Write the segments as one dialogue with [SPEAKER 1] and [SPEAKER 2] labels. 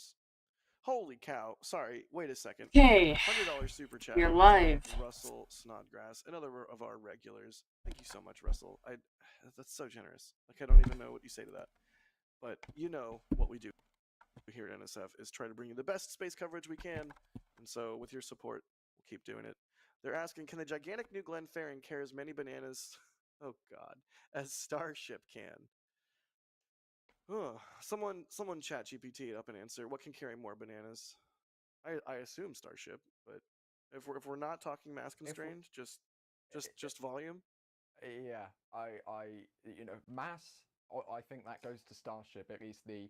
[SPEAKER 1] games. Holy cow! Sorry, wait a second.
[SPEAKER 2] Okay,
[SPEAKER 1] $100 super chat
[SPEAKER 2] we're
[SPEAKER 1] from
[SPEAKER 2] live.
[SPEAKER 1] Russell Snodgrass, another of our regulars. Thank you so much, Russell. That's so generous. Like I don't even know what you say to that, but you know what we do here at NSF is try to bring you the best space coverage we can, and so with your support, we'll keep doing it. They're asking, can the gigantic New Glenn fairing carry as many bananas, oh god, as Starship can? Someone chat GPT it up and answer. What can carry more bananas? I assume Starship, but if we're not talking mass
[SPEAKER 3] If we,
[SPEAKER 1] constrained, just volume.
[SPEAKER 3] yeah, mass. I think that goes to Starship. At least the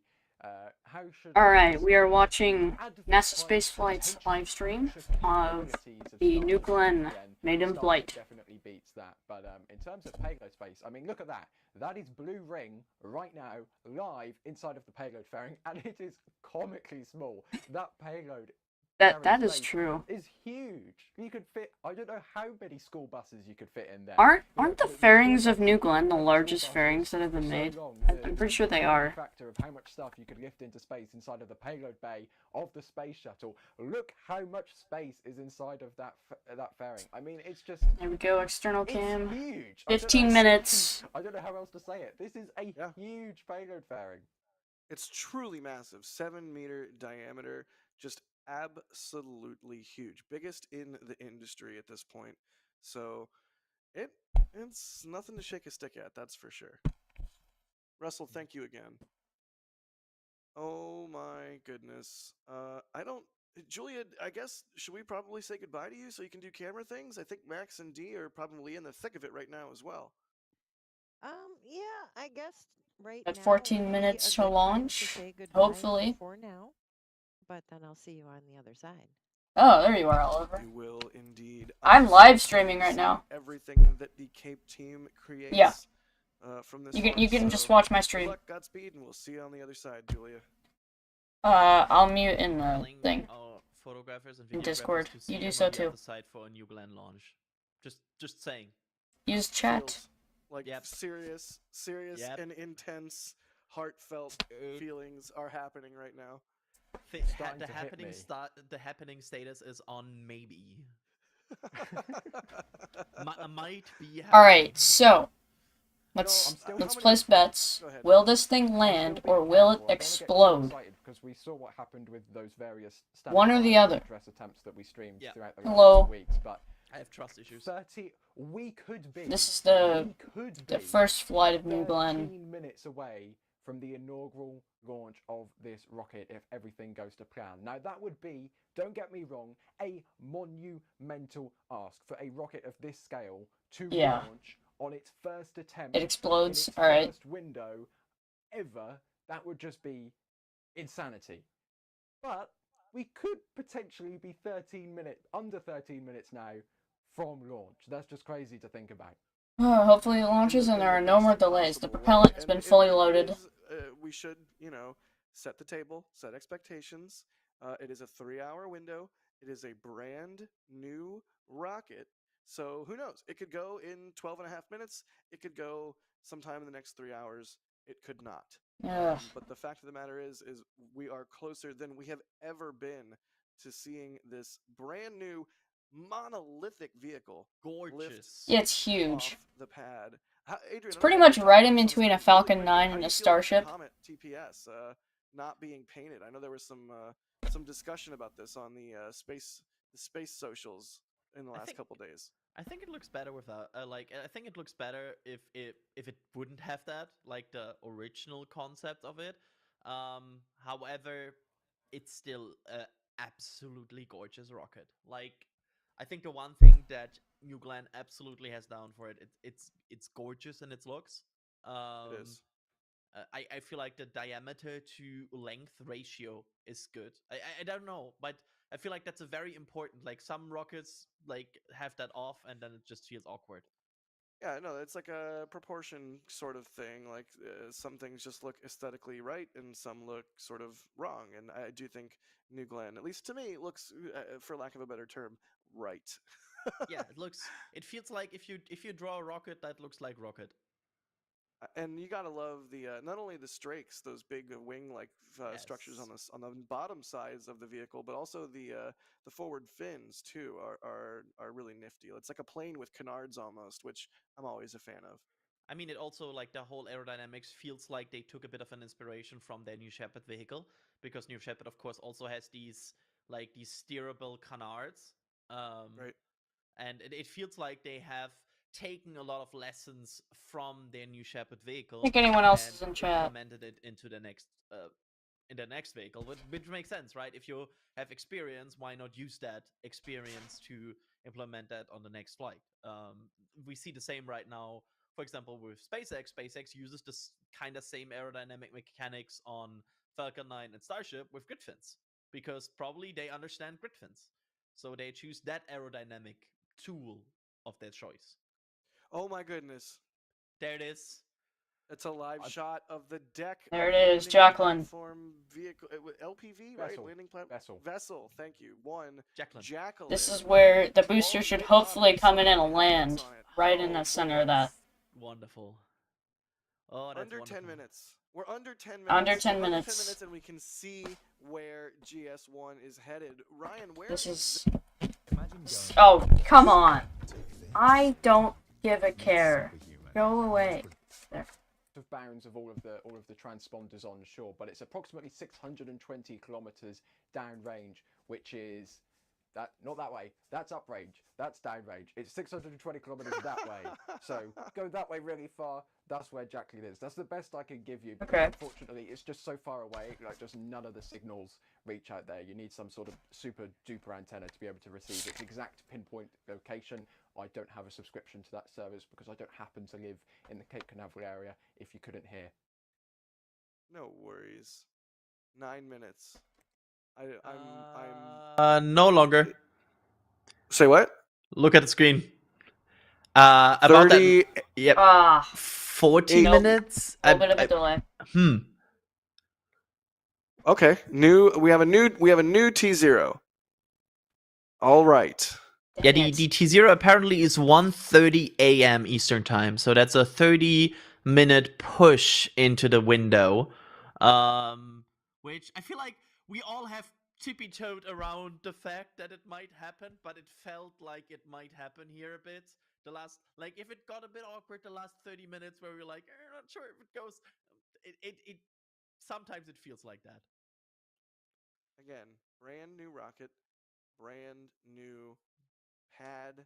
[SPEAKER 3] how should I put
[SPEAKER 2] Alright,
[SPEAKER 3] this?
[SPEAKER 2] we are
[SPEAKER 3] The
[SPEAKER 2] watching NASA
[SPEAKER 3] advertised
[SPEAKER 2] Spaceflight's live stream
[SPEAKER 3] potential
[SPEAKER 2] of
[SPEAKER 3] capabilities of
[SPEAKER 2] the New
[SPEAKER 3] Starship
[SPEAKER 2] Glenn
[SPEAKER 3] again,
[SPEAKER 2] Maiden
[SPEAKER 3] Starship
[SPEAKER 2] Flight.
[SPEAKER 3] definitely beats that. But in terms of payload space, I mean, look at that. That is Blue Ring right now, live inside of the payload fairing, and it is comically small. That payload
[SPEAKER 2] That is
[SPEAKER 3] space
[SPEAKER 2] true.
[SPEAKER 3] is huge. You could fit, I don't know how many school buses you could fit in there.
[SPEAKER 2] Aren't the fairings
[SPEAKER 3] school
[SPEAKER 2] of New
[SPEAKER 3] buses-
[SPEAKER 2] Glenn the
[SPEAKER 3] school
[SPEAKER 2] largest
[SPEAKER 3] buses
[SPEAKER 2] fairings that have
[SPEAKER 3] for
[SPEAKER 2] been
[SPEAKER 3] so
[SPEAKER 2] made?
[SPEAKER 3] long,
[SPEAKER 2] I'm pretty sure they are.
[SPEAKER 3] Factor of how much stuff you could lift into space inside of the payload bay of the space shuttle. Look how much space is inside of that fairing. I mean, it's just
[SPEAKER 2] There we go, external
[SPEAKER 3] it's
[SPEAKER 2] cam.
[SPEAKER 3] huge.
[SPEAKER 2] 15 minutes.
[SPEAKER 3] I don't know how else to say it. This is a
[SPEAKER 1] Yeah.
[SPEAKER 3] huge payload fairing.
[SPEAKER 1] It's truly massive, 7 meter diameter, just absolutely huge, biggest in the industry at this point. So it it's nothing to shake a stick at, that's for sure. Russell, thank you again. Oh my goodness. I don't. Julia, I guess should we probably say goodbye to you so you can do camera things? I think Max and D are probably in the thick of it right now as well.
[SPEAKER 4] Yeah, I guess right
[SPEAKER 2] At
[SPEAKER 4] now
[SPEAKER 2] 14
[SPEAKER 4] would be
[SPEAKER 2] minutes
[SPEAKER 4] a
[SPEAKER 2] to
[SPEAKER 4] good time to
[SPEAKER 2] launch,
[SPEAKER 4] say goodbye
[SPEAKER 2] hopefully.
[SPEAKER 4] for now, but then I'll see you on the other side.
[SPEAKER 2] Oh, there you are, Oliver.
[SPEAKER 1] You will indeed.
[SPEAKER 2] I'm
[SPEAKER 1] so
[SPEAKER 2] live
[SPEAKER 1] excited
[SPEAKER 2] streaming
[SPEAKER 1] to
[SPEAKER 2] right
[SPEAKER 1] see
[SPEAKER 2] now.
[SPEAKER 1] everything that the Cape team creates.
[SPEAKER 2] Yeah.
[SPEAKER 1] From this
[SPEAKER 2] You can
[SPEAKER 1] launch,
[SPEAKER 2] just
[SPEAKER 1] so
[SPEAKER 2] watch my
[SPEAKER 1] good
[SPEAKER 2] stream.
[SPEAKER 1] luck, Godspeed, and we'll see you on the other side, Julia.
[SPEAKER 2] I'll mute in the
[SPEAKER 5] Telling
[SPEAKER 2] thing.
[SPEAKER 5] our photographers and
[SPEAKER 2] In
[SPEAKER 5] videographers
[SPEAKER 2] Discord.
[SPEAKER 5] to see
[SPEAKER 2] You do
[SPEAKER 5] them
[SPEAKER 2] so
[SPEAKER 5] on the
[SPEAKER 2] too.
[SPEAKER 5] other side for a New Glenn launch. Just saying.
[SPEAKER 2] Use chat.
[SPEAKER 1] Feels like
[SPEAKER 5] Yep.
[SPEAKER 1] serious
[SPEAKER 5] Yep.
[SPEAKER 1] and intense, heartfelt feelings are happening right now.
[SPEAKER 3] Starting to hit me.
[SPEAKER 5] The happening status is on maybe. Might be.
[SPEAKER 2] Alright, so
[SPEAKER 1] I'm
[SPEAKER 2] let's
[SPEAKER 1] still- how many-
[SPEAKER 2] place bets.
[SPEAKER 1] Go ahead.
[SPEAKER 2] Will this thing land or will it explode?
[SPEAKER 3] Because we saw what happened with those various
[SPEAKER 2] One or the other.
[SPEAKER 3] dress attempts that we streamed
[SPEAKER 5] Yeah.
[SPEAKER 3] throughout the
[SPEAKER 2] Hello.
[SPEAKER 3] last weeks, but
[SPEAKER 5] I have trust issues.
[SPEAKER 3] 30 we could be
[SPEAKER 2] This is the
[SPEAKER 3] we could
[SPEAKER 2] the
[SPEAKER 3] be
[SPEAKER 2] first flight of New
[SPEAKER 3] 13
[SPEAKER 2] Glenn.
[SPEAKER 3] minutes away from the inaugural launch of this rocket if everything goes to plan. Now that would be, don't get me wrong, a monumental ask for a rocket of this scale to
[SPEAKER 2] Yeah.
[SPEAKER 3] launch on its first attempt.
[SPEAKER 2] It explodes.
[SPEAKER 3] In its
[SPEAKER 2] Alright.
[SPEAKER 3] first window ever. That would just be insanity. But we could potentially be under 13 minutes now from launch. That's just crazy to think about.
[SPEAKER 2] Hopefully it launches and there are no more delays. The propellant has been fully loaded.
[SPEAKER 1] We should, set the table, set expectations. It is a 3-hour window. It is a brand new rocket. So who knows? It could go in 12 and a half minutes. It could go sometime in the next 3 hours. It could not. But the fact of the matter is we are closer than we have ever been to seeing this brand new monolithic vehicle
[SPEAKER 5] Gorgeous.
[SPEAKER 2] Yeah, it's huge.
[SPEAKER 1] off the pad. Adrian,
[SPEAKER 2] It's
[SPEAKER 1] I
[SPEAKER 2] pretty
[SPEAKER 1] don't know
[SPEAKER 2] much
[SPEAKER 1] if
[SPEAKER 2] right
[SPEAKER 1] you're
[SPEAKER 2] in
[SPEAKER 1] talking
[SPEAKER 2] between
[SPEAKER 1] about
[SPEAKER 2] a
[SPEAKER 1] this
[SPEAKER 2] Falcon
[SPEAKER 1] really
[SPEAKER 2] 9
[SPEAKER 1] quickly.
[SPEAKER 2] and
[SPEAKER 1] How
[SPEAKER 2] a
[SPEAKER 1] do you feel about the
[SPEAKER 2] Starship.
[SPEAKER 1] Comet TPS not being painted? I know there was some discussion about this on the space socials in the last couple days.
[SPEAKER 5] I think it looks better without. I think it looks better if it wouldn't have that, like the original concept of it. However, it's still a absolutely gorgeous rocket. Like, I think the one thing that New Glenn absolutely has down for it, it's gorgeous in its looks.
[SPEAKER 1] It is.
[SPEAKER 5] I feel like the diameter to length ratio is good. I don't know, but I feel like that's a very important. Like, some rockets like have that off, and then it just feels awkward.
[SPEAKER 1] Yeah, no, it's like a proportion sort of thing. Like some things just look aesthetically right, and some look sort of wrong. And I do think New Glenn, at least to me, looks, for lack of a better term, right.
[SPEAKER 5] Yeah, it feels like if you draw a rocket, that looks like rocket.
[SPEAKER 1] And you gotta love the not only the strakes, those big wing-like structures on
[SPEAKER 5] Yes.
[SPEAKER 1] on the bottom sides of the vehicle, but also the forward fins too are really nifty. It's like a plane with canards almost, which I'm always a fan of.
[SPEAKER 5] I mean, it also like the whole aerodynamics feels like they took a bit of an inspiration from their New Shepard vehicle, because New Shepard, of course, also has these steerable canards, um,
[SPEAKER 1] Right.
[SPEAKER 5] and it feels like they have taken a lot of lessons from their New Shepard
[SPEAKER 2] I
[SPEAKER 5] vehicle
[SPEAKER 2] think anyone else
[SPEAKER 5] and
[SPEAKER 2] is in chat.
[SPEAKER 5] implemented it into the next vehicle, which makes sense, right? If you have experience, why not use that experience to implement that on the next flight? We see the same right now, for example, with SpaceX. SpaceX uses this kind of same aerodynamic mechanics on Falcon 9 and Starship with grid fins, because probably they understand grid fins. So they choose that aerodynamic tool of their choice.
[SPEAKER 1] Oh my goodness.
[SPEAKER 5] There it is.
[SPEAKER 1] It's a live
[SPEAKER 3] I-
[SPEAKER 1] shot of the deck
[SPEAKER 2] There
[SPEAKER 1] of
[SPEAKER 2] it
[SPEAKER 1] the
[SPEAKER 2] is,
[SPEAKER 1] landing
[SPEAKER 2] Jacqueline.
[SPEAKER 1] platform vehicle. LPV, right?
[SPEAKER 3] Vessel.
[SPEAKER 1] Landing platform.
[SPEAKER 3] Vessel.
[SPEAKER 1] Vessel. Thank you. One.
[SPEAKER 5] Jacqueline.
[SPEAKER 1] Jacqueline.
[SPEAKER 2] This is where the
[SPEAKER 1] 12
[SPEAKER 2] booster should
[SPEAKER 1] big
[SPEAKER 2] hopefully
[SPEAKER 1] rockets,
[SPEAKER 2] come in and
[SPEAKER 1] 7
[SPEAKER 2] land,
[SPEAKER 1] heads on it.
[SPEAKER 2] right in
[SPEAKER 1] Oh,
[SPEAKER 2] the center of that.
[SPEAKER 5] Wonderful. Oh, that's
[SPEAKER 1] Under
[SPEAKER 5] wonderful.
[SPEAKER 1] 10 minutes. We're under 10 minutes.
[SPEAKER 2] Under 10
[SPEAKER 1] We're under 10
[SPEAKER 2] minutes.
[SPEAKER 1] minutes, and we can see where GS1 is headed. Ryan, where
[SPEAKER 2] This is.
[SPEAKER 6] Imagine going
[SPEAKER 2] Oh, come on. I don't give a care. Go away.
[SPEAKER 3] Of bounds of all of the transponders on shore, but it's approximately 620 kilometers downrange, which is not that way. That's uprange. That's downrange. It's 620 kilometers that way. So go that way really far. That's where Jacqueline is. That's the best I can give you. Because
[SPEAKER 2] Okay.
[SPEAKER 3] unfortunately, it's just so far away. Like just none of the signals reach out there. You need some sort of super duper antenna to be able to receive its exact pinpoint location. I don't have a subscription to that service because I don't happen to live in the Cape Canaveral area, if you couldn't hear.
[SPEAKER 1] No worries. 9 minutes. I'm.
[SPEAKER 5] No longer.
[SPEAKER 1] Say what?
[SPEAKER 5] Look at the screen. About
[SPEAKER 1] 30.
[SPEAKER 5] that. Yep.
[SPEAKER 2] Ah,
[SPEAKER 5] 40
[SPEAKER 1] Nope.
[SPEAKER 5] minutes.
[SPEAKER 2] a little bit of a delay.
[SPEAKER 1] Okay. We have a new T0. All right.
[SPEAKER 5] Yeah, the T0 apparently is 1:30 a.m. Eastern time, so that's a 30-minute push into the window. Which I feel like we all have tippy-toed around the fact that it might happen, but it felt like it might happen here a bit. If it got a bit awkward the last 30 minutes where we were like, not sure if it goes. It sometimes it feels like that.
[SPEAKER 1] Again, brand new rocket, brand new pad.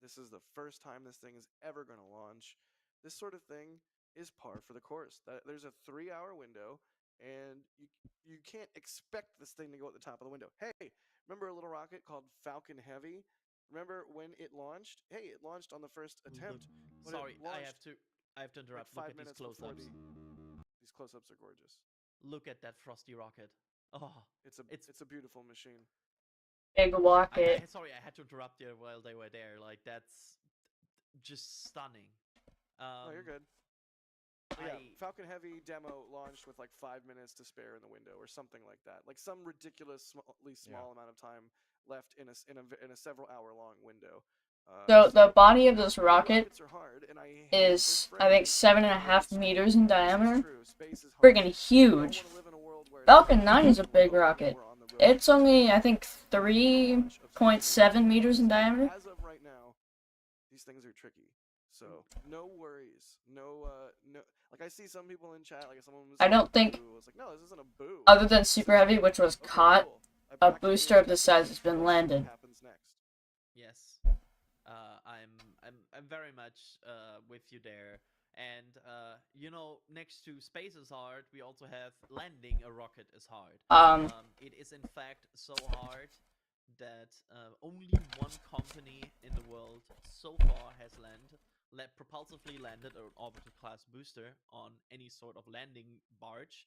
[SPEAKER 1] This is the first time this thing is ever going to launch. This sort of thing is par for the course. There's a 3-hour window, and you can't expect this thing to go at the top of the window. Hey, remember a little rocket called Falcon Heavy? Remember when it launched? Hey, it launched on the first attempt. but it
[SPEAKER 5] Sorry, I
[SPEAKER 1] launched
[SPEAKER 5] have to interrupt.
[SPEAKER 1] like 5
[SPEAKER 5] Look at these
[SPEAKER 1] minutes before
[SPEAKER 5] close-ups.
[SPEAKER 1] these close-ups are gorgeous.
[SPEAKER 5] Look at that frosty rocket. Oh,
[SPEAKER 1] It's a beautiful machine.
[SPEAKER 2] Big rocket.
[SPEAKER 5] sorry, I had to interrupt you while they were there. Like that's just stunning.
[SPEAKER 1] Oh, you're good. But yeah,
[SPEAKER 5] I-
[SPEAKER 1] Falcon Heavy demo launched with like 5 minutes to spare in the window, or something like that. Like some ridiculously small amount of time left in a several hour long window.
[SPEAKER 2] So the body of this rocket
[SPEAKER 1] rockets are hard, and I hate
[SPEAKER 2] is,
[SPEAKER 1] this
[SPEAKER 2] I think,
[SPEAKER 1] phrase, but
[SPEAKER 2] 7.5
[SPEAKER 1] it's
[SPEAKER 2] meters in
[SPEAKER 1] true.
[SPEAKER 2] diameter.
[SPEAKER 1] It's true. Space is hard.
[SPEAKER 2] Friggin'
[SPEAKER 1] I don't
[SPEAKER 2] huge.
[SPEAKER 1] wanna live in a world where
[SPEAKER 2] Falcon
[SPEAKER 1] it's
[SPEAKER 2] 9 is a big
[SPEAKER 1] over
[SPEAKER 2] rocket.
[SPEAKER 1] on the road.
[SPEAKER 2] It's only, I think, 3.7 meters in diameter.
[SPEAKER 1] As of right now, these things are tricky. So no worries. No. Like I see some people in chat, like someone was.
[SPEAKER 2] I don't think-
[SPEAKER 1] boo. It's like, no, this isn't a boo.
[SPEAKER 2] Other than Super Heavy, which was
[SPEAKER 1] Okay,
[SPEAKER 2] caught,
[SPEAKER 1] cool.
[SPEAKER 2] a
[SPEAKER 1] I can
[SPEAKER 2] booster of
[SPEAKER 1] hear
[SPEAKER 2] this
[SPEAKER 1] it.
[SPEAKER 2] size has been
[SPEAKER 1] Let's see what
[SPEAKER 2] landed.
[SPEAKER 1] happens next.
[SPEAKER 5] Yes. I'm very much with you there. And next to space is hard, we also have landing a rocket is hard. It is in fact so hard that only one company in the world so far has propulsively landed an orbital class booster on any sort of landing barge,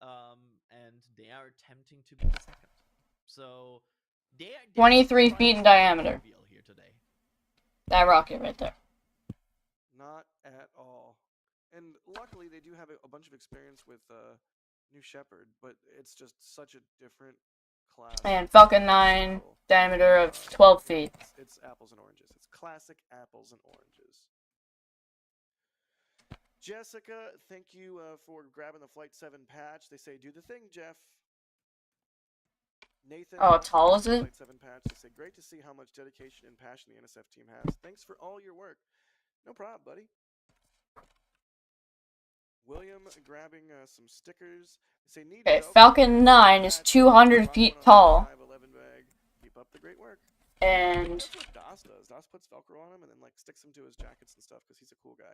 [SPEAKER 5] and they are attempting to be the second. So they're
[SPEAKER 2] 23
[SPEAKER 5] trying
[SPEAKER 2] feet in
[SPEAKER 5] to
[SPEAKER 2] diameter.
[SPEAKER 5] reveal here today.
[SPEAKER 2] That rocket right there.
[SPEAKER 1] Not at all. And luckily, they do have a bunch of experience with New Shepard, but it's just such a different class.
[SPEAKER 2] And Falcon 9, diameter of 12 feet.
[SPEAKER 1] It's apples and oranges. It's classic apples and oranges. Jessica, thank you for grabbing the Flight 7 patch. They say, do the thing, Jeff. Nathan,
[SPEAKER 2] Oh, how tall is
[SPEAKER 1] the
[SPEAKER 2] it?
[SPEAKER 1] Flight 7 patch. They say, great to see how much dedication and passion the NSF team has. Thanks for all your work. No problem, buddy. William grabbing some stickers. They say, need
[SPEAKER 2] Okay,
[SPEAKER 1] dope.
[SPEAKER 2] Falcon 9 is
[SPEAKER 1] Patch,
[SPEAKER 2] 200
[SPEAKER 1] rock
[SPEAKER 2] feet
[SPEAKER 1] 105,
[SPEAKER 2] tall.
[SPEAKER 1] 11 bag. Keep up the great work.
[SPEAKER 2] And
[SPEAKER 1] That's what Das does. Das puts Velcro on him and then like sticks him to his jackets and stuff because he's a cool guy.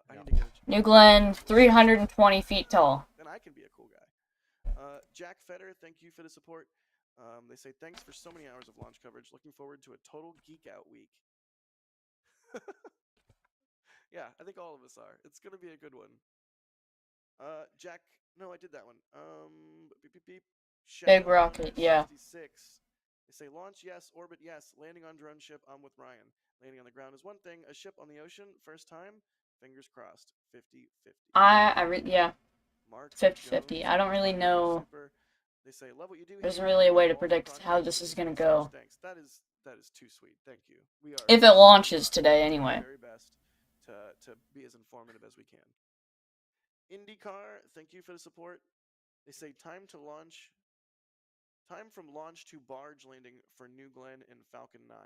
[SPEAKER 1] I need to get a
[SPEAKER 2] New Glen, 320 feet tall.
[SPEAKER 1] Then I can be a cool guy. Jack Fetter, thank you for the support. They say thanks for so many hours of launch coverage. Looking forward to a total geek out week. Yeah, I think all of us are. It's gonna be a good one. Jack, no, I did that one. Beep beep beep.
[SPEAKER 2] Big
[SPEAKER 1] Shadow
[SPEAKER 2] rocket, yeah.
[SPEAKER 1] 66. They say launch yes, orbit yes, landing on drone ship. I'm with Ryan. Landing on the ground is one thing. A ship on the ocean, first time. Fingers crossed. 50-50.
[SPEAKER 2] Yeah,
[SPEAKER 1] Mark
[SPEAKER 2] 50-50. I don't really know.
[SPEAKER 1] Super. They say love what you do.
[SPEAKER 2] There's
[SPEAKER 1] here.
[SPEAKER 2] really a way to
[SPEAKER 1] All
[SPEAKER 2] predict
[SPEAKER 1] content
[SPEAKER 2] how this is gonna go.
[SPEAKER 1] Thanks. That is too sweet. Thank you. We are
[SPEAKER 2] If it
[SPEAKER 1] so
[SPEAKER 2] launches
[SPEAKER 1] trying
[SPEAKER 2] today,
[SPEAKER 1] our
[SPEAKER 2] anyway.
[SPEAKER 1] very best to be as informative as we can. IndyCar, thank you for the support. They say time from launch to barge landing for New Glenn and Falcon 9.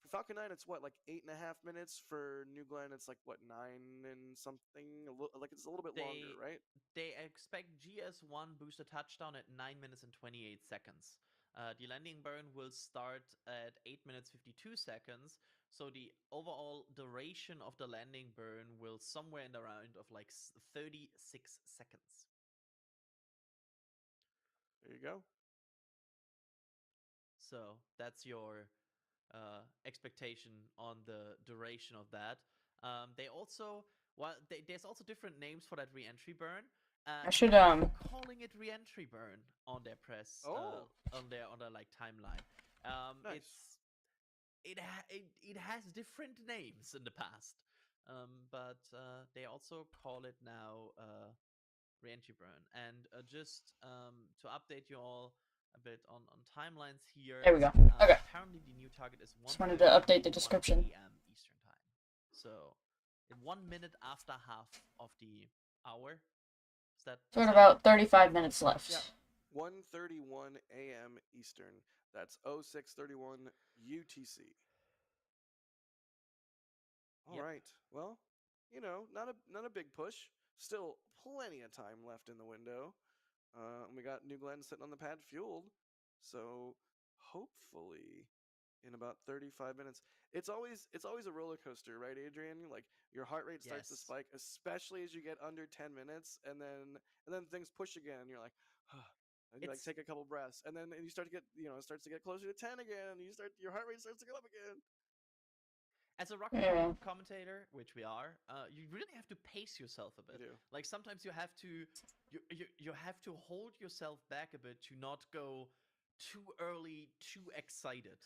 [SPEAKER 1] For Falcon 9, it's what, like 8.5 minutes? For New Glenn, it's like, what, 9 and something? Like, it's a little bit longer, right?
[SPEAKER 5] They expect GS1 booster touchdown at 9 minutes and 28 seconds. The landing burn will start at 8 minutes 52 seconds. So the overall duration of the landing burn will somewhere in the round of like 36 seconds.
[SPEAKER 1] There you go.
[SPEAKER 5] So that's your expectation on the duration of that. They also, there's also different names for that re-entry burn.
[SPEAKER 2] I should
[SPEAKER 5] They're calling it re-entry burn on their press, on their like timeline.
[SPEAKER 1] Nice.
[SPEAKER 5] It has different names in the past, but they also call it now re-entry burn. And just to update you all a bit on timelines here.
[SPEAKER 2] There we go. Okay.
[SPEAKER 5] Apparently the new target is 1
[SPEAKER 2] Just wanted to update the description.
[SPEAKER 5] PM Eastern time. So in 1 minute after half of the hour. Is that
[SPEAKER 2] So in about 35 minutes left.
[SPEAKER 1] Yeah. 1:31 a.m. Eastern. That's 06:31 UTC. All right. Well, not a big push. Still plenty of time left in the window. We got New Glenn sitting on the pad fueled. So hopefully in about 35 minutes. It's always a roller coaster, right, Adrian? Like your heart rate starts to
[SPEAKER 5] Yes.
[SPEAKER 1] spike, especially as you get under 10 minutes, and then things push again, and you're like, and you like
[SPEAKER 5] It's-
[SPEAKER 1] take a couple breaths, and then you start to get, it starts to get closer to 10 again, and your heart rate starts to go up again.
[SPEAKER 5] As a rocket
[SPEAKER 2] Yeah.
[SPEAKER 5] power commentator, which we are, you really have to pace yourself a bit.
[SPEAKER 1] You do.
[SPEAKER 5] Like sometimes you have to, you have to hold yourself back a bit to not go too early, too excited,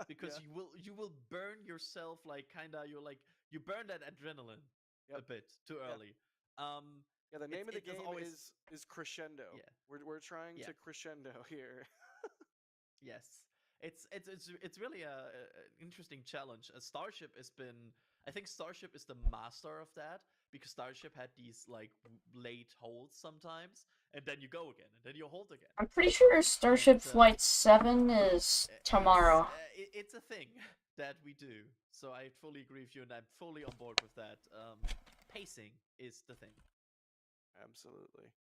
[SPEAKER 5] because
[SPEAKER 1] Yeah.
[SPEAKER 5] you will burn yourself like kinda you burn that adrenaline a
[SPEAKER 1] Yep.
[SPEAKER 5] bit too
[SPEAKER 1] Yep.
[SPEAKER 5] early.
[SPEAKER 1] Yeah, the name of the
[SPEAKER 5] it does
[SPEAKER 1] game
[SPEAKER 5] always-
[SPEAKER 1] is crescendo.
[SPEAKER 5] Yeah.
[SPEAKER 1] We're trying
[SPEAKER 5] Yeah.
[SPEAKER 1] to crescendo here.
[SPEAKER 5] Yes, it's really a interesting challenge. Starship has been, I think Starship is the master of that, because Starship had these like late holds sometimes, and then you go again, and then you hold again.
[SPEAKER 2] I'm pretty sure Starship
[SPEAKER 5] And,
[SPEAKER 2] Flight 7 is tomorrow.
[SPEAKER 5] It's a thing that we do, so I fully agree with you, and I'm fully on board with that. Pacing is the thing.
[SPEAKER 1] Absolutely.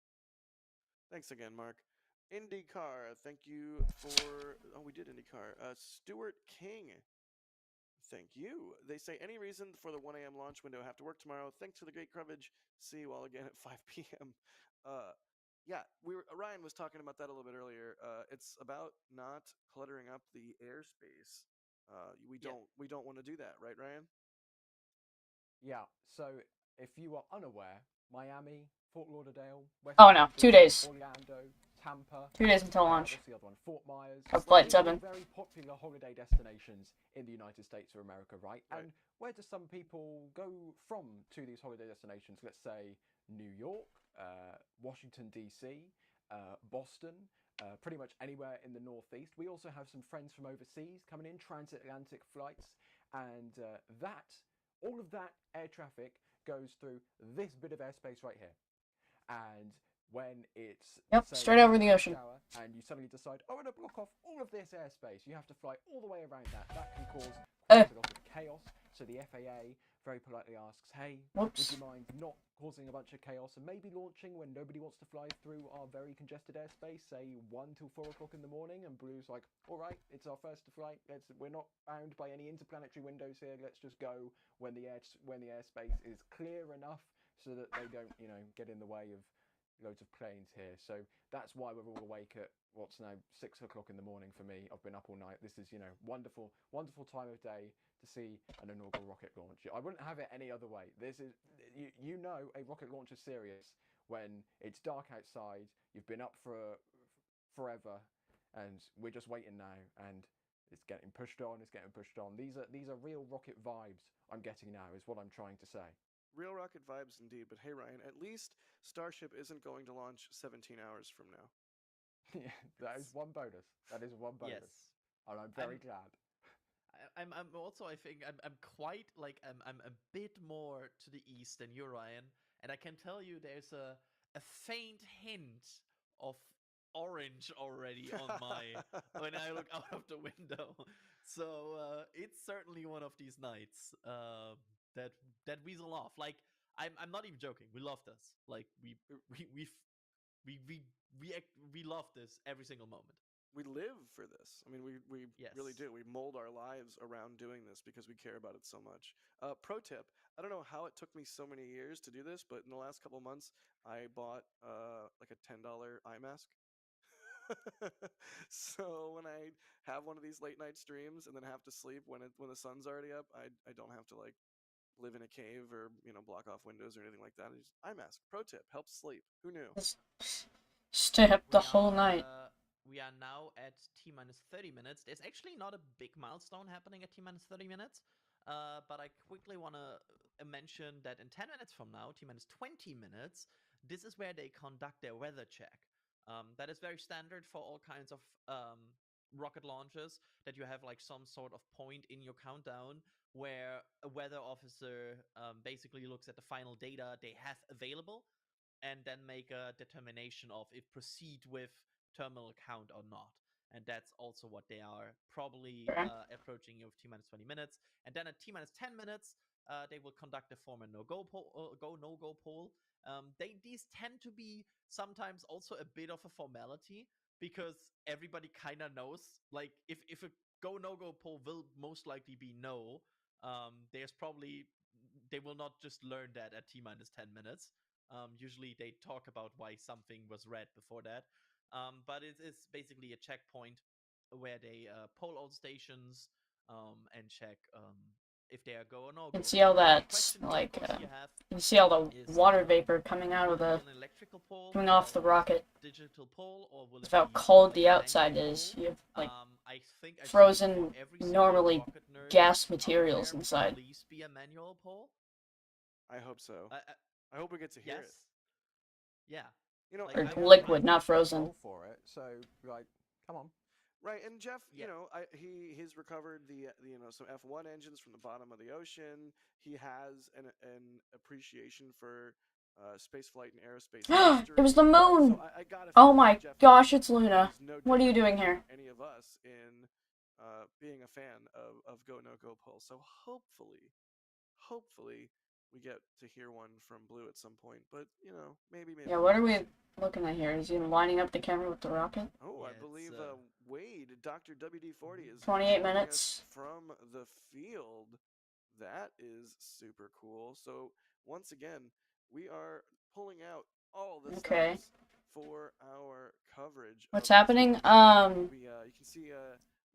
[SPEAKER 1] Thanks again, Mark. IndyCar, thank you for. Oh, we did IndyCar. Stuart King, thank you. They say any reason for the 1 a.m. launch window. Have to work tomorrow. Thanks for the great coverage. See you all again at 5 p.m. Yeah, Ryan was talking about that a little bit earlier. It's about not cluttering up the airspace. We don't want to do that, right, Ryan?
[SPEAKER 3] Yeah, so if you are unaware, Miami, Fort Lauderdale, West
[SPEAKER 2] Oh, no,
[SPEAKER 3] Palm
[SPEAKER 2] 2
[SPEAKER 3] Beach,
[SPEAKER 2] days.
[SPEAKER 3] Orlando, Tampa.
[SPEAKER 2] 2 days until launch.
[SPEAKER 3] What's the other one? Fort Myers.
[SPEAKER 2] Of Flight
[SPEAKER 3] These are all
[SPEAKER 2] 7.
[SPEAKER 3] very popular holiday destinations in the United States of America, right?
[SPEAKER 1] Right.
[SPEAKER 3] And where do some people go from to these holiday destinations? Let's say New York, Washington, D.C., Boston, pretty much anywhere in the Northeast. We also have some friends from overseas coming in, transatlantic flights, and all of that air traffic goes through this bit of airspace right here. And when it's
[SPEAKER 2] Yep,
[SPEAKER 3] say,
[SPEAKER 2] straight over the
[SPEAKER 3] rush
[SPEAKER 2] ocean.
[SPEAKER 3] hour, and you suddenly decide, I want to block off all of this airspace, you have to fly all the way around that. That can cause quite a lot of chaos. So the FAA very politely asks, hey, would
[SPEAKER 2] Whoops.
[SPEAKER 3] you mind not causing a bunch of chaos and maybe launching when nobody wants to fly through our very congested airspace, say 1 till 4 o'clock in the morning? And Blue's like, all right, it's our first flight. We're not bound by any interplanetary windows here. Let's just go when the airspace is clear enough so that they don't, get in the way of loads of planes here. So that's why we're all awake at what's now 6 o'clock in the morning for me. I've been up all night. This is, wonderful, wonderful time of day to see an inaugural rocket launch. I wouldn't have it any other way. This is, a rocket launch is serious when it's dark outside. You've been up for forever, and we're just waiting now. And it's getting pushed on. It's getting pushed on. These are real rocket vibes I'm getting now. Is what I'm trying to say.
[SPEAKER 1] Real rocket vibes indeed. But hey, Ryan, at least Starship isn't going to launch 17 hours from now.
[SPEAKER 3] Yeah, that is one bonus. That is one bonus.
[SPEAKER 5] Yes.
[SPEAKER 3] And I'm very glad.
[SPEAKER 5] I'm also, I think I'm quite like I'm a bit more to the east than you, Ryan, and I can tell you there's a faint hint of orange already on my when I look out of the window. So it's certainly one of these nights that we love. Like I'm not even joking. We love this. Like we love this every single moment.
[SPEAKER 1] We live for this. I mean, we really
[SPEAKER 5] Yes.
[SPEAKER 1] do. We mold our lives around doing this because we care about it so much. Pro tip: I don't know how it took me so many years to do this, but in the last couple months, I bought like a $10 eye mask. So when I have one of these late night streams and then have to sleep when the sun's already up, I don't have to like live in a cave or block off windows or anything like that. I just eye mask. Pro tip: helps sleep. Who knew?
[SPEAKER 2] Stay up the
[SPEAKER 5] We
[SPEAKER 2] whole
[SPEAKER 5] are,
[SPEAKER 2] night.
[SPEAKER 5] we are now at T minus 30 minutes. There's actually not a big milestone happening at T minus 30 minutes, but I quickly want to mention that in 10 minutes from now, T minus 20 minutes, this is where they conduct their weather check. That is very standard for all kinds of rocket launches, that you have like some sort of point in your countdown where a weather officer basically looks at the final data they have available and then make a determination of if proceed with terminal count or not. And that's also what they are probably
[SPEAKER 2] Okay.
[SPEAKER 5] approaching with T minus 20 minutes. And then at T minus 10 minutes, they will conduct a form and go no go poll. These tend to be sometimes also a bit of a formality because everybody kind of knows. Like if a go no go poll will most likely be no, there's probably they will not just learn that at T minus 10 minutes. Usually they talk about why something was read before that. But it is basically a checkpoint where they poll all stations and check if they are go or no
[SPEAKER 2] You
[SPEAKER 5] go.
[SPEAKER 2] can see all
[SPEAKER 5] The
[SPEAKER 2] that,
[SPEAKER 5] question,
[SPEAKER 2] like,
[SPEAKER 5] of course, you have
[SPEAKER 2] you can see all the
[SPEAKER 5] is,
[SPEAKER 2] water vapor coming out of
[SPEAKER 5] will it
[SPEAKER 2] the,
[SPEAKER 5] be an electrical poll
[SPEAKER 2] coming off the
[SPEAKER 5] or
[SPEAKER 2] rocket.
[SPEAKER 5] digital poll, or will
[SPEAKER 2] With
[SPEAKER 5] it
[SPEAKER 2] how
[SPEAKER 5] be
[SPEAKER 2] cold
[SPEAKER 5] like
[SPEAKER 2] the
[SPEAKER 5] a
[SPEAKER 2] outside
[SPEAKER 5] manual
[SPEAKER 2] is,
[SPEAKER 5] poll?
[SPEAKER 2] you have, like,
[SPEAKER 5] I think I see
[SPEAKER 2] frozen,
[SPEAKER 5] for every single
[SPEAKER 2] normally
[SPEAKER 5] rocket nerd
[SPEAKER 2] gas
[SPEAKER 5] out
[SPEAKER 2] materials
[SPEAKER 5] there,
[SPEAKER 2] inside.
[SPEAKER 5] please be a manual poll.
[SPEAKER 1] I hope so.
[SPEAKER 5] I,
[SPEAKER 1] I hope we get to hear
[SPEAKER 5] yes.
[SPEAKER 1] it.
[SPEAKER 5] Yeah.
[SPEAKER 1] Like,
[SPEAKER 2] Or
[SPEAKER 5] I
[SPEAKER 2] liquid,
[SPEAKER 5] think-
[SPEAKER 2] not frozen.
[SPEAKER 3] Goal for it. So like, come on.
[SPEAKER 1] Right, and Jeff,
[SPEAKER 5] Yeah.
[SPEAKER 1] he's recovered the some F1 engines from the bottom of the ocean. He has an appreciation for space flight and aerospace history.
[SPEAKER 2] It was the moon!
[SPEAKER 1] So I gotta
[SPEAKER 2] Oh
[SPEAKER 1] feel
[SPEAKER 2] my
[SPEAKER 1] like Jeff
[SPEAKER 2] gosh, it's Luna.
[SPEAKER 1] is no
[SPEAKER 2] What are you
[SPEAKER 1] different
[SPEAKER 2] doing
[SPEAKER 1] than
[SPEAKER 2] here?
[SPEAKER 1] Any of us in being a fan of Go No Go Poll. So hopefully we get to hear one from Blue at some point. But maybe.
[SPEAKER 2] Yeah, what are we looking at here? Is he lining up the camera with the rocket?
[SPEAKER 1] Oh,
[SPEAKER 5] Yeah,
[SPEAKER 1] I believe
[SPEAKER 5] it's,
[SPEAKER 1] Wade, Dr. WD-40 is
[SPEAKER 2] 28
[SPEAKER 1] joining us
[SPEAKER 2] minutes.
[SPEAKER 1] from the field. That is super cool. So once again, we are pulling out all the
[SPEAKER 2] Okay.
[SPEAKER 1] stops for our coverage.
[SPEAKER 2] What's
[SPEAKER 1] of this
[SPEAKER 2] happening?
[SPEAKER 1] launch. You can see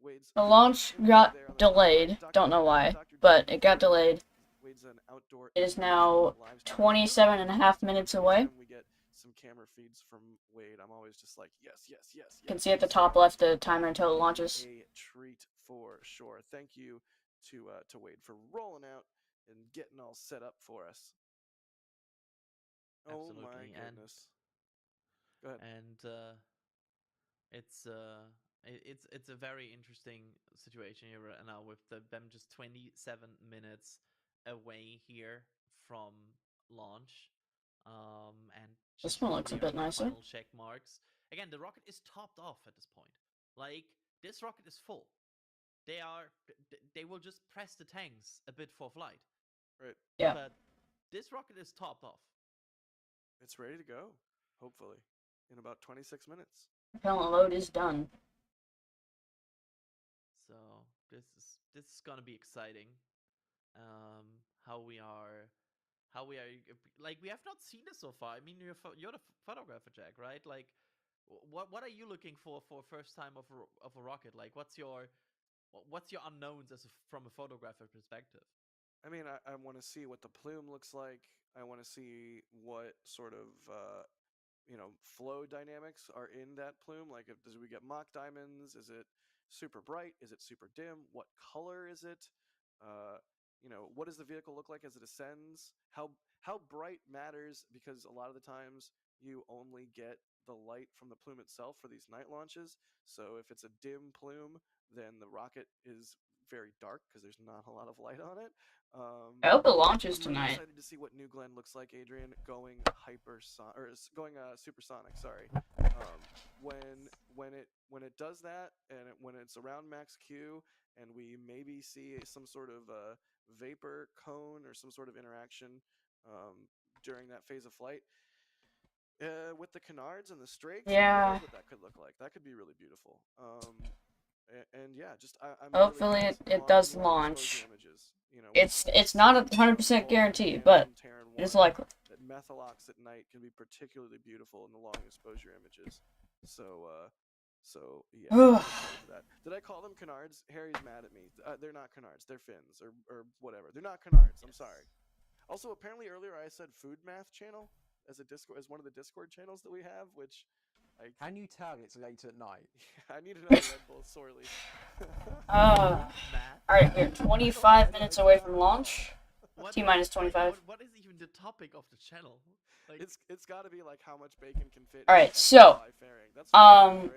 [SPEAKER 1] Wade's
[SPEAKER 2] The launch
[SPEAKER 1] image
[SPEAKER 2] got
[SPEAKER 1] there on the top right.
[SPEAKER 2] delayed.
[SPEAKER 1] Dr.
[SPEAKER 2] Don't know why,
[SPEAKER 1] Dr.
[SPEAKER 2] but it got
[SPEAKER 1] WD-40.
[SPEAKER 2] delayed.
[SPEAKER 1] Wade's an outdoor
[SPEAKER 2] It is
[SPEAKER 1] information
[SPEAKER 2] now
[SPEAKER 1] live stream.
[SPEAKER 2] 27 and a half minutes away.
[SPEAKER 1] Anytime we get some camera feeds from Wade, I'm always just like, yes.
[SPEAKER 2] You can see at the top left the timer until it launches.
[SPEAKER 1] A treat for sure. Thank you to Wade for rolling out and getting all set up for us. Oh my
[SPEAKER 5] Absolutely,
[SPEAKER 1] goodness. Go ahead.
[SPEAKER 5] And it's a very interesting situation here right now with them just 27 minutes away here from launch. And
[SPEAKER 2] This
[SPEAKER 5] just
[SPEAKER 2] one looks a
[SPEAKER 5] really
[SPEAKER 2] bit
[SPEAKER 5] are the
[SPEAKER 2] nicer.
[SPEAKER 5] final check marks. Again, the rocket is topped off at this point. Like, this rocket is full. They will just press the tanks a bit for flight.
[SPEAKER 1] Right.
[SPEAKER 2] Yeah.
[SPEAKER 5] But this rocket is topped off.
[SPEAKER 1] It's ready to go, hopefully, in about 26 minutes.
[SPEAKER 2] Propellant load is done.
[SPEAKER 5] So this is gonna be exciting. How we are like, we have not seen this so far. I mean, you're the photographer, Jack, right? Like, what are you looking for first time of a rocket? Like, what's your unknowns from a photographer perspective?
[SPEAKER 1] I mean, I want to see what the plume looks like. I want to see what sort of flow dynamics are in that plume. Like, do we get mock diamonds? Is it super bright? Is it super dim? What color is it? What does the vehicle look like as it ascends? How bright matters, because a lot of the times you only get the light from the plume itself for these night launches. So if it's a dim plume, then the rocket is very dark because there's not a lot of light on it.
[SPEAKER 2] I hope it launches
[SPEAKER 1] I'm really
[SPEAKER 2] tonight.
[SPEAKER 1] excited to see what New Glenn looks like, Adrian, going supersonic. Sorry. When it does that, and when it's around max Q, and we maybe see some sort of vapor cone or some sort of interaction during that phase of flight. With the canards and the strakes,
[SPEAKER 2] Yeah.
[SPEAKER 1] who knows what that could look like. That could be really beautiful. And yeah, just I'm
[SPEAKER 2] Hopefully
[SPEAKER 1] really
[SPEAKER 2] it does
[SPEAKER 1] long
[SPEAKER 2] launch.
[SPEAKER 1] exposure images,
[SPEAKER 2] It's not a 100% guarantee, but it's likely.
[SPEAKER 1] That Methalox at night can be particularly beautiful in the long exposure images. So yeah. I'm excited for that. Did I call them canards? Harry's mad at me. They're not canards. They're fins or whatever. They're not canards. I'm sorry. Also, apparently earlier I said Food Math channel as one of the Discord channels that we have, which
[SPEAKER 3] Can you tell it's late at night?
[SPEAKER 1] I need another Red Bull sorely.
[SPEAKER 2] Alright, we're 25 minutes away from launch. T-minus 25.
[SPEAKER 5] What is even the topic of the channel? Like,
[SPEAKER 1] It's got to be like how much bacon can fit.
[SPEAKER 2] Alright,
[SPEAKER 1] in
[SPEAKER 2] so,
[SPEAKER 1] fairing. That's right?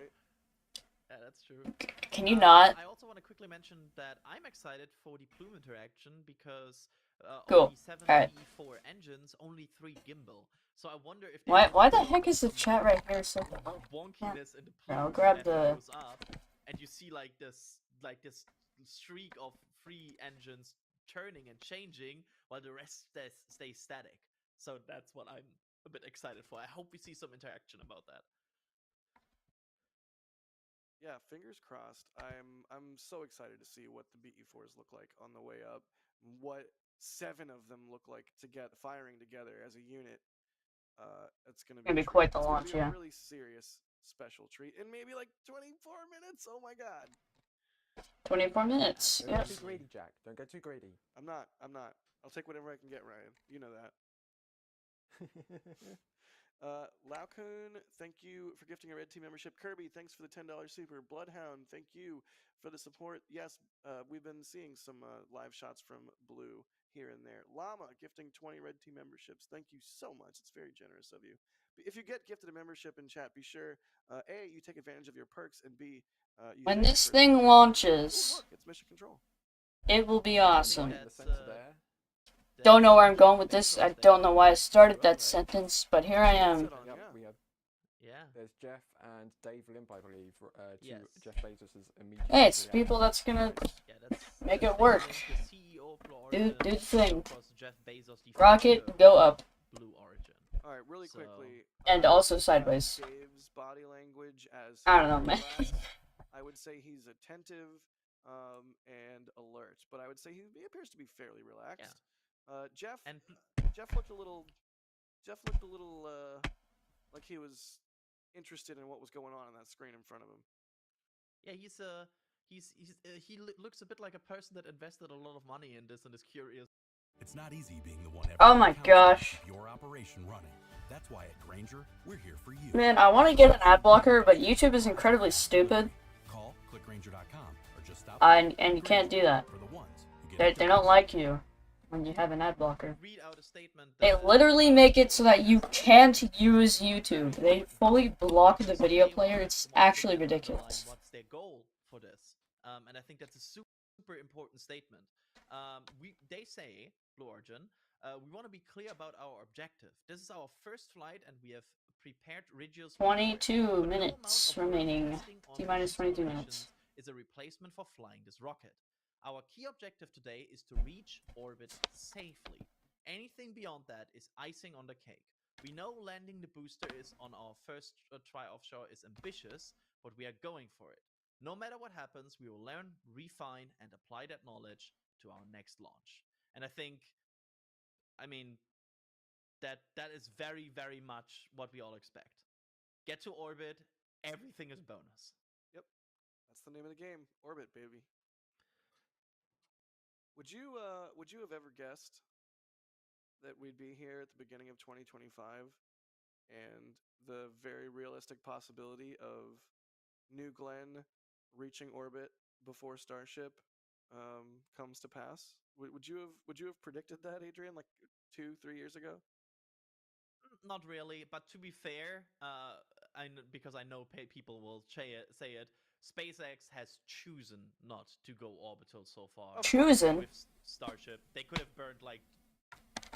[SPEAKER 5] yeah, that's true.
[SPEAKER 2] Can you not?
[SPEAKER 5] I also want to quickly mention that I'm excited for the plume interaction because
[SPEAKER 2] Cool.
[SPEAKER 5] only 7
[SPEAKER 2] Alright.
[SPEAKER 5] E4 engines, only 3 gimbal. So I wonder if
[SPEAKER 2] Why the heck is the chat right here so
[SPEAKER 5] wonkiness in the
[SPEAKER 2] Yeah,
[SPEAKER 5] plume
[SPEAKER 2] I'll grab
[SPEAKER 5] that
[SPEAKER 2] the-
[SPEAKER 5] goes up, and you see like this streak of 3 engines turning and changing while the rest stays static. So that's what I'm a bit excited for. I hope we see some interaction about that.
[SPEAKER 1] Yeah, fingers crossed. I'm so excited to see what the BE4s look like on the way up. What 7 of them look like firing together as a unit. It's gonna be
[SPEAKER 2] Gonna be
[SPEAKER 1] a treat.
[SPEAKER 2] quite the
[SPEAKER 1] It's gonna
[SPEAKER 2] launch,
[SPEAKER 1] be
[SPEAKER 2] yeah.
[SPEAKER 1] a really serious special treat in maybe like 24 minutes. Oh my god.
[SPEAKER 2] 24 minutes.
[SPEAKER 3] Don't get
[SPEAKER 2] Yes.
[SPEAKER 3] too greedy, Jack. Don't get too greedy.
[SPEAKER 1] I'm not. I'll take whatever I can get, Ryan. You know that. Laukun, thank you for gifting a Red Team membership. Kirby, thanks for the $10 super. Bloodhound, thank you for the support. Yes, we've been seeing some live shots from Blue here and there. Llama, gifting 20 Red Team memberships. Thank you so much. It's very generous of you. If you get gifted a membership in chat, be sure, A, you take advantage of your perks, and B, you
[SPEAKER 2] When
[SPEAKER 1] thank
[SPEAKER 2] this
[SPEAKER 1] for-
[SPEAKER 2] thing
[SPEAKER 1] Ooh,
[SPEAKER 2] launches,
[SPEAKER 1] look, it's mission control.
[SPEAKER 2] it will be
[SPEAKER 5] I think
[SPEAKER 2] awesome.
[SPEAKER 3] The
[SPEAKER 5] that's,
[SPEAKER 3] sensor there.
[SPEAKER 2] Don't know where I'm going with
[SPEAKER 5] that's
[SPEAKER 2] this. I
[SPEAKER 5] Bezos
[SPEAKER 2] don't know why I started
[SPEAKER 5] there,
[SPEAKER 2] that
[SPEAKER 5] right?
[SPEAKER 2] sentence, but here I am.
[SPEAKER 1] Sit on,
[SPEAKER 3] Yep,
[SPEAKER 1] yeah.
[SPEAKER 3] we have.
[SPEAKER 5] Yeah.
[SPEAKER 3] There's Jeff and Dave Limp, I believe, to
[SPEAKER 5] Yes.
[SPEAKER 3] Jeff Bezos' immediate.
[SPEAKER 2] Hey, it's
[SPEAKER 3] reaction.
[SPEAKER 2] people that's gonna
[SPEAKER 5] Yeah, that's
[SPEAKER 2] Make
[SPEAKER 5] that's
[SPEAKER 2] it work.
[SPEAKER 5] the CEO of Blue
[SPEAKER 2] do
[SPEAKER 5] Origin,
[SPEAKER 2] the thing.
[SPEAKER 5] of course, Jeff Bezos, the
[SPEAKER 2] Rocket,
[SPEAKER 5] founder
[SPEAKER 2] go
[SPEAKER 5] of
[SPEAKER 2] up.
[SPEAKER 5] Blue Origin.
[SPEAKER 1] All right, really
[SPEAKER 5] So-
[SPEAKER 1] quickly.
[SPEAKER 2] And
[SPEAKER 1] I would
[SPEAKER 2] also
[SPEAKER 1] describe
[SPEAKER 2] sideways.
[SPEAKER 1] Dave's body language as
[SPEAKER 2] I don't know,
[SPEAKER 1] very
[SPEAKER 2] man.
[SPEAKER 1] relaxed. I would say he's attentive and alert, but I would say he appears to be fairly relaxed. Jeff
[SPEAKER 5] And
[SPEAKER 1] looked a little like he was interested in what was going on that screen in front of him.
[SPEAKER 5] yeah, he looks a bit like a person that invested a lot of money in this and is curious.
[SPEAKER 6] It's not easy being the one
[SPEAKER 2] Oh my gosh.
[SPEAKER 6] to keep your operation running. That's why at Grainger, we're here for you.
[SPEAKER 2] Man, I want to get an ad blocker, but YouTube is incredibly stupid.
[SPEAKER 6] Call clickgrainger.com or just stop
[SPEAKER 2] And you can't do that.
[SPEAKER 6] for the ones who get
[SPEAKER 2] They
[SPEAKER 6] it
[SPEAKER 2] don't
[SPEAKER 6] fixed.
[SPEAKER 2] like you when you have an ad blocker.
[SPEAKER 5] Read out a statement.
[SPEAKER 2] They
[SPEAKER 5] that-
[SPEAKER 2] literally make it so that you can't use YouTube. They fully block the video player. It's actually ridiculous.
[SPEAKER 5] What's their goal for this? And I think that's a super important statement. They say, Blue Origin, we want to be clear about our objective. This is our first flight, and we have prepared Regios.
[SPEAKER 2] 22 minutes remaining. T-minus 22 minutes.
[SPEAKER 5] Is a replacement for flying this rocket. Our key objective today is to reach orbit safely. Anything beyond that is icing on the cake. We know landing the booster is on our first try offshore is ambitious, but we are going for it. No matter what happens, we will learn, refine, and apply that knowledge to our next launch. And I think, that is very, very much what we all expect. Get to orbit, everything is bonus.
[SPEAKER 1] Yep, that's the name of the game. Orbit, baby. Would you have ever guessed that we'd be here at the beginning of 2025 and the very realistic possibility of New Glenn reaching orbit before Starship comes to pass? Would you have predicted that, Adrian, like 2-3 years ago?
[SPEAKER 5] Not really, but to be fair, because I know people will say it, SpaceX has chosen not to go orbital so far.
[SPEAKER 2] Chosen?
[SPEAKER 5] With Starship, they could have burned like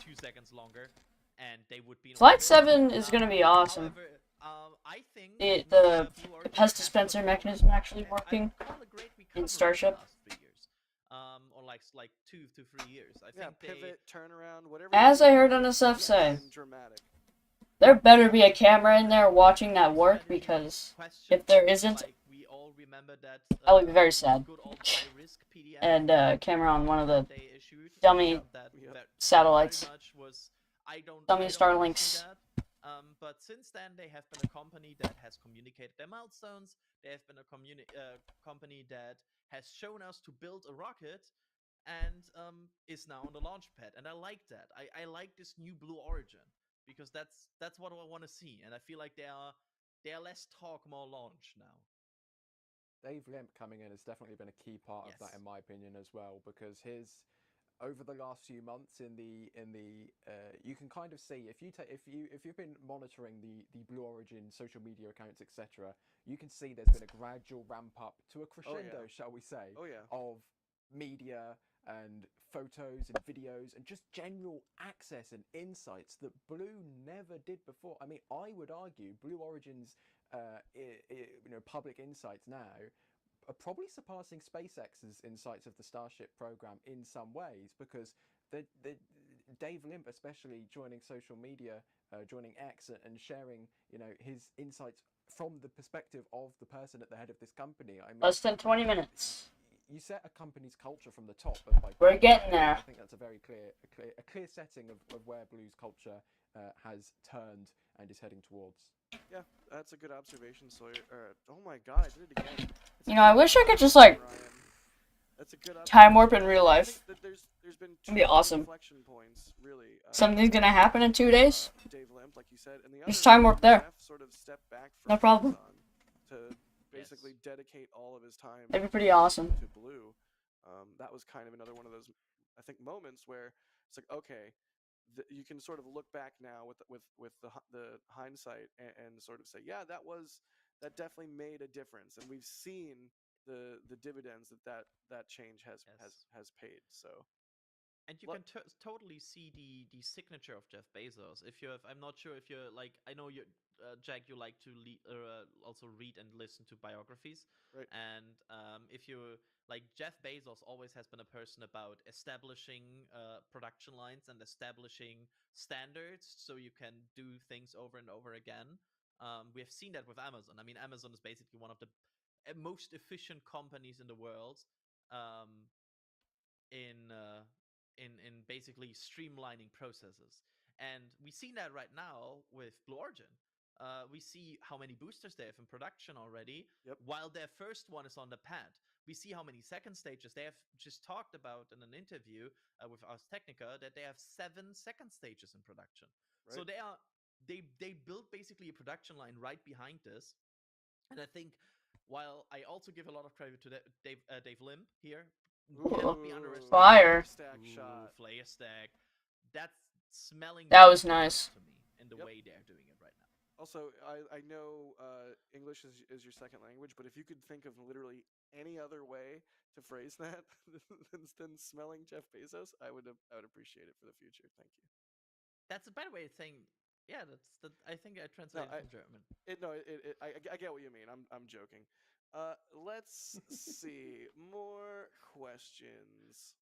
[SPEAKER 5] 2 seconds longer, and they would be in
[SPEAKER 2] Flight
[SPEAKER 5] orbit.
[SPEAKER 2] 7 is gonna be awesome.
[SPEAKER 5] However, I think
[SPEAKER 2] The
[SPEAKER 5] Blue Origin
[SPEAKER 2] pest
[SPEAKER 5] has
[SPEAKER 2] dispenser
[SPEAKER 5] done
[SPEAKER 2] mechanism actually
[SPEAKER 5] I
[SPEAKER 2] working
[SPEAKER 5] call a great
[SPEAKER 2] in
[SPEAKER 5] recovery
[SPEAKER 2] Starship.
[SPEAKER 5] the last 3 years, or like 2 to 3 years. I
[SPEAKER 1] Yeah,
[SPEAKER 5] think
[SPEAKER 1] pivot, turnaround, whatever.
[SPEAKER 2] As
[SPEAKER 1] you
[SPEAKER 2] I
[SPEAKER 1] do,
[SPEAKER 2] heard NSF say,
[SPEAKER 1] and dramatic.
[SPEAKER 2] there better be a camera in there watching that work, because if there isn't,
[SPEAKER 5] like, we all remember that,
[SPEAKER 2] I would be very sad.
[SPEAKER 5] good old high-risk PDF
[SPEAKER 2] and camera on one of the
[SPEAKER 5] they issued,
[SPEAKER 2] dummy
[SPEAKER 5] that
[SPEAKER 2] satellites.
[SPEAKER 5] very much was, I don't
[SPEAKER 2] Dummy
[SPEAKER 5] really see
[SPEAKER 2] Starlinks.
[SPEAKER 5] that. But since then, they have been a company that has communicated their milestones. They have been a company that has shown us to build a rocket, and is now on the launch pad. And I like that. I like this new Blue Origin, because that's what I want to see. And I feel like they are less talk, more launch now.
[SPEAKER 3] Dave Limp coming in has definitely been a key part of that,
[SPEAKER 5] Yes.
[SPEAKER 3] in my opinion, as well, because over the last few months you can kind of see, if you've been monitoring the Blue Origin social media accounts, etc., you can see there's been a gradual ramp up to a crescendo, shall we say,
[SPEAKER 1] Oh yeah.
[SPEAKER 3] of media and photos and videos and just general access and insights that Blue never did before. I mean, I would argue Blue Origin's public insights now are probably surpassing SpaceX's insights of the Starship program in some ways, because the Dave Limp, especially joining social media, joining X, and sharing his insights from the perspective of the person at the head of this company. I mean,
[SPEAKER 2] Less than 20 minutes.
[SPEAKER 3] you set a company's culture from the top.
[SPEAKER 2] We're getting there.
[SPEAKER 3] I think that's a very clear setting of where Blue's culture has turned and is heading towards.
[SPEAKER 1] Yeah, that's a good observation, Sawyer. Oh my God, I did it again. It's a
[SPEAKER 2] You know, I
[SPEAKER 1] good
[SPEAKER 2] wish I could just,
[SPEAKER 1] observation,
[SPEAKER 2] like,
[SPEAKER 1] Ryan. That's a good
[SPEAKER 2] time warp in
[SPEAKER 1] observation.
[SPEAKER 2] real
[SPEAKER 1] I
[SPEAKER 2] life.
[SPEAKER 1] think that there's been
[SPEAKER 2] It'd be awesome.
[SPEAKER 1] inflection points, really.
[SPEAKER 2] Something's gonna happen in 2 days.
[SPEAKER 1] Dave Limp, like you said, and the
[SPEAKER 2] There's
[SPEAKER 1] other
[SPEAKER 2] time warp there.
[SPEAKER 1] Jeff sort of stepped back from
[SPEAKER 2] No problem.
[SPEAKER 1] Amazon to basically dedicate all of his time
[SPEAKER 2] That'd be pretty awesome.
[SPEAKER 1] to Blue. That was kind of another one of those, I think, moments where it's like, okay, you can sort of look back now with the hindsight and sort of say, yeah, that definitely made a difference, and we've seen the dividends that change has paid. So.
[SPEAKER 5] And you can totally see the signature of Jeff Bezos. If you have, I'm not sure if you're like, I know you, Jack, you like to also read and listen to biographies.
[SPEAKER 1] Right.
[SPEAKER 5] And if you like, Jeff Bezos always has been a person about establishing production lines and establishing standards so you can do things over and over again. We have seen that with Amazon. I mean, Amazon is basically one of the most efficient companies in the world. In basically streamlining processes. And we see that right now with Blue Origin. We see how many boosters they have in production already, while their first one is on the pad. We see how many second stages they have just talked about in an interview with Ars Technica, that they have 7 second stages in production. Right. So they built basically a production line right behind this. And I think, while I also give a lot of credit to Dave Limp here, cannot be underestimated.
[SPEAKER 2] Fire.
[SPEAKER 1] Stack shot.
[SPEAKER 5] Flare stack. That's smelling.
[SPEAKER 2] That was nice.
[SPEAKER 5] To me, in the way they're doing it right now.
[SPEAKER 1] Also, I know English is your second language, but if you could think of literally any other way to phrase that than smelling Jeff Bezos, I would appreciate it for the future. Thank you.
[SPEAKER 5] That's a better way of saying. Yeah, that. I think I
[SPEAKER 1] No,
[SPEAKER 5] translated from German.
[SPEAKER 1] I get what you mean. I'm joking. Let's see more questions.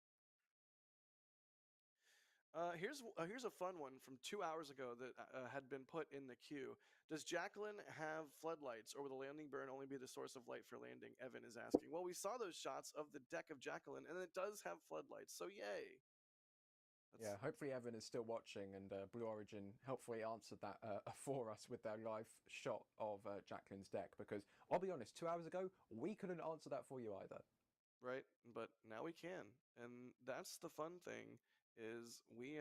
[SPEAKER 1] Here's a fun one from 2 hours ago that had been put in the queue. Does Jacqueline have floodlights, or will the landing burn only be the source of light for landing? Evan is asking. Well, we saw those shots of the deck of Jacqueline, and it does have floodlights, so yay.
[SPEAKER 3] Yeah, hopefully Evan is still watching, and Blue Origin helpfully answered that for us with their live shot of Jacqueline's deck. Because I'll be honest, 2 hours ago we couldn't answer that for you either.
[SPEAKER 1] Right, but now we can, and that's the fun thing. Is we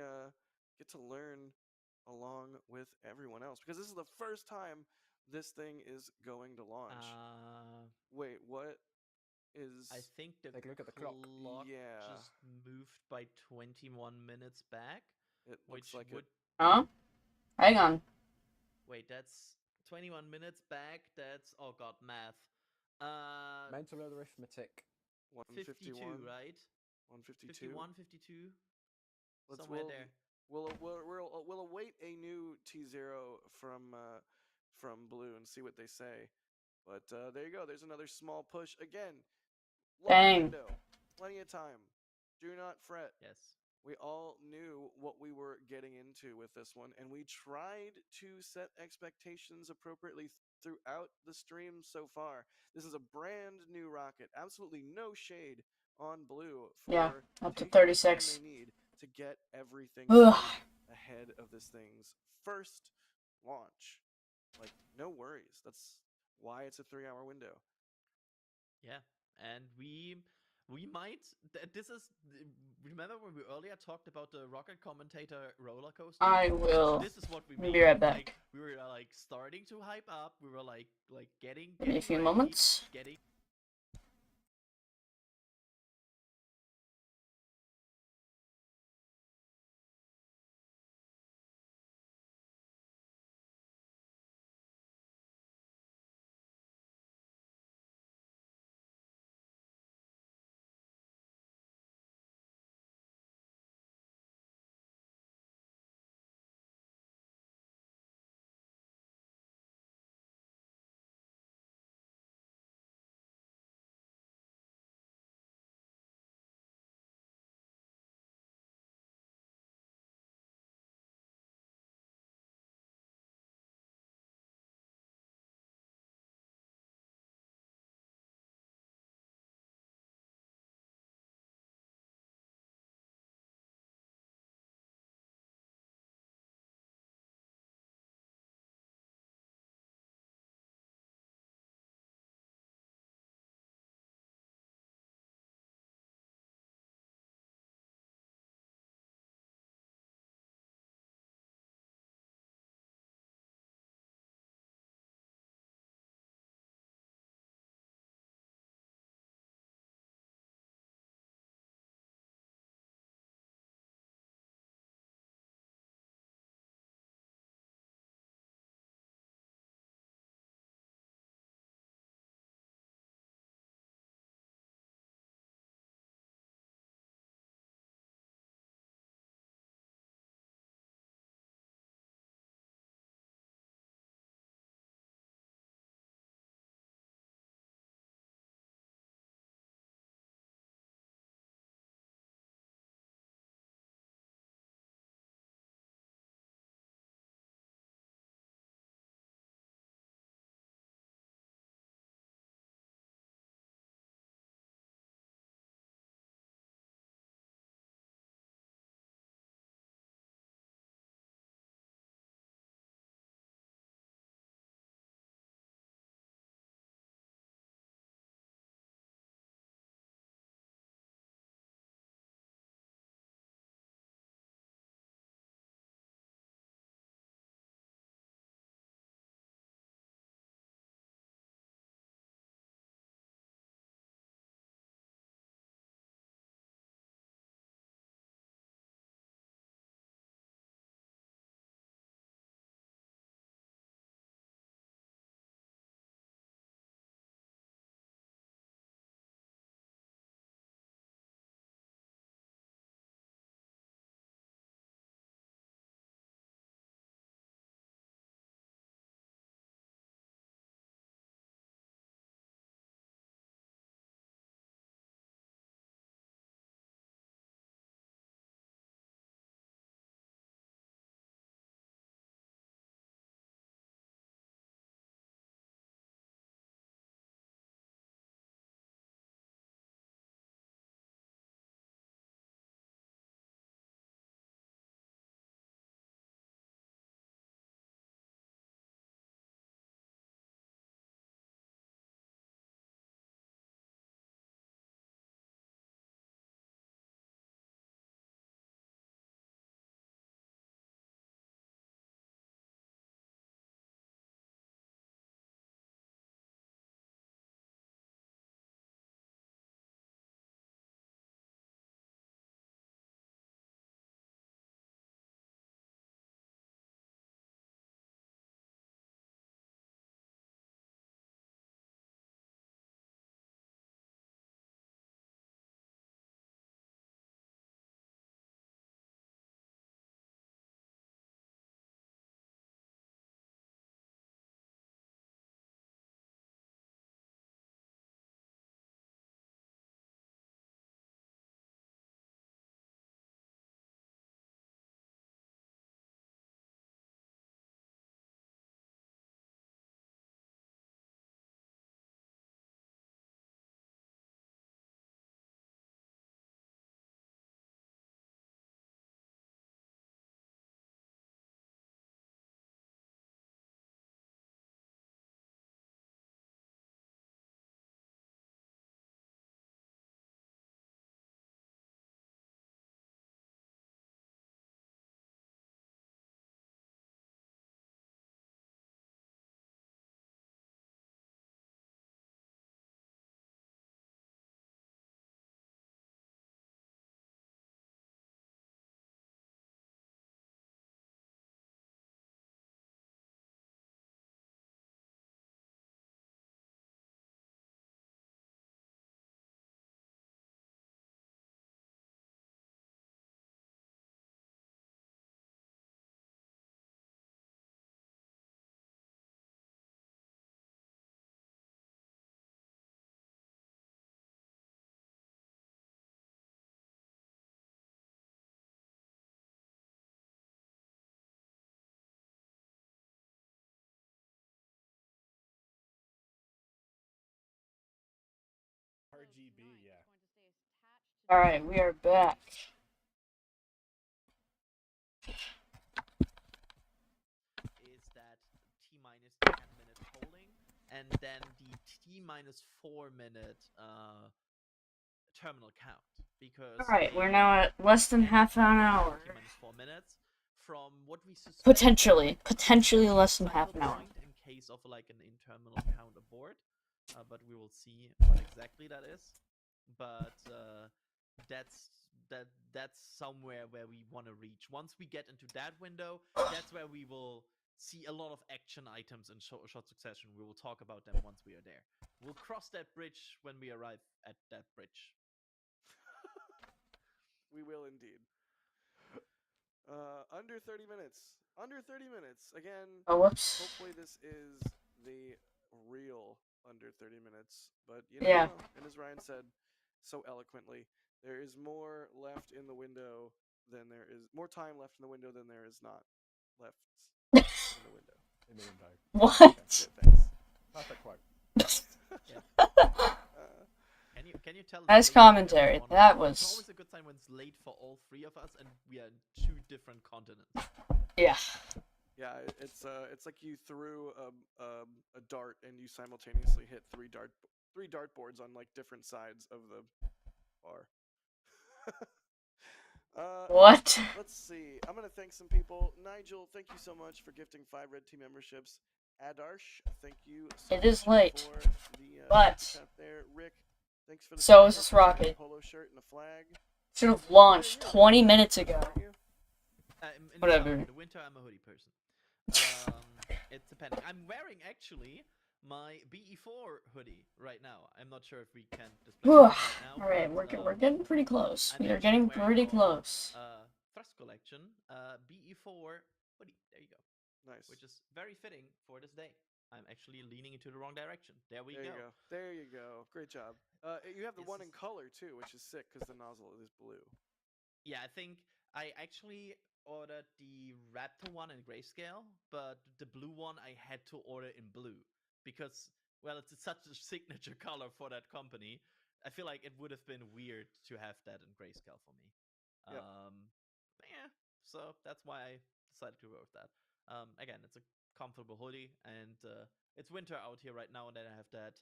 [SPEAKER 1] get to learn along with everyone else because this is the first time this thing is going to launch. Wait, what is?
[SPEAKER 5] I think the
[SPEAKER 3] Take a look at the clock.
[SPEAKER 1] Yeah.
[SPEAKER 5] just moved by 21 minutes back.
[SPEAKER 1] It looks
[SPEAKER 5] Which
[SPEAKER 1] like
[SPEAKER 5] would
[SPEAKER 1] it.
[SPEAKER 2] Huh? Hang on.
[SPEAKER 5] wait, that's 21 minutes back. That's oh god, math.
[SPEAKER 3] Mental arithmetic.
[SPEAKER 5] 52,
[SPEAKER 1] 151,
[SPEAKER 5] right?
[SPEAKER 1] 152.
[SPEAKER 5] 51, 52.
[SPEAKER 1] Let's
[SPEAKER 5] Somewhere there.
[SPEAKER 1] We'll await a new T0 from Blue and see what they say. But there you go. There's another small push again. Long
[SPEAKER 2] Dang.
[SPEAKER 1] window, plenty of time. Do not fret.
[SPEAKER 5] Yes.
[SPEAKER 1] We all knew what we were getting into with this one, and we tried to set expectations appropriately throughout the stream so far. This is a brand new rocket. Absolutely no shade on Blue for
[SPEAKER 2] Yeah, up to
[SPEAKER 1] taking the time
[SPEAKER 2] 36.
[SPEAKER 1] they need to get everything
[SPEAKER 2] Ugh.
[SPEAKER 1] ready ahead of this thing's first launch. Like, no worries. That's why it's a 3-hour window.
[SPEAKER 5] Yeah, and we might. This is. Remember when we earlier talked about the rocket commentator roller coaster?
[SPEAKER 2] I will
[SPEAKER 5] This is what we
[SPEAKER 2] be
[SPEAKER 5] made.
[SPEAKER 2] right back.
[SPEAKER 5] Like, we were like starting to hype up. We were like getting.
[SPEAKER 2] Give me a
[SPEAKER 5] getting
[SPEAKER 2] few
[SPEAKER 5] ready,
[SPEAKER 2] moments.
[SPEAKER 5] Getting
[SPEAKER 2] Alright, we are back.
[SPEAKER 5] Is that T-minus 10 minutes holding, and then the T-minus 4 minute terminal count. Because
[SPEAKER 2] Alright, we're now at less than half an hour.
[SPEAKER 5] T-minus 4 minutes from what we suspect.
[SPEAKER 2] Potentially less than half an hour.
[SPEAKER 5] Point in case of like an internal count abort, but we will see what exactly that is. But that's somewhere where we want to reach. Once we get into that window, that's where we will see a lot of action items in short succession. We will talk about them once we are there. We'll cross that bridge when we arrive at that bridge.
[SPEAKER 1] We will indeed. Under 30 minutes. Under 30 minutes. Again,
[SPEAKER 2] Oh, whoops.
[SPEAKER 1] hopefully this is the real under 30 minutes. But you
[SPEAKER 2] Yeah.
[SPEAKER 1] know, and as Ryan said so eloquently, there is more left in the window than there is more time left in the window than there is not left in the window.
[SPEAKER 3] In the window.
[SPEAKER 2] What?
[SPEAKER 1] That's it, thanks.
[SPEAKER 3] Perfect quote.
[SPEAKER 5] Can you tell?
[SPEAKER 2] Nice
[SPEAKER 5] it's late for
[SPEAKER 2] commentary.
[SPEAKER 5] everyone?
[SPEAKER 2] That
[SPEAKER 5] It's
[SPEAKER 2] was-
[SPEAKER 5] always a good sign when it's late for all three of us, and we are in 2 different continents.
[SPEAKER 2] Yeah.
[SPEAKER 1] Yeah, it's like you threw a dart and you simultaneously hit three dartboards on like different sides of the bar.
[SPEAKER 2] What?
[SPEAKER 1] Let's see. I'm gonna thank some people. Nigel, thank you so much for gifting 5 red team memberships. Adarsh, thank you so
[SPEAKER 2] It is
[SPEAKER 1] much
[SPEAKER 2] late,
[SPEAKER 1] for the
[SPEAKER 2] but-
[SPEAKER 1] super chat there. Rick, thanks for the
[SPEAKER 2] So is
[SPEAKER 1] super
[SPEAKER 2] this
[SPEAKER 1] chat,
[SPEAKER 2] rocket.
[SPEAKER 1] polo shirt and a flag.
[SPEAKER 2] Should have launched 20 minutes ago.
[SPEAKER 1] Aren't you?
[SPEAKER 5] In
[SPEAKER 2] Whatever.
[SPEAKER 5] The winter, I'm a hoodie person. It's depending. I'm wearing actually my BE4 hoodie right now. I'm not sure if we can display it
[SPEAKER 2] Whew.
[SPEAKER 5] right now.
[SPEAKER 2] Alright,
[SPEAKER 5] but,
[SPEAKER 2] we're getting pretty close.
[SPEAKER 5] I'm
[SPEAKER 2] We are
[SPEAKER 5] actually
[SPEAKER 2] getting
[SPEAKER 5] wearing
[SPEAKER 2] pretty
[SPEAKER 5] our,
[SPEAKER 2] close.
[SPEAKER 5] Thrust collection, BE4 hoodie. There you go.
[SPEAKER 1] Nice.
[SPEAKER 5] Which is very fitting for this day. I'm actually leaning into the wrong direction. There we
[SPEAKER 1] There you
[SPEAKER 5] go.
[SPEAKER 1] go. There you go. Great job. You have the
[SPEAKER 5] This
[SPEAKER 1] one in
[SPEAKER 5] is-
[SPEAKER 1] color too, which is sick because the nozzle is blue.
[SPEAKER 5] Yeah, I think I actually ordered the Raptor one in grayscale, but the blue one I had to order in blue because, well, it's such a signature color for that company. I feel like it would have been weird to have that in grayscale for me.
[SPEAKER 1] Yep.
[SPEAKER 5] Yeah, so that's why I decided to go with that. Again, it's a comfortable hoodie, and it's winter out here right now, and then I have that.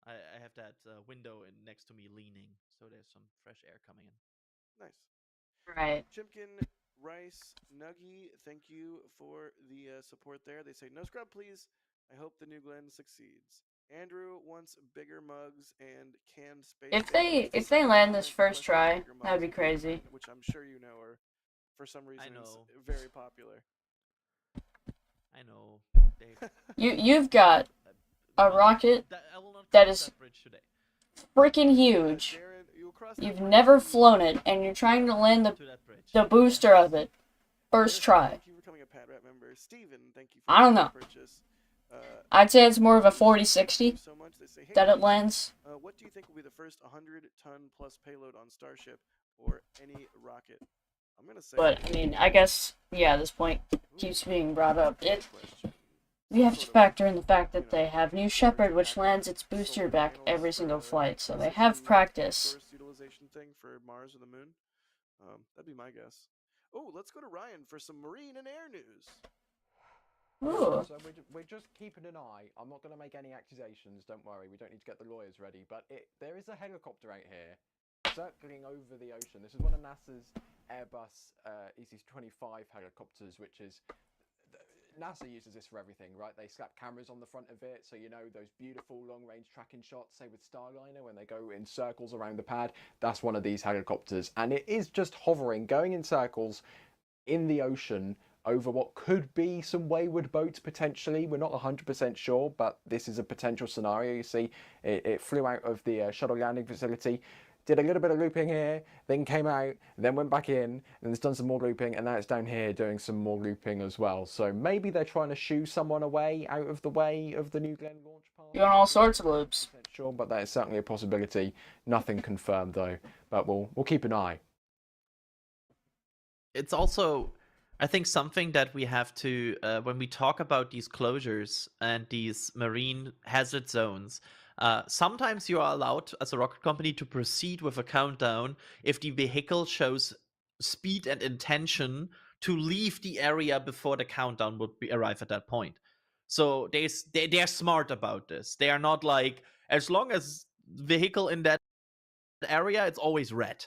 [SPEAKER 5] I have that window next to me leaning, so there's some fresh air coming in.
[SPEAKER 1] Nice.
[SPEAKER 2] Right.
[SPEAKER 1] Chimkin, Rice, Nuggy, thank you for the support there. They say, no scrub, please. I hope the new Glen succeeds. Andrew wants bigger mugs and canned space.
[SPEAKER 2] If they land this first try, that'd be crazy.
[SPEAKER 1] Which I'm sure you know are, for some reason, is
[SPEAKER 5] know.
[SPEAKER 1] very popular.
[SPEAKER 5] I know.
[SPEAKER 2] You've got a rocket
[SPEAKER 5] I will not
[SPEAKER 2] that
[SPEAKER 5] cross
[SPEAKER 2] is
[SPEAKER 5] that bridge today.
[SPEAKER 2] freaking huge.
[SPEAKER 1] Jared, you'll cross that
[SPEAKER 2] You've
[SPEAKER 1] bridge
[SPEAKER 2] never
[SPEAKER 1] when you-
[SPEAKER 2] flown it, and you're trying to land
[SPEAKER 5] To that bridge.
[SPEAKER 2] the booster of it first try.
[SPEAKER 1] Thank you for becoming a Pat Rat member. Steven, thank you for
[SPEAKER 2] I don't
[SPEAKER 1] the
[SPEAKER 2] know.
[SPEAKER 1] purchase.
[SPEAKER 2] I'd say it's more of a
[SPEAKER 1] Thank you
[SPEAKER 2] 40-60
[SPEAKER 1] so much. They say, hey,
[SPEAKER 2] that it
[SPEAKER 1] guys,
[SPEAKER 2] lands.
[SPEAKER 1] what do you think will be the first 100-ton plus payload on Starship or any rocket? I'm gonna say.
[SPEAKER 2] But I mean, I guess yeah, this point keeps being brought up. It
[SPEAKER 1] Question.
[SPEAKER 2] we have to
[SPEAKER 1] Sort of,
[SPEAKER 2] factor in the fact
[SPEAKER 1] you
[SPEAKER 2] that
[SPEAKER 1] know,
[SPEAKER 2] they have New
[SPEAKER 1] solar
[SPEAKER 2] Shepard, which
[SPEAKER 1] pack
[SPEAKER 2] lands its
[SPEAKER 1] solar
[SPEAKER 2] booster back
[SPEAKER 1] panels
[SPEAKER 2] every
[SPEAKER 1] for
[SPEAKER 2] single
[SPEAKER 1] the
[SPEAKER 2] flight, so they
[SPEAKER 1] transition
[SPEAKER 2] have practice.
[SPEAKER 1] Source utilization thing for Mars or the Moon. That'd be my guess. Oh, let's go to Ryan for some marine and air news.
[SPEAKER 2] Ooh.
[SPEAKER 3] So we're just keeping an eye. I'm not going to make any accusations. Don't worry. We don't need to get the lawyers ready. But there is a helicopter out here circling over the ocean. This is one of NASA's Airbus EC-25 helicopters, which is NASA uses this for everything, right? They slap cameras on the front of it, so you know those beautiful long-range tracking shots, say with Starliner, when they go in circles around the pad. That's one of these helicopters, and it is just hovering, going in circles in the ocean over what could be some wayward boats potentially. We're not 100% sure, but this is a potential scenario. You see, it flew out of the shuttle landing facility, did a little bit of looping here, then came out, then went back in, and it's done some more looping, and now it's down here doing some more looping as well. So maybe they're trying to shoo someone away, out of the way of the New Glenn launch pad.
[SPEAKER 2] Doing all sorts of loops.
[SPEAKER 3] Sure, but that is certainly a possibility. Nothing confirmed though, but we'll keep an eye.
[SPEAKER 5] It's also, I think, something that we have to, when we talk about these closures and these marine hazard zones, Sometimes you are allowed as a rocket company to proceed with a countdown if the vehicle shows speed and intention to leave the area before the countdown would arrive at that point. So they're smart about this. They are not like, as long as vehicle in that area, it's always red.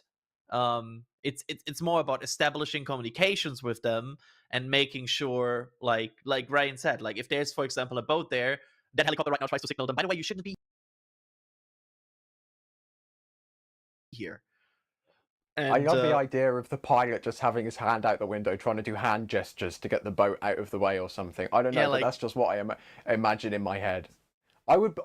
[SPEAKER 5] It's more about establishing communications with them and making sure, like Ryan said, like if there's, for example, a boat there, that helicopter right now tries to signal them, by the way, you shouldn't be here. And,
[SPEAKER 3] I love the idea of the pilot just having his hand out the window, trying to do hand gestures to get the boat out of the way or something. I don't know,
[SPEAKER 5] Yeah,
[SPEAKER 3] but
[SPEAKER 5] like-
[SPEAKER 3] that's just what I imagine in my head. I would.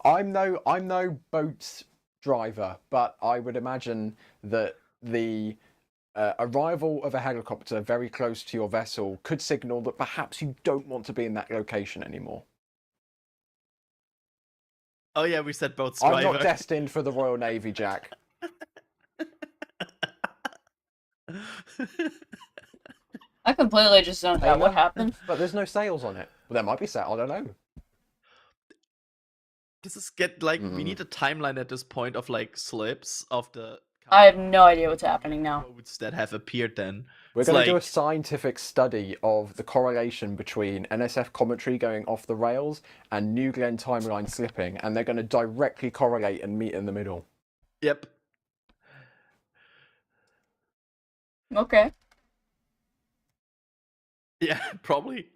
[SPEAKER 3] I'm no boat driver, but I would imagine that the arrival of a helicopter very close to your vessel could signal that perhaps you don't want to be in that location anymore.
[SPEAKER 5] Oh yeah, we said boats
[SPEAKER 3] I'm
[SPEAKER 5] driver.
[SPEAKER 3] not destined for the Royal Navy, Jack.
[SPEAKER 2] I completely just don't know what happened.
[SPEAKER 3] But there's no sails on it. Well, there might be sails. I don't know.
[SPEAKER 5] This is we need a timeline at this point of like slips of the
[SPEAKER 2] I have no idea what's happening now.
[SPEAKER 5] boats that have appeared then.
[SPEAKER 3] We're
[SPEAKER 5] It's
[SPEAKER 3] going to do a
[SPEAKER 5] like-
[SPEAKER 3] scientific study of the correlation between NSF commentary going off the rails and New Glenn timeline slipping, and they're going to directly correlate and meet in the middle.
[SPEAKER 5] Yep.
[SPEAKER 2] Okay.
[SPEAKER 5] Yeah, probably.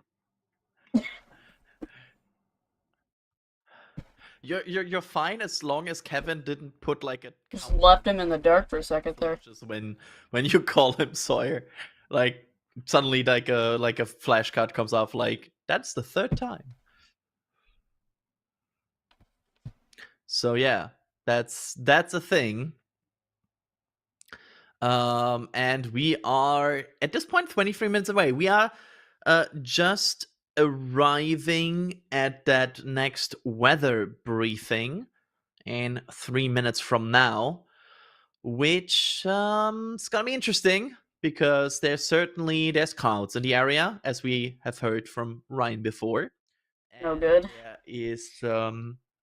[SPEAKER 5] You're fine as long as Kevin didn't put like a
[SPEAKER 2] Just left him in the dark for a second there.
[SPEAKER 5] just when you call him Sawyer, like suddenly like a flash cut comes off, like that's the third time. So yeah, that's a thing. And we are at this point 23 minutes away. We are just arriving at that next weather briefing in 3 minutes from now, which is gonna be interesting because there's clouds in the area, as we have heard from Ryan before.
[SPEAKER 2] No
[SPEAKER 5] And
[SPEAKER 2] good.
[SPEAKER 5] there is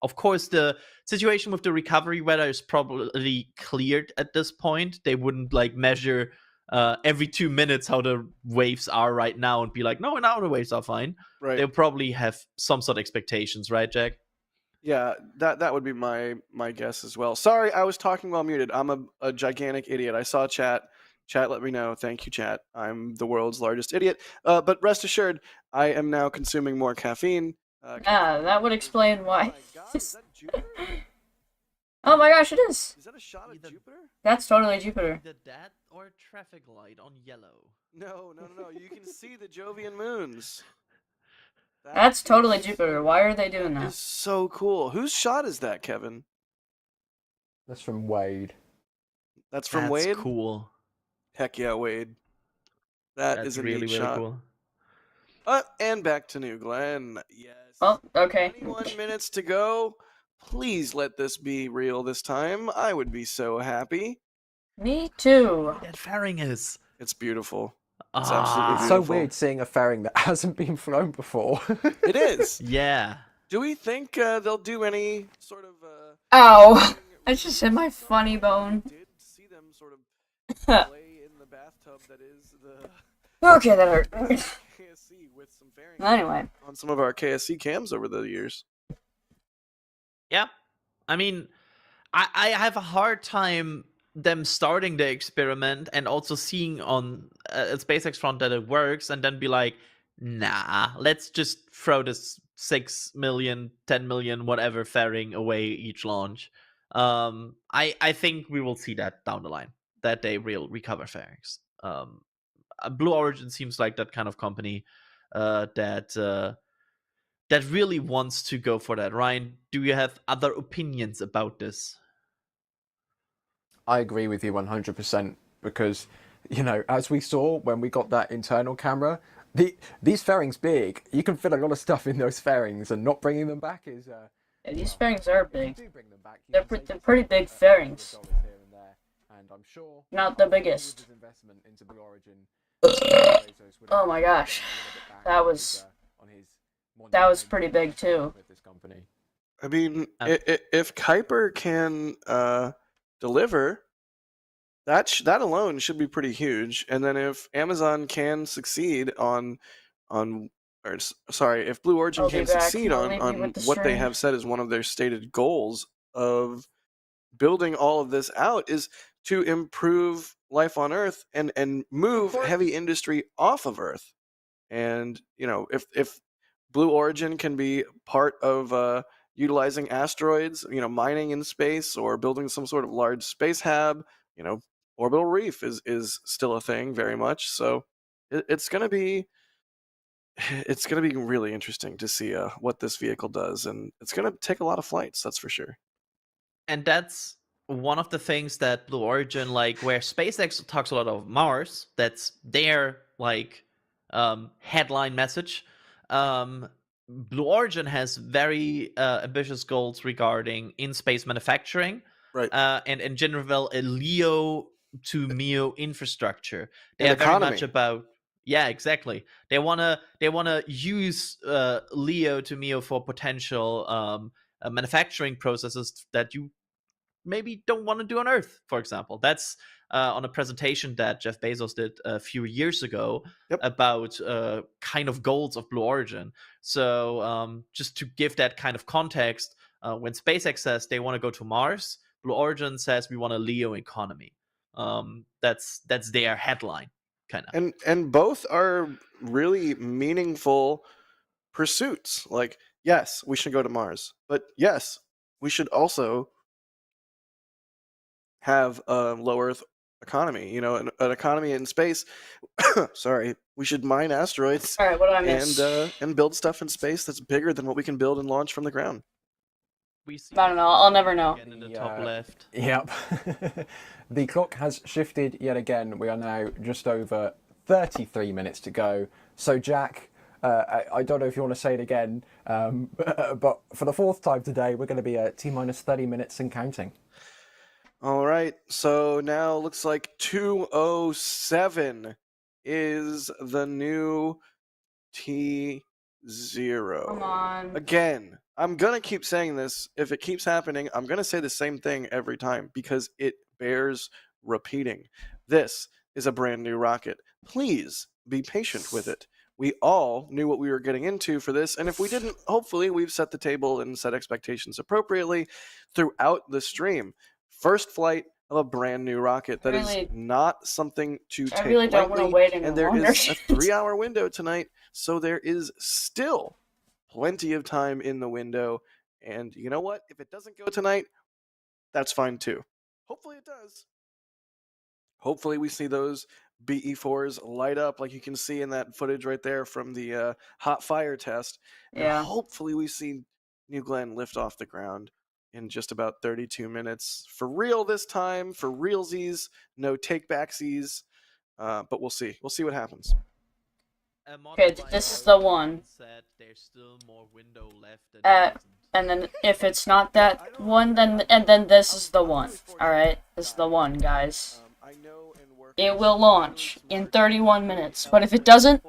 [SPEAKER 5] of course the situation with the recovery weather is probably cleared at this point. They wouldn't like measure every 2 minutes how the waves are right now and be like, no, now the waves are fine.
[SPEAKER 1] Right.
[SPEAKER 5] They'll probably have some sort of expectations, right, Jack?
[SPEAKER 1] Yeah, that would be my guess as well. Sorry, I was talking while muted. I'm a gigantic idiot. I saw chat. Chat let me know. Thank you, chat. I'm the world's largest idiot. But rest assured, I am now consuming more caffeine.
[SPEAKER 2] Yeah, that would explain
[SPEAKER 1] Oh
[SPEAKER 2] why.
[SPEAKER 1] my God, is that Jupiter?
[SPEAKER 2] Oh my gosh, it is.
[SPEAKER 1] Is that a shot of
[SPEAKER 5] Either-
[SPEAKER 1] Jupiter?
[SPEAKER 2] That's totally Jupiter.
[SPEAKER 5] Either that or a traffic light on yellow.
[SPEAKER 1] No. You can see the Jovian moons.
[SPEAKER 2] That's
[SPEAKER 1] That
[SPEAKER 2] totally
[SPEAKER 1] is-
[SPEAKER 2] Jupiter. Why are they doing
[SPEAKER 1] That
[SPEAKER 2] that?
[SPEAKER 1] is so cool. Whose shot is that, Kevin?
[SPEAKER 3] That's from Wade.
[SPEAKER 1] That's from
[SPEAKER 5] That's
[SPEAKER 1] Wade?
[SPEAKER 5] cool.
[SPEAKER 1] Heck yeah, Wade. That
[SPEAKER 5] That's
[SPEAKER 1] is a
[SPEAKER 5] really,
[SPEAKER 1] neat
[SPEAKER 5] really
[SPEAKER 1] shot.
[SPEAKER 5] cool.
[SPEAKER 1] And back to New Glenn. Yes.
[SPEAKER 2] Oh, okay.
[SPEAKER 1] 21 minutes to go. Please let this be real this time. I would be so happy.
[SPEAKER 2] Me too.
[SPEAKER 5] That fairing is.
[SPEAKER 1] It's beautiful. It's
[SPEAKER 5] Ah,
[SPEAKER 1] absolutely
[SPEAKER 3] It's so
[SPEAKER 1] beautiful.
[SPEAKER 3] weird seeing a fairing that hasn't been flown before.
[SPEAKER 1] It is.
[SPEAKER 5] Yeah.
[SPEAKER 1] Do we think they'll do any sort of
[SPEAKER 2] Ow! I just hit my funny bone.
[SPEAKER 1] Did see them sort of play in the bathtub that is the
[SPEAKER 2] Okay, that hurt.
[SPEAKER 1] KSC with some fairings
[SPEAKER 2] Anyway,
[SPEAKER 1] on some of our KSC cams over the years.
[SPEAKER 5] Yeah. I mean, I have a hard time them starting the experiment and also seeing on SpaceX front that it works and then be like, nah, let's just throw this 6 million, 10 million, whatever fairing away each launch. I think we will see that down the line, that they will recover fairings. Blue Origin seems like that kind of company that really wants to go for that. Ryan, do you have other opinions about this?
[SPEAKER 3] I agree with you 100% because, you know, as we saw when we got that internal camera, these fairings big. You can fit a lot of stuff in those fairings, and not bringing them back is.
[SPEAKER 2] yeah, these fairings are big.
[SPEAKER 3] Do bring them back, you
[SPEAKER 2] They're
[SPEAKER 3] can save
[SPEAKER 2] they're
[SPEAKER 3] yourself
[SPEAKER 2] pretty
[SPEAKER 3] a
[SPEAKER 2] big
[SPEAKER 3] couple of
[SPEAKER 2] fairings.
[SPEAKER 3] dollars here and there, and I'm sure
[SPEAKER 2] Not the
[SPEAKER 3] with
[SPEAKER 2] biggest.
[SPEAKER 3] his investment into Blue Origin,
[SPEAKER 2] Oh my gosh. That was
[SPEAKER 3] on his.
[SPEAKER 2] That was
[SPEAKER 3] monumental
[SPEAKER 2] pretty big, too.
[SPEAKER 3] with this company.
[SPEAKER 1] I mean,
[SPEAKER 5] Uh,
[SPEAKER 1] if Kuiper can deliver, that alone should be pretty huge. And then if Amazon can succeed sorry, if Blue Origin
[SPEAKER 2] I'll be
[SPEAKER 1] can
[SPEAKER 2] back.
[SPEAKER 1] succeed
[SPEAKER 2] I'll
[SPEAKER 1] on
[SPEAKER 2] leave you with the
[SPEAKER 1] what they
[SPEAKER 2] stream.
[SPEAKER 1] have said is one of their stated goals of building all of this out is to improve life on Earth and move
[SPEAKER 5] course.
[SPEAKER 1] heavy industry off of Earth. And if Blue Origin can be part of utilizing asteroids, mining in space or building some sort of large space hab, orbital reef is still a thing very much. So it's gonna be really interesting to see what this vehicle does, and it's gonna take a lot of flights, that's for sure.
[SPEAKER 5] And that's one of the things that Blue Origin, like where SpaceX talks a lot of Mars, that's their like headline message. Blue Origin has very ambitious goals regarding in-space manufacturing,
[SPEAKER 1] Right.
[SPEAKER 5] and in general a LEO to MEO infrastructure. They
[SPEAKER 1] And
[SPEAKER 5] are very much
[SPEAKER 1] economy.
[SPEAKER 5] about exactly. They wanna use LEO to MEO for potential manufacturing processes that you maybe don't want to do on Earth, for example. That's on a presentation that Jeff Bezos did a few years ago
[SPEAKER 1] Yep.
[SPEAKER 5] about kind of goals of Blue Origin. So just to give that kind of context, when SpaceX says they want to go to Mars, Blue Origin says we want a LEO economy. That's their headline, kind of.
[SPEAKER 1] And both are really meaningful pursuits. Like, yes, we should go to Mars, but yes, we should also have a low Earth economy. An economy in space. Sorry, we should mine asteroids
[SPEAKER 2] All right, what did I miss?
[SPEAKER 1] and build stuff in space that's bigger than what we can build and launch from the ground.
[SPEAKER 5] We see
[SPEAKER 2] I don't know. I'll never know.
[SPEAKER 5] again in the top left.
[SPEAKER 3] Yep. The clock has shifted yet again. We are now just over 33 minutes to go. So, Jack, I don't know if you want to say it again, but for the fourth time today, we're going to be at T-minus 30 minutes and counting.
[SPEAKER 1] All right, so now looks like 207 is the new T0.
[SPEAKER 2] Come on.
[SPEAKER 1] Again, I'm going to keep saying this. If it keeps happening, I'm going to say the same thing every time because it bears repeating. This is a brand new rocket. Please be patient with it. We all knew what we were getting into for this, and if we didn't, hopefully we've set the table and set expectations appropriately throughout the stream. First flight of a brand new rocket. That is not something to take
[SPEAKER 2] I really don't want to
[SPEAKER 1] lightly,
[SPEAKER 2] wait any
[SPEAKER 1] and there
[SPEAKER 2] longer.
[SPEAKER 1] is a 3-hour window tonight, so there is still plenty of time in the window. And you know what? If it doesn't go tonight, that's fine too. Hopefully it does. Hopefully we see those BE4s light up like you can see in that footage right there from the hot fire test.
[SPEAKER 2] Yeah.
[SPEAKER 1] And hopefully we see New Glenn lift off the ground in just about 32 minutes. For real this time, for realsies, no take-backsies. But we'll see. We'll see what happens.
[SPEAKER 2] Okay, this is the one.
[SPEAKER 5] Said there's still more window left than there isn't.
[SPEAKER 2] And then if it's not that one, then this is the one. All right, this is the one, guys. It will launch in 31 minutes, but if it doesn't,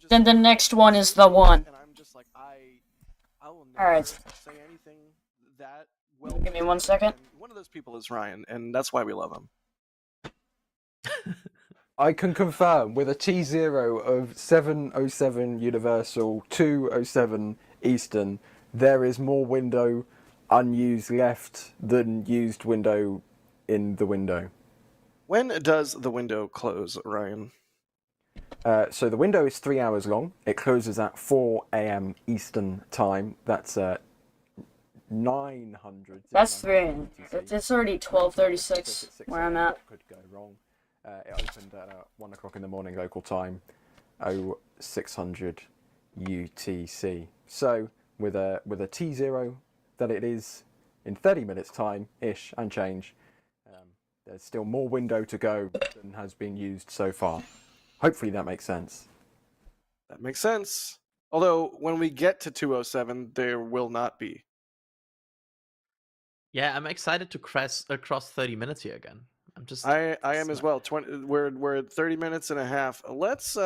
[SPEAKER 2] then the next one is the one. All right. Give me 1 second.
[SPEAKER 1] One of those people is Ryan, and that's why we love him.
[SPEAKER 3] I can confirm with a T0 of 707 Universal, 207 Eastern, there is more window unused left than used window in the window.
[SPEAKER 1] When does the window close, Ryan?
[SPEAKER 3] So the window is 3 hours long. It closes at 4 a.m. Eastern time. That's 900.
[SPEAKER 2] That's 3. It's already 12:36 where I'm at.
[SPEAKER 3] Could go wrong. It opened at 1 o'clock in the morning local time, 0600 UTC. So with a T0 that it is in 30 minutes time ish and change, there's still more window to go than has been used so far. Hopefully that makes sense.
[SPEAKER 1] That makes sense. Although when we get to 207, there will not be.
[SPEAKER 5] Yeah, I'm excited to cross 30 minutes here again.
[SPEAKER 1] I am as well. We're at 30 minutes and a half. Let's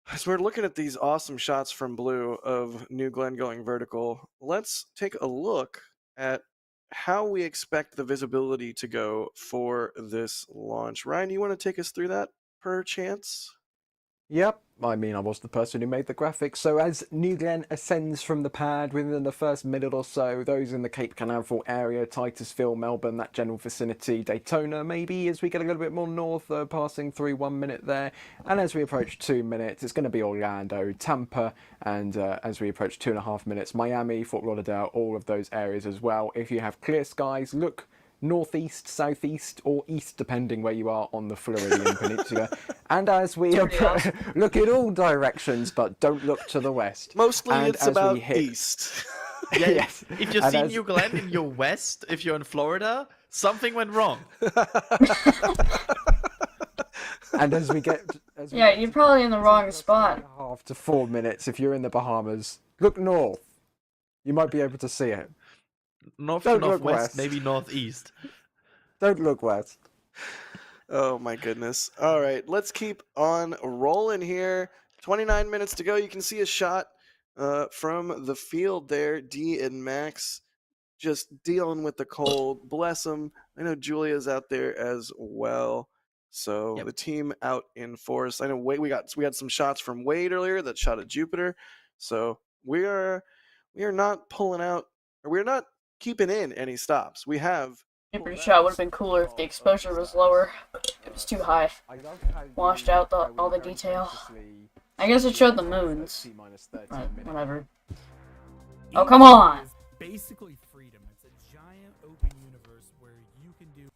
[SPEAKER 1] As we're looking at these awesome shots from Blue of New Glenn going vertical, let's take a look at how we expect the visibility to go for this launch. Ryan, you want to take us through that per chance?
[SPEAKER 3] Yep, I mean, I was the person who made the graphics. So as New Glenn ascends from the pad within the first minute or so, those in the Cape Canaveral area, Titusville, Melbourne, that general vicinity, Daytona maybe, as we get a little bit more north, passing through 1 minute there. And as we approach 2 minutes, it's going to be Orlando, Tampa, and as we approach 2.5 minutes, Miami, Fort Lauderdale, all of those areas as well. If you have clear skies, look northeast, southeast, or east, depending where you are on the Floridian Peninsula. And as we look in all directions, but don't look to the west.
[SPEAKER 1] Mostly
[SPEAKER 3] and
[SPEAKER 1] it's about east.
[SPEAKER 5] Yeah,
[SPEAKER 3] yes.
[SPEAKER 5] If you see New Glenn in your west, if you're in Florida, something went wrong.
[SPEAKER 3] And as we get...
[SPEAKER 2] Yeah, you're probably in the wrong spot.
[SPEAKER 3] 3.5 to 4 minutes, if you're in the Bahamas, look north. You might be able to see it.
[SPEAKER 5] North
[SPEAKER 3] Don't
[SPEAKER 5] to
[SPEAKER 3] look
[SPEAKER 5] northwest,
[SPEAKER 3] west.
[SPEAKER 5] maybe northeast.
[SPEAKER 3] Don't look west.
[SPEAKER 1] Oh my goodness. All right, let's keep on rolling here. 29 minutes to go. You can see a shot from the field there. D and Max just dealing with the cold. Bless them. I know Julia's out there as well. So
[SPEAKER 5] Yep.
[SPEAKER 1] the team out in force. I know we had some shots from Wade earlier that shot at Jupiter. So we are not pulling out, or we're not keeping in any stops. We have
[SPEAKER 2] Jupiter shot would have been cooler if the exposure was lower. It was too high. Washed out all the detail. I guess it showed the moons. But whatever. Oh, come on!
[SPEAKER 6] Basically freedom. It's a giant open universe where you can do.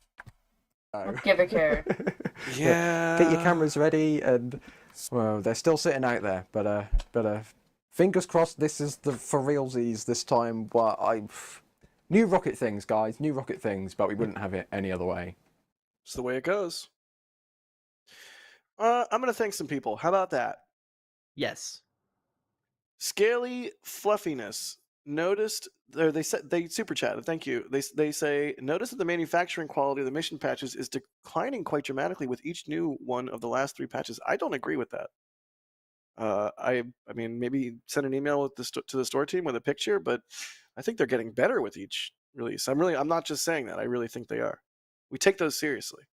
[SPEAKER 2] Don't give a care.
[SPEAKER 1] Yeah.
[SPEAKER 3] Get your cameras ready, and well, they're still sitting out there, but fingers crossed. This is the for realsies this time. New rocket things, guys. New rocket things, but we wouldn't have it any other way.
[SPEAKER 1] It's the way it goes. I'm gonna thank some people. How about that?
[SPEAKER 5] Yes.
[SPEAKER 1] Scaly Fluffiness noticed, or they super chatted. Thank you. They say notice that the manufacturing quality of the mission patches is declining quite dramatically with each new one of the last 3 patches. I don't agree with that. I mean, maybe send an email to the store team with a picture, but I think they're getting better with each release. I'm not just saying that. I really think they are. We take those seriously.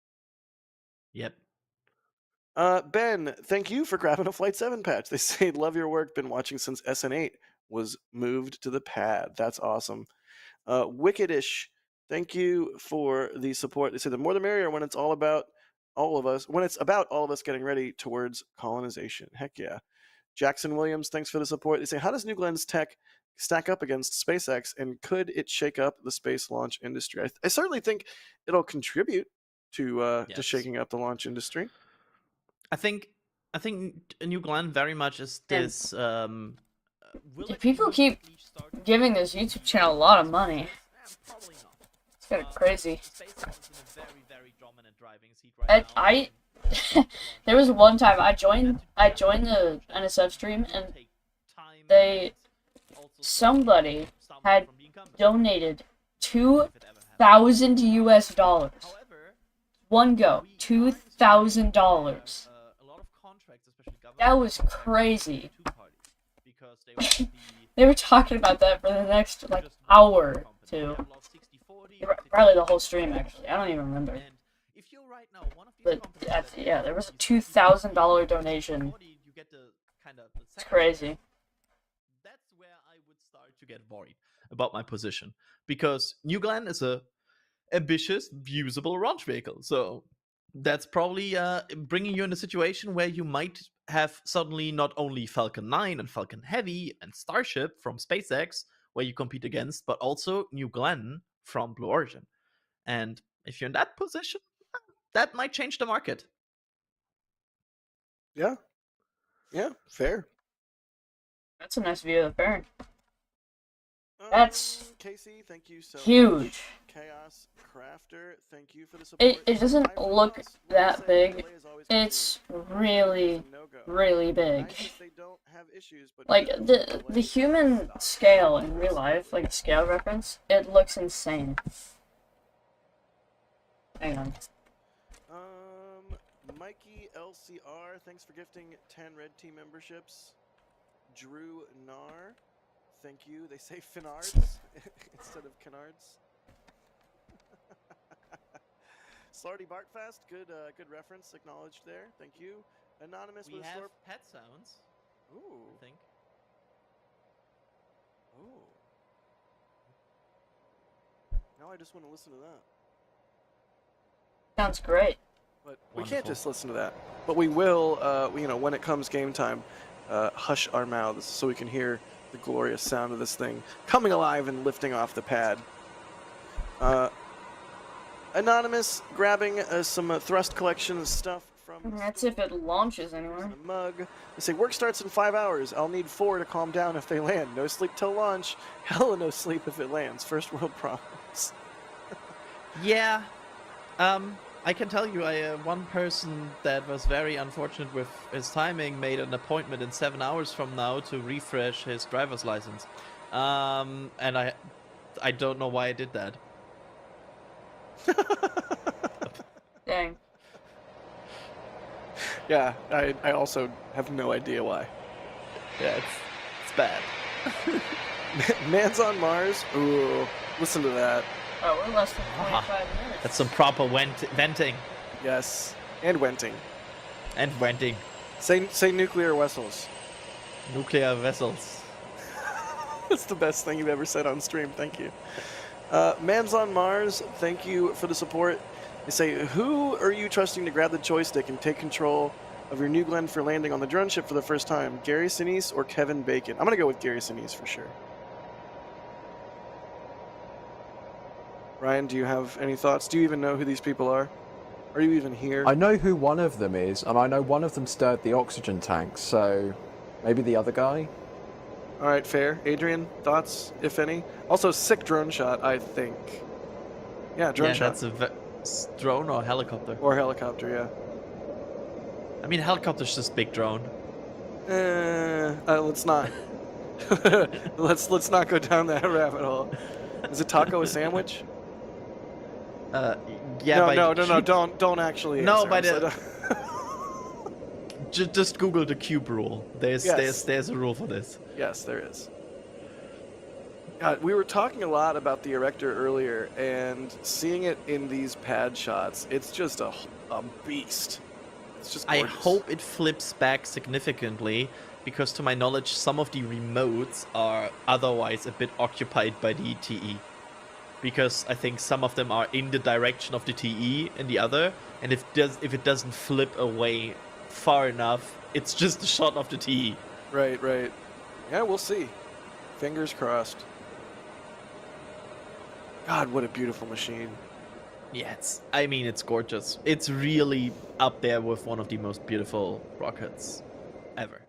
[SPEAKER 5] Yep.
[SPEAKER 1] Ben, thank you for grabbing a Flight 7 patch. They say, love your work. Been watching since SN8 was moved to the pad. That's awesome. Wickedish, thank you for the support. They say the more the merrier when it's all about all of us, when it's about all of us getting ready towards colonization. Heck yeah. Jackson Williams, thanks for the support. They say, how does New Glenn's tech stack up against SpaceX, and could it shake up the space launch industry? I certainly think it'll contribute to
[SPEAKER 5] Yes.
[SPEAKER 1] shaking up the launch industry.
[SPEAKER 5] I think New Glenn very much is this. Will
[SPEAKER 2] Yeah,
[SPEAKER 5] it
[SPEAKER 2] people keep
[SPEAKER 5] immediately start
[SPEAKER 2] giving this YouTube channel a lot of money.
[SPEAKER 5] Probably not.
[SPEAKER 2] It's kind of crazy.
[SPEAKER 5] SpaceX is in a very, very dominant driving seat right now.
[SPEAKER 2] There was one time I joined the NSF stream, and
[SPEAKER 5] Take time
[SPEAKER 2] they
[SPEAKER 5] and also
[SPEAKER 2] somebody
[SPEAKER 5] some
[SPEAKER 2] had
[SPEAKER 5] from the incumbent,
[SPEAKER 2] donated
[SPEAKER 5] if it ever happens.
[SPEAKER 2] $2,000 US.
[SPEAKER 5] However,
[SPEAKER 2] One go, $2,000.
[SPEAKER 5] a lot of contracts, especially government
[SPEAKER 2] That was
[SPEAKER 5] contracts,
[SPEAKER 2] crazy.
[SPEAKER 5] two parties, because they want to be
[SPEAKER 2] They were talking about that for the next like
[SPEAKER 5] just
[SPEAKER 2] hour
[SPEAKER 5] one company.
[SPEAKER 2] too.
[SPEAKER 5] They have a lot of 60/40,
[SPEAKER 2] Probably the whole stream actually. I don't even remember.
[SPEAKER 5] And if you're right now one of these
[SPEAKER 2] But
[SPEAKER 5] companies that
[SPEAKER 2] yeah, there was a $2,000 donation.
[SPEAKER 5] 60/40, you get the kind of the
[SPEAKER 2] It's
[SPEAKER 5] second
[SPEAKER 2] crazy.
[SPEAKER 5] That's where I would start to get worried about my position, because New Glenn is a ambitious, usable launch vehicle. So that's probably bringing you in a situation where you might have suddenly not only Falcon 9 and Falcon Heavy and Starship from SpaceX, where you compete against, but also New Glenn from Blue Origin. And if you're in that position, that might change the market.
[SPEAKER 1] Yeah, fair.
[SPEAKER 2] That's a nice view of the parent. That's
[SPEAKER 1] Casey, thank you so
[SPEAKER 2] huge.
[SPEAKER 1] much. Chaos Crafter, thank you for the support.
[SPEAKER 2] It doesn't
[SPEAKER 1] I
[SPEAKER 2] look
[SPEAKER 1] will
[SPEAKER 2] that
[SPEAKER 1] say
[SPEAKER 2] big.
[SPEAKER 1] delay is always
[SPEAKER 2] It's
[SPEAKER 1] good.
[SPEAKER 2] really,
[SPEAKER 1] It's a no-go.
[SPEAKER 2] really
[SPEAKER 1] I
[SPEAKER 2] big.
[SPEAKER 1] think they don't have issues, but
[SPEAKER 2] Like
[SPEAKER 1] because
[SPEAKER 2] the
[SPEAKER 1] delay
[SPEAKER 2] human
[SPEAKER 1] stops.
[SPEAKER 2] scale in real life, like scale reference, it looks insane. Hang on.
[SPEAKER 1] Mikey LCR, thanks for gifting 10 Red Team memberships. Drew Nar, thank you. They say Finards instead of Canards. Slarty Bartfast, good reference, acknowledged there. Thank you. Anonymous
[SPEAKER 5] We
[SPEAKER 1] with a
[SPEAKER 5] have
[SPEAKER 1] slurp.
[SPEAKER 5] pet sounds,
[SPEAKER 1] Ooh.
[SPEAKER 5] I think.
[SPEAKER 1] Ooh. Now I just want to listen to that.
[SPEAKER 2] Sounds great.
[SPEAKER 1] But we can't
[SPEAKER 5] Wonderful.
[SPEAKER 1] just listen to that. But we will, when it comes game time, hush our mouths so we can hear the glorious sound of this thing coming alive and lifting off the pad. Anonymous grabbing some Thrust Collection stuff from the
[SPEAKER 2] That's
[SPEAKER 1] store.
[SPEAKER 2] if it launches
[SPEAKER 1] There's
[SPEAKER 2] anywhere.
[SPEAKER 1] a mug. They say work starts in 5 hours. I'll need 4 to calm down if they land. No sleep till launch. Hella no sleep if it lands. First world problems.
[SPEAKER 5] Yeah. I can tell you, one person that was very unfortunate with his timing made an appointment in 7 hours from now to refresh his driver's license. And I don't know why I did that.
[SPEAKER 2] Dang.
[SPEAKER 1] Yeah, I also have no idea why.
[SPEAKER 5] Yeah, it's bad.
[SPEAKER 1] Man's on Mars. Ooh, listen to that.
[SPEAKER 2] Oh, we're less than
[SPEAKER 5] Ah,
[SPEAKER 2] 25 minutes.
[SPEAKER 5] That's some proper venting
[SPEAKER 1] Yes, and wenting.
[SPEAKER 5] and venting.
[SPEAKER 1] Say nuclear vessels.
[SPEAKER 5] Nuclear vessels.
[SPEAKER 1] That's the best thing you've ever said on stream. Thank you. Man's on Mars, thank you for the support. They say, who are you trusting to grab the joystick and take control of your New Glenn for landing on the drone ship for the first time? Gary Sinise or Kevin Bacon? I'm going to go with Gary Sinise for sure. Ryan, do you have any thoughts? Do you even know who these people are? Are you even here?
[SPEAKER 3] I know who one of them is, and I know one of them stirred the oxygen tank, so maybe the other guy?
[SPEAKER 1] All right, fair. Adrian, thoughts, if any? Also, sick drone shot, I think. Yeah, drone
[SPEAKER 5] Yeah,
[SPEAKER 1] shot.
[SPEAKER 5] that's a drone or helicopter.
[SPEAKER 1] Or helicopter, yeah.
[SPEAKER 5] I mean, helicopter's just big drone.
[SPEAKER 1] Let's not. let's not go down that rabbit hole. Is a taco a sandwich?
[SPEAKER 5] Yeah.
[SPEAKER 1] No, don't actually.
[SPEAKER 5] No,
[SPEAKER 1] answer.
[SPEAKER 5] by
[SPEAKER 1] I'm
[SPEAKER 5] the-
[SPEAKER 1] so-
[SPEAKER 5] Just Google the cube rule. There's
[SPEAKER 1] Yes.
[SPEAKER 5] there's a rule for this.
[SPEAKER 1] Yes, there is. God, we were talking a lot about the Erector earlier, and seeing it in these pad shots, it's just a beast. It's just
[SPEAKER 5] I
[SPEAKER 1] gorgeous.
[SPEAKER 5] hope it flips back significantly, because to my knowledge, some of the remotes are otherwise a bit occupied by the TE. Because I think some of them are in the direction of the TE and the other, and if it doesn't flip away far enough, it's just a shot of the TE.
[SPEAKER 1] Right. Yeah, we'll see. Fingers crossed. God, what a beautiful machine.
[SPEAKER 5] Yeah, it's gorgeous. It's really up there with one of the most beautiful rockets ever.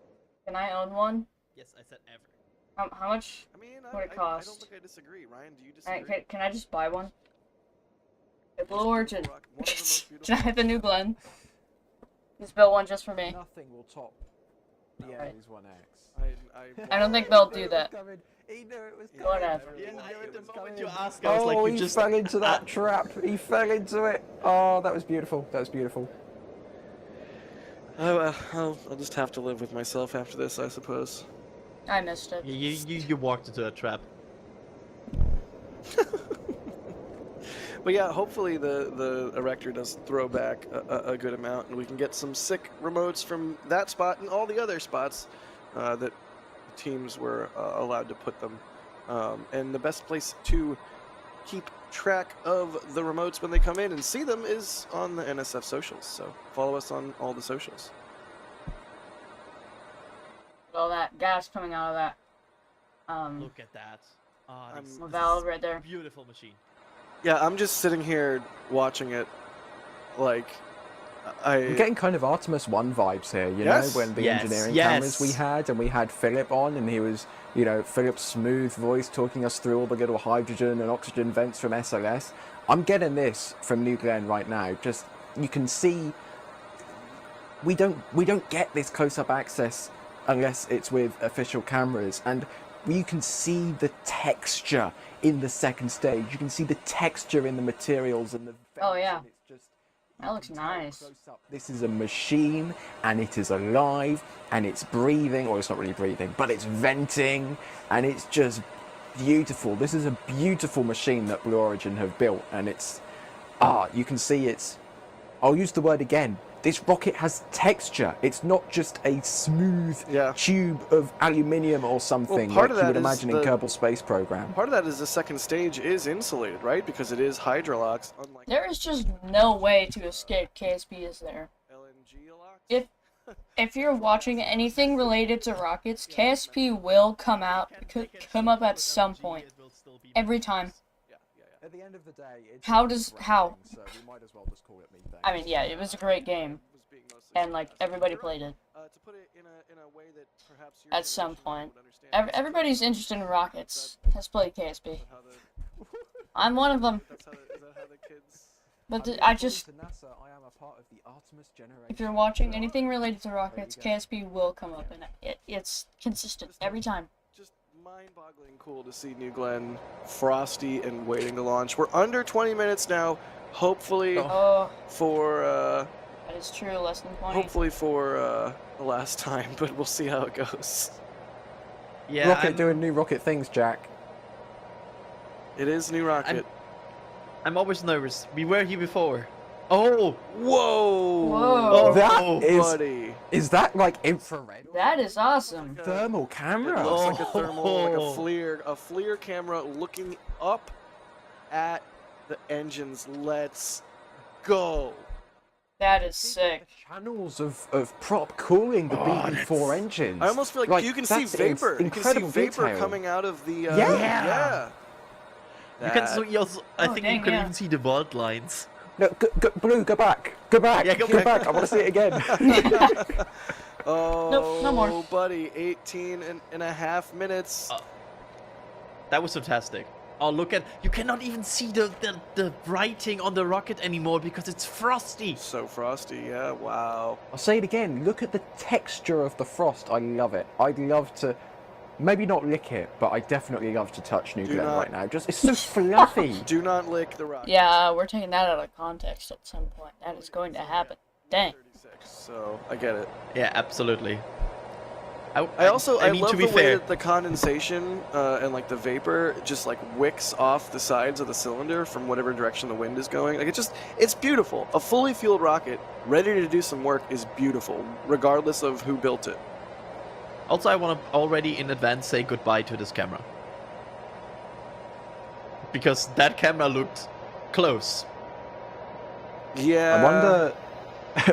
[SPEAKER 2] Can I own one?
[SPEAKER 5] Yes, I said ever.
[SPEAKER 2] How much?
[SPEAKER 1] I mean,
[SPEAKER 2] What it
[SPEAKER 1] I don't
[SPEAKER 2] cost?
[SPEAKER 1] think I disagree. Ryan, do you disagree?
[SPEAKER 2] Alright, can I just buy one? Blue
[SPEAKER 1] Beautiful
[SPEAKER 2] Origin.
[SPEAKER 1] rock- one of the most
[SPEAKER 2] Can I
[SPEAKER 1] beautiful
[SPEAKER 2] have the New Glenn? Just built one just for me.
[SPEAKER 3] Nothing will top the
[SPEAKER 2] Alright.
[SPEAKER 3] Aries 1X.
[SPEAKER 2] I don't think they'll do that.
[SPEAKER 3] He knew it was
[SPEAKER 1] Yeah,
[SPEAKER 3] coming.
[SPEAKER 2] Whatever.
[SPEAKER 3] He
[SPEAKER 5] Yeah,
[SPEAKER 3] knew
[SPEAKER 5] at
[SPEAKER 3] it
[SPEAKER 5] the
[SPEAKER 3] was
[SPEAKER 5] moment
[SPEAKER 3] coming.
[SPEAKER 5] you asked, I was
[SPEAKER 3] Oh,
[SPEAKER 5] like, you
[SPEAKER 3] he
[SPEAKER 5] just
[SPEAKER 3] fell into that trap. He fell into it. Oh, that was beautiful. That was beautiful.
[SPEAKER 1] Oh, well, I'll just have to live with myself after this, I suppose.
[SPEAKER 2] I missed it.
[SPEAKER 5] You walked into a trap.
[SPEAKER 1] But yeah, hopefully the Erector does throw back a good amount, and we can get some sick remotes from that spot and all the other spots that teams were allowed to put them. And the best place to keep track of the remotes when they come in and see them is on the NSF socials. So follow us on all the socials.
[SPEAKER 2] All that gas coming out of that.
[SPEAKER 5] Look at that. Oh, this
[SPEAKER 2] valve
[SPEAKER 5] is
[SPEAKER 2] right there.
[SPEAKER 5] a beautiful machine.
[SPEAKER 1] Yeah, I'm just sitting here watching it, like
[SPEAKER 3] I'm getting kind of Artemis 1 vibes here, you
[SPEAKER 1] Yes.
[SPEAKER 3] know, when the
[SPEAKER 5] Yes,
[SPEAKER 3] engineering
[SPEAKER 5] yes.
[SPEAKER 3] cameras we had, and we had Philip on, and he was, you know, Philip's smooth voice talking us through all the little hydrogen and oxygen vents from SLS. I'm getting this from New Glenn right now. Just, you can see, we don't get this close-up access unless it's with official cameras, and you can see the texture in the second stage. You can see the texture in the materials and the vents,
[SPEAKER 2] Oh, yeah.
[SPEAKER 3] and it's just,
[SPEAKER 2] That looks
[SPEAKER 3] You can tell
[SPEAKER 2] nice.
[SPEAKER 3] close up, this is a machine, and it is alive, and it's breathing, or it's not really breathing, but it's venting, and it's just beautiful. This is a beautiful machine that Blue Origin have built, and it's you can see it's. I'll use the word again. This rocket has texture. It's not just a smooth
[SPEAKER 1] Yeah.
[SPEAKER 3] tube of aluminium or something
[SPEAKER 1] part
[SPEAKER 3] like
[SPEAKER 1] of
[SPEAKER 3] you
[SPEAKER 1] that
[SPEAKER 3] would
[SPEAKER 1] is
[SPEAKER 3] imagine in
[SPEAKER 1] the-
[SPEAKER 3] Kerbal Space Program.
[SPEAKER 1] Part of that is the second stage is insulated, right? Because it is hydrolox, unlike
[SPEAKER 2] There is just no way to escape KSP, is there?
[SPEAKER 1] LNG lox.
[SPEAKER 2] If you're watching anything related to rockets, KSP will come up at some point. Every time.
[SPEAKER 3] At the end of the day, it's
[SPEAKER 2] How does- how?
[SPEAKER 3] so we might as well just call it methane.
[SPEAKER 2] I mean, yeah, it was a great game,
[SPEAKER 1] was being mostly
[SPEAKER 2] and like
[SPEAKER 1] sarcastic.
[SPEAKER 2] everybody
[SPEAKER 1] You're
[SPEAKER 2] played
[SPEAKER 1] right.
[SPEAKER 2] it.
[SPEAKER 1] To put it in a way that perhaps your
[SPEAKER 2] At some
[SPEAKER 1] generation
[SPEAKER 2] point.
[SPEAKER 1] would understand.
[SPEAKER 2] Everybody's interested in rockets has played KSP.
[SPEAKER 1] Is that how the-
[SPEAKER 2] I'm one of them.
[SPEAKER 1] is that how the kids?
[SPEAKER 2] But
[SPEAKER 3] mean,
[SPEAKER 2] I
[SPEAKER 3] according
[SPEAKER 2] just,
[SPEAKER 3] to NASA, I am a part of the Artemis generation.
[SPEAKER 2] if you're watching anything related to rockets,
[SPEAKER 3] go.
[SPEAKER 2] KSP will come up, and it's consistent every time.
[SPEAKER 1] Just mind-boggling cool to see New Glenn frosty and waiting to launch. We're under 20 minutes now. Hopefully
[SPEAKER 2] Oh,
[SPEAKER 1] for
[SPEAKER 2] that is true. Less than 20.
[SPEAKER 1] hopefully for the last time, but we'll see how it goes.
[SPEAKER 5] Yeah,
[SPEAKER 3] Rocket doing new rocket things, Jack.
[SPEAKER 1] It is new rocket.
[SPEAKER 5] I'm always nervous. We were here before. Oh,
[SPEAKER 1] Whoa!
[SPEAKER 2] Whoa.
[SPEAKER 3] That is-
[SPEAKER 1] buddy.
[SPEAKER 3] Is that like infrared?
[SPEAKER 2] That is awesome.
[SPEAKER 3] Thermal
[SPEAKER 1] It
[SPEAKER 3] camera.
[SPEAKER 1] looks like a thermal, like
[SPEAKER 5] Oh.
[SPEAKER 1] a FLIR camera looking up at the engines. Let's go.
[SPEAKER 2] That is
[SPEAKER 3] See,
[SPEAKER 2] sick.
[SPEAKER 3] the channels of prop cooling the BB4 engines.
[SPEAKER 1] I almost feel like you can see
[SPEAKER 3] that's
[SPEAKER 1] vapor. You can see
[SPEAKER 3] incredible
[SPEAKER 1] vapor
[SPEAKER 3] detail.
[SPEAKER 1] coming out of the.
[SPEAKER 3] Yeah.
[SPEAKER 1] Yeah.
[SPEAKER 5] you can. So you also, I
[SPEAKER 2] Oh,
[SPEAKER 5] think
[SPEAKER 2] dang,
[SPEAKER 5] you can
[SPEAKER 2] yeah.
[SPEAKER 5] even see the vault lines.
[SPEAKER 3] No, Blue, go back. Go back.
[SPEAKER 5] Yeah, go
[SPEAKER 3] go
[SPEAKER 5] back.
[SPEAKER 3] back. I want to see it again.
[SPEAKER 1] Oh,
[SPEAKER 2] no more.
[SPEAKER 1] buddy, 18 and a half minutes.
[SPEAKER 5] That was fantastic. Oh, look at, you cannot even see the writing on the rocket anymore because it's frosty.
[SPEAKER 1] So frosty, yeah, wow.
[SPEAKER 3] I'll say it again. Look at the texture of the frost. I love it. I'd love to, maybe not lick it, but I definitely love to touch New
[SPEAKER 1] Do
[SPEAKER 3] Glenn
[SPEAKER 1] not-
[SPEAKER 3] right now. Just it's so fluffy.
[SPEAKER 1] Do not lick the rocket.
[SPEAKER 2] Yeah, we're taking that out of context at some point. That is going to happen. Dang.
[SPEAKER 1] 36, so I get it.
[SPEAKER 5] Yeah, absolutely.
[SPEAKER 1] I
[SPEAKER 5] love
[SPEAKER 1] love
[SPEAKER 5] to be
[SPEAKER 1] the way
[SPEAKER 5] fair.
[SPEAKER 1] that the condensation and like the vapor just like wicks off the sides of the cylinder from whatever direction the wind is going. Like it's beautiful. A fully fueled rocket ready to do some work is beautiful, regardless of who built it.
[SPEAKER 5] Also, I want to already in advance say goodbye to this camera. Because that camera looked close.
[SPEAKER 1] Yeah.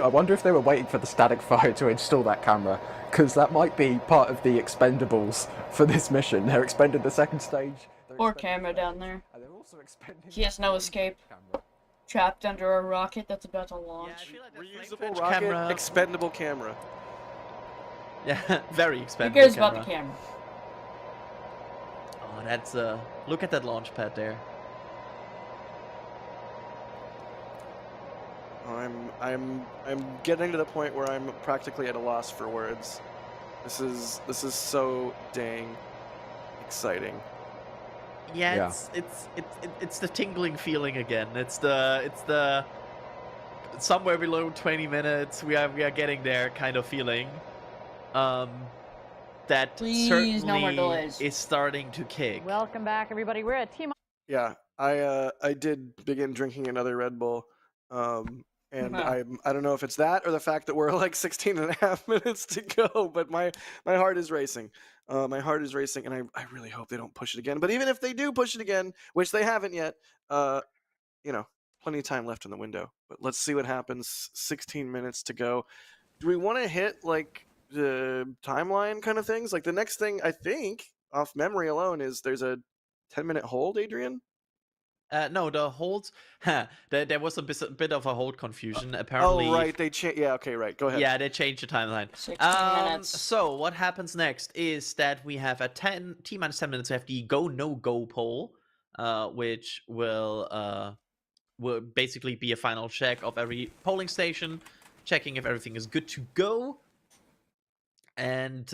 [SPEAKER 3] I wonder if they were waiting for the static fire to install that camera, because that might be part of the expendables for this mission. They're expending the second stage. they're
[SPEAKER 2] Poor
[SPEAKER 3] expending
[SPEAKER 2] camera
[SPEAKER 3] the
[SPEAKER 2] down
[SPEAKER 3] first,
[SPEAKER 2] there.
[SPEAKER 3] and they're also expending
[SPEAKER 2] He has no escape.
[SPEAKER 3] camera.
[SPEAKER 2] Trapped under a rocket that's about to launch.
[SPEAKER 1] Reusable rocket, expendable camera.
[SPEAKER 5] Yeah, very
[SPEAKER 2] Who
[SPEAKER 5] expensive.
[SPEAKER 2] cares about the camera?
[SPEAKER 5] Oh, that's look at that launch pad there.
[SPEAKER 1] I'm getting to the point where I'm practically at a loss for words. This is so dang exciting.
[SPEAKER 5] Yeah,
[SPEAKER 3] Yeah.
[SPEAKER 5] it's the tingling feeling again. It's the somewhere below 20 minutes. We are getting there kind of feeling. That
[SPEAKER 2] Please, no more
[SPEAKER 5] certainly
[SPEAKER 2] delays.
[SPEAKER 5] is starting to kick.
[SPEAKER 7] Welcome back, everybody. We're at Team
[SPEAKER 1] Yeah, I did begin drinking another Red Bull, and
[SPEAKER 2] Wow.
[SPEAKER 1] I don't know if it's that or the fact that we're like 16 and a half minutes to go, but my heart is racing. My heart is racing, and I really hope they don't push it again. But even if they do push it again, which they haven't yet, plenty of time left in the window. But let's see what happens. 16 minutes to go. Do we want to hit like the timeline kind of things? Like the next thing, I think, off memory alone, is there's a 10-minute hold, Adrian?
[SPEAKER 5] No, the holds. There was a bit of a hold confusion. Apparently,
[SPEAKER 1] Oh, right. They yeah, okay, right. Go ahead.
[SPEAKER 5] yeah, they changed the timeline.
[SPEAKER 2] 16 minutes.
[SPEAKER 5] So what happens next is that we have a T-minus 10 minutes. We have the go no go poll, which will basically be a final check of every polling station, checking if everything is good to go, and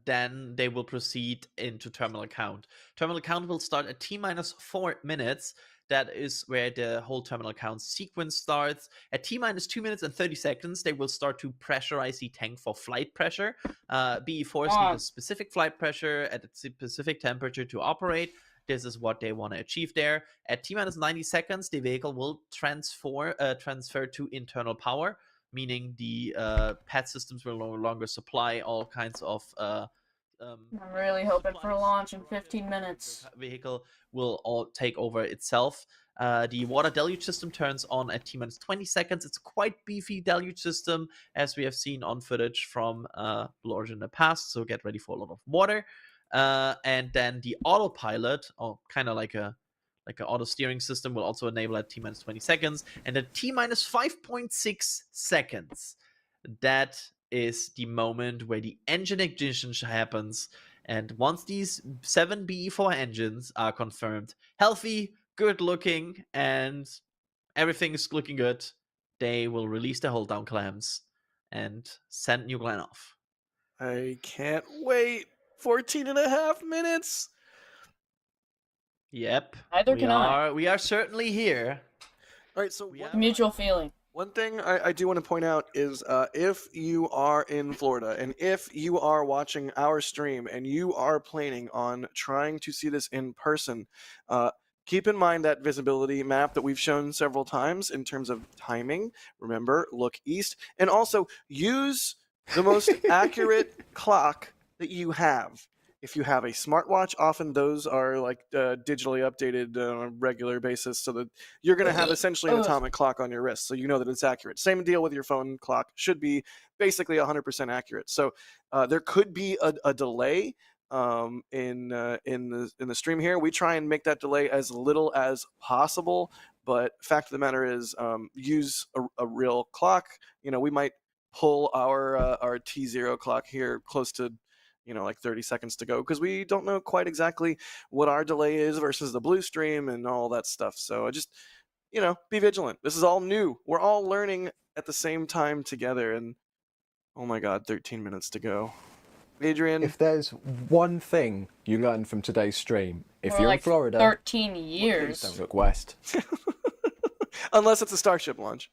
[SPEAKER 5] then they will proceed into terminal count. Terminal count will start at T-minus 4 minutes. That is where the whole terminal count sequence starts. At T-minus 2 minutes and 30 seconds, they will start to pressurize the tank for flight pressure. BE4s need a specific flight pressure at a specific temperature to operate. This is what they want to achieve there. At T-minus 90 seconds, the vehicle will transfer to internal power, meaning the pad systems will no longer supply all kinds of
[SPEAKER 2] I'm really hoping for a launch in 15 minutes.
[SPEAKER 5] Vehicle will all take over itself. The water deluge system turns on at T-minus 20 seconds. It's a quite beefy deluge system, as we have seen on footage from Blue Origin in the past, so get ready for a lot of water. And then the autopilot, or kind of like an auto steering system, will also enable at T-minus 20 seconds. And at T-minus 5.6 seconds, that is the moment where the engine ignition happens. And once these 7 BE4 engines are confirmed healthy, good looking, and everything is looking good, they will release the hold down clamps and send New Glenn off.
[SPEAKER 1] I can't wait. 14 and a half minutes.
[SPEAKER 5] Yep.
[SPEAKER 2] Neither can I.
[SPEAKER 5] We are certainly here.
[SPEAKER 1] All right, so
[SPEAKER 2] Mutual feeling.
[SPEAKER 1] one thing I do want to point out is if you are in Florida and if you are watching our stream and you are planning on trying to see this in person, keep in mind that visibility map that we've shown several times in terms of timing. Remember, look east, and also use the most accurate clock that you have. If you have a smartwatch, often those are like digitally updated on a regular basis, so that you're going to have essentially an atomic clock on your wrist, so you know that it's accurate. Same deal with your phone clock; should be basically 100% accurate. So there could be a delay in the stream here. We try and make that delay as little as possible, but fact of the matter is, use a real clock. You know, we might pull our T0 clock here close to, like 30 seconds to go, because we don't know quite exactly what our delay is versus the blue stream and all that stuff. So just, be vigilant. This is all new. We're all learning at the same time together. And oh my God, 13 minutes to go. Adrian,
[SPEAKER 3] If there's one thing you learned from today's stream, if
[SPEAKER 2] For
[SPEAKER 3] you're
[SPEAKER 2] like
[SPEAKER 3] in Florida,
[SPEAKER 2] 13
[SPEAKER 3] please
[SPEAKER 2] years.
[SPEAKER 3] don't look west.
[SPEAKER 1] unless it's a Starship launch.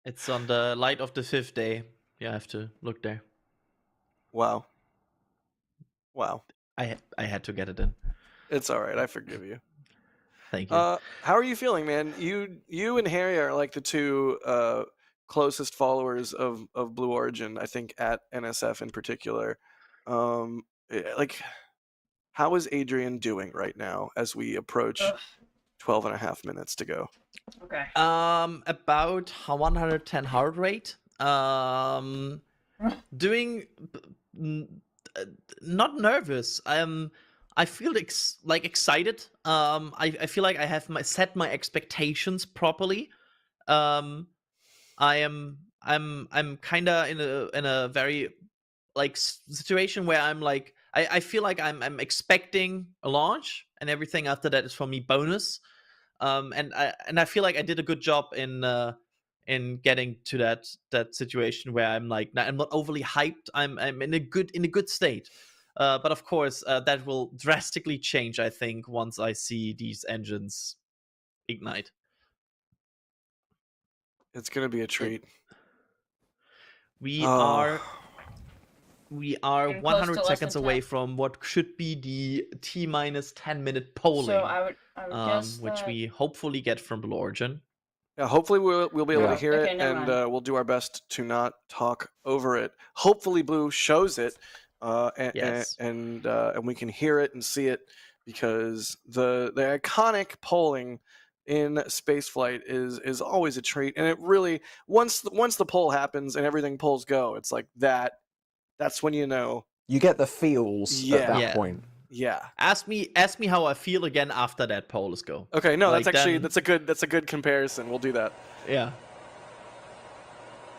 [SPEAKER 5] It's on the light of the 5th day. You have to look there.
[SPEAKER 1] Wow.
[SPEAKER 5] I had to get it in.
[SPEAKER 1] It's all right. I forgive you.
[SPEAKER 5] Thank you.
[SPEAKER 1] How are you feeling, man? You and Harry are like the two closest followers of Blue Origin, I think, at NSF in particular. Like, how is Adrian doing right now as we approach 12 and a half minutes to go?
[SPEAKER 2] Okay.
[SPEAKER 5] About 110 heart rate. Doing not nervous. I feel excited. I feel like I have set my expectations properly. I'm kind of in a very situation where I'm like I feel like I'm expecting a launch, and everything after that is for me bonus. And I feel like I did a good job in getting to that situation where I'm like, I'm not overly hyped. I'm in a good state. But of course, that will drastically change, I think, once I see these engines ignite.
[SPEAKER 1] It's gonna be a treat.
[SPEAKER 5] We are
[SPEAKER 2] Getting
[SPEAKER 5] 100
[SPEAKER 2] close to less
[SPEAKER 5] seconds
[SPEAKER 2] than
[SPEAKER 5] away
[SPEAKER 2] 10.
[SPEAKER 5] from what should be the T-minus 10-minute polling,
[SPEAKER 2] So I would guess
[SPEAKER 5] which
[SPEAKER 2] that...
[SPEAKER 5] we hopefully get from Blue Origin.
[SPEAKER 1] Yeah, hopefully we'll be able to hear
[SPEAKER 2] Okay,
[SPEAKER 1] it,
[SPEAKER 2] never
[SPEAKER 1] and
[SPEAKER 2] mind.
[SPEAKER 1] we'll do our best to not talk over it. Hopefully Blue shows it,
[SPEAKER 5] Yes.
[SPEAKER 1] and we can hear it and see it, because the iconic polling in spaceflight is always a treat. And it really, once the poll happens and everything polls go, it's like that's when you know.
[SPEAKER 3] You get the feels at that
[SPEAKER 5] Yeah.
[SPEAKER 3] point.
[SPEAKER 1] Yeah.
[SPEAKER 5] Ask me how I feel again after that polls go.
[SPEAKER 1] Okay. No,
[SPEAKER 5] Like,
[SPEAKER 1] that's actually
[SPEAKER 5] then-
[SPEAKER 1] that's a good comparison. We'll do that.
[SPEAKER 5] Yeah.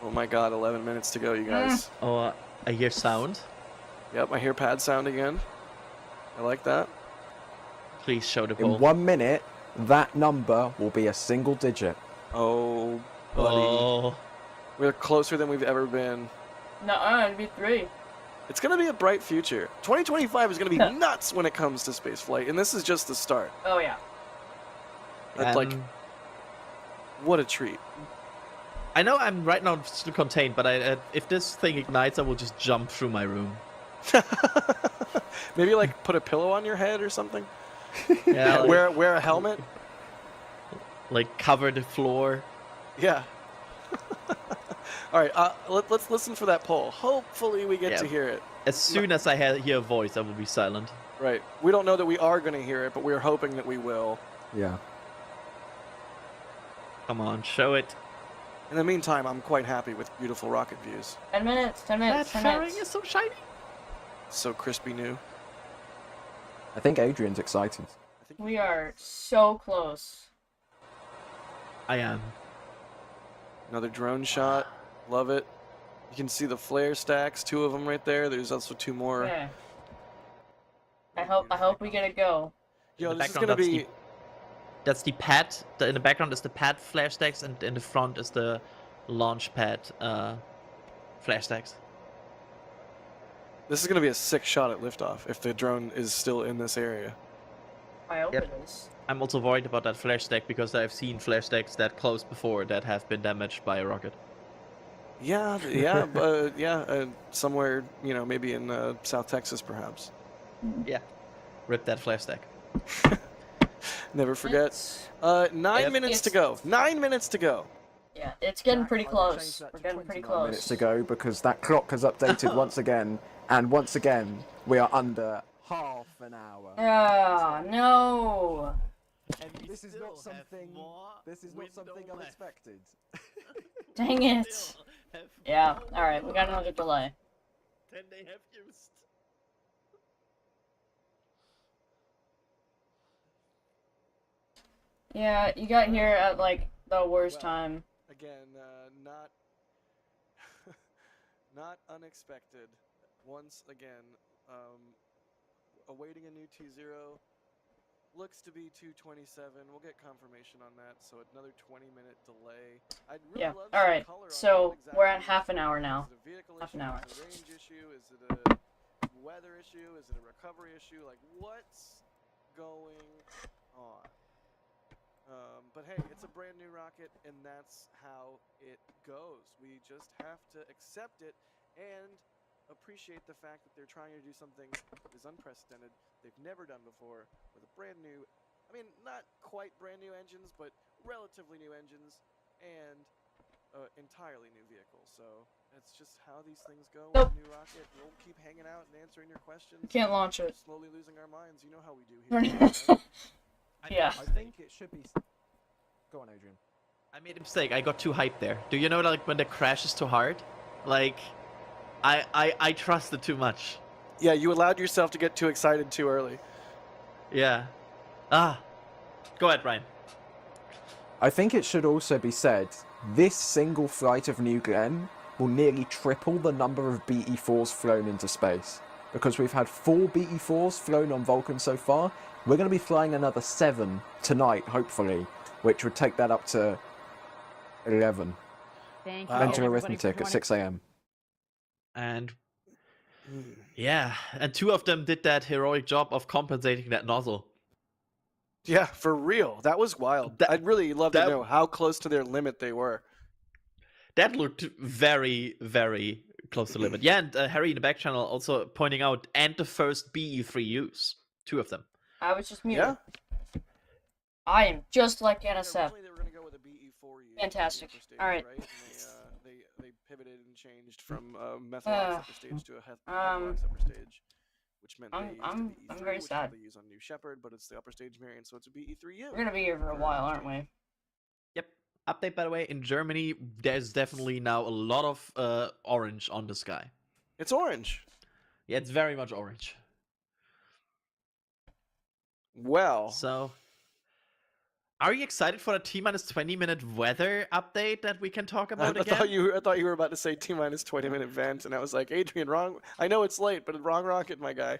[SPEAKER 1] Oh my God, 11 minutes to go, you guys.
[SPEAKER 5] Oh, I hear sound.
[SPEAKER 1] Yep, I hear pad sound again. I like that.
[SPEAKER 5] Please show the
[SPEAKER 3] In
[SPEAKER 5] poll.
[SPEAKER 3] 1 minute, that number will be a single digit.
[SPEAKER 1] Oh, buddy.
[SPEAKER 5] Oh,
[SPEAKER 1] We're closer than we've ever been.
[SPEAKER 2] No, it'd be 3.
[SPEAKER 1] It's going to be a bright future. 2025 is going to be nuts when it comes to spaceflight, and this is just the start.
[SPEAKER 2] Oh yeah.
[SPEAKER 1] That's like, what a treat.
[SPEAKER 5] I know I'm right now still contained, but if this thing ignites, I will just jump through my room.
[SPEAKER 1] Maybe like put a pillow on your head or something.
[SPEAKER 5] Yeah, like,
[SPEAKER 1] wear a helmet.
[SPEAKER 5] Like cover the floor.
[SPEAKER 1] Yeah. All right. Let's listen for that poll. Hopefully we get to hear it.
[SPEAKER 5] As soon as I hear a voice, I will be silent.
[SPEAKER 1] Right. We don't know that we are going to hear it, but we're hoping that we will.
[SPEAKER 3] Yeah.
[SPEAKER 5] Come on, show it.
[SPEAKER 1] In the meantime, I'm quite happy with beautiful rocket views.
[SPEAKER 2] 10 minutes. 10 minutes.
[SPEAKER 5] That
[SPEAKER 2] 10
[SPEAKER 5] fairing
[SPEAKER 2] minutes.
[SPEAKER 5] is so shiny.
[SPEAKER 1] So crispy new.
[SPEAKER 3] I think Adrian's excited.
[SPEAKER 2] We are so close.
[SPEAKER 5] I am.
[SPEAKER 1] Another drone shot. Love it. You can see the flare stacks, 2 of them right there. There's also 2 more.
[SPEAKER 2] Yeah. I hope we get a go.
[SPEAKER 1] Yo,
[SPEAKER 5] In the
[SPEAKER 1] this is gonna
[SPEAKER 5] background,
[SPEAKER 1] be.
[SPEAKER 5] That's the pad. In the background is the pad flare stacks, and in the front is the launch pad flare stacks.
[SPEAKER 1] This is gonna be a sick shot at liftoff if the drone is still in this area.
[SPEAKER 2] I hope
[SPEAKER 5] Yep.
[SPEAKER 2] it is.
[SPEAKER 5] I'm also worried about that flare stack because I've seen flare stacks that close before that have been damaged by a rocket.
[SPEAKER 1] Yeah, somewhere, maybe in South Texas, perhaps.
[SPEAKER 5] Yeah. Rip that flare stack.
[SPEAKER 1] Never forget.
[SPEAKER 2] It's-
[SPEAKER 1] 9 minutes to go. 9 minutes to go.
[SPEAKER 2] Yeah, it's getting pretty
[SPEAKER 3] I will change
[SPEAKER 2] close.
[SPEAKER 3] that
[SPEAKER 2] We're
[SPEAKER 3] to
[SPEAKER 2] getting pretty
[SPEAKER 3] 29 minutes
[SPEAKER 2] close.
[SPEAKER 3] to go because that clock has updated once again, and once again we are under half an hour.
[SPEAKER 2] Ah, no.
[SPEAKER 3] And this is not something. This is not something unexpected.
[SPEAKER 2] Dang it. Yeah, alright, we got another delay.
[SPEAKER 5] Then they have used.
[SPEAKER 2] Yeah, you got here at, like, the worst time.
[SPEAKER 1] Again, not not unexpected. Once again, awaiting a new T0. Looks to be 227. We'll get confirmation on that. So another 20-minute delay. I'd really
[SPEAKER 2] Yeah,
[SPEAKER 1] love some
[SPEAKER 2] alright,
[SPEAKER 1] color on
[SPEAKER 2] so
[SPEAKER 1] what exactly
[SPEAKER 2] we're at
[SPEAKER 1] is
[SPEAKER 2] half an
[SPEAKER 1] going
[SPEAKER 2] hour
[SPEAKER 1] on.
[SPEAKER 2] now.
[SPEAKER 1] Is it a vehicle
[SPEAKER 2] Half
[SPEAKER 1] issue?
[SPEAKER 2] an hour.
[SPEAKER 1] Is it a range issue? Is it a weather issue? Is it a recovery issue? Like, what's going on? But hey, it's a brand new rocket, and that's how it goes. We just have to accept it and appreciate the fact that they're trying to do something that is unprecedented, they've never done before, with a brand new, not quite brand new engines, but relatively new engines, and entirely new vehicle. So that's just how these things go with a new rocket. We'll keep hanging out and answering your questions.
[SPEAKER 2] Can't launch it.
[SPEAKER 1] Slowly losing our minds. You know how we do here. Right?
[SPEAKER 2] Yeah.
[SPEAKER 3] I think it should be. Go on, Adrian.
[SPEAKER 5] I made a mistake. I got too hyped there. Do you know, like, when the crash is too hard? Like, I trusted too much.
[SPEAKER 1] Yeah, you allowed yourself to get too excited too early.
[SPEAKER 5] Yeah. Go ahead, Ryan.
[SPEAKER 3] I think it should also be said, this single flight of New Glenn will nearly triple the number of BE-4s flown into space. Because we've had 4 BE-4s flown on Vulcan so far, we're going to be flying another 7 tonight, hopefully, which would take that up to 11.
[SPEAKER 7] Thank
[SPEAKER 1] Wow.
[SPEAKER 7] you.
[SPEAKER 3] Mental
[SPEAKER 7] everybody, for
[SPEAKER 3] arithmetic at
[SPEAKER 7] joining.
[SPEAKER 3] 6 a.m.
[SPEAKER 5] And yeah, and 2 of them did that heroic job of compensating that nozzle.
[SPEAKER 1] Yeah, for real. That was wild.
[SPEAKER 5] That-
[SPEAKER 1] I'd really love to
[SPEAKER 5] that-
[SPEAKER 1] know how close to their limit they were.
[SPEAKER 5] That looked very, very close to limit. Yeah, and Harry in the back channel also pointing out, and the first BE3 use. 2 of them.
[SPEAKER 2] I was just muted.
[SPEAKER 1] Yeah.
[SPEAKER 2] I am just like
[SPEAKER 1] Yeah,
[SPEAKER 2] NSF.
[SPEAKER 1] originally they were gonna go with a BE4 use for the
[SPEAKER 2] Fantastic.
[SPEAKER 1] upper stage,
[SPEAKER 2] Alright.
[SPEAKER 1] right? And they pivoted and changed from methylox upper stage to a methylox upper stage, which meant they used
[SPEAKER 2] I'm
[SPEAKER 1] a BE3,
[SPEAKER 2] very
[SPEAKER 1] which
[SPEAKER 2] sad.
[SPEAKER 1] they use on New Shepard, but it's the upper stage variant, so it's a BE3U.
[SPEAKER 2] We're gonna be here for a while, aren't we?
[SPEAKER 5] Yep. Update, by the way, in Germany, there's definitely now a lot of orange on the sky.
[SPEAKER 1] It's orange.
[SPEAKER 5] Yeah, it's very much orange.
[SPEAKER 1] Well,
[SPEAKER 5] So, are you excited for the T-minus 20-minute weather update that we can talk about
[SPEAKER 1] I
[SPEAKER 5] again?
[SPEAKER 1] thought you were about to say T-minus 20-minute vent, and I was like, Adrian, wrong. I know it's late, but wrong rocket, my guy.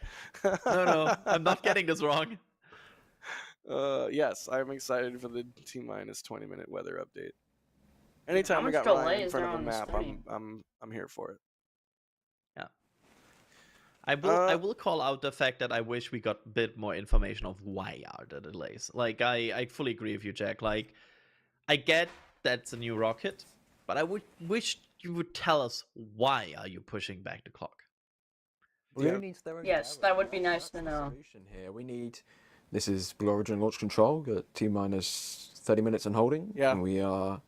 [SPEAKER 5] No, I'm not getting this wrong.
[SPEAKER 1] Yes, I'm excited for the T-minus 20-minute weather update. Anytime we
[SPEAKER 2] much
[SPEAKER 1] got Ryan
[SPEAKER 2] delay
[SPEAKER 1] in
[SPEAKER 2] is
[SPEAKER 1] front
[SPEAKER 2] there
[SPEAKER 1] of a
[SPEAKER 2] on the
[SPEAKER 1] map,
[SPEAKER 2] screen?
[SPEAKER 1] I'm here for it.
[SPEAKER 5] Yeah. I will call out the fact that I wish we got a bit more information of why are the delays. Like I fully agree with you, Jack. Like I get that's a new rocket, but I would wish you would tell us why are you pushing back the clock.
[SPEAKER 3] Blue needs their own
[SPEAKER 2] Yes,
[SPEAKER 3] gyro.
[SPEAKER 2] that would be nice
[SPEAKER 3] That's
[SPEAKER 2] to
[SPEAKER 3] the
[SPEAKER 2] know.
[SPEAKER 3] solution here. We need. This is Blue Origin launch control at T-minus 30 minutes and holding.
[SPEAKER 1] Yeah.
[SPEAKER 3] And we are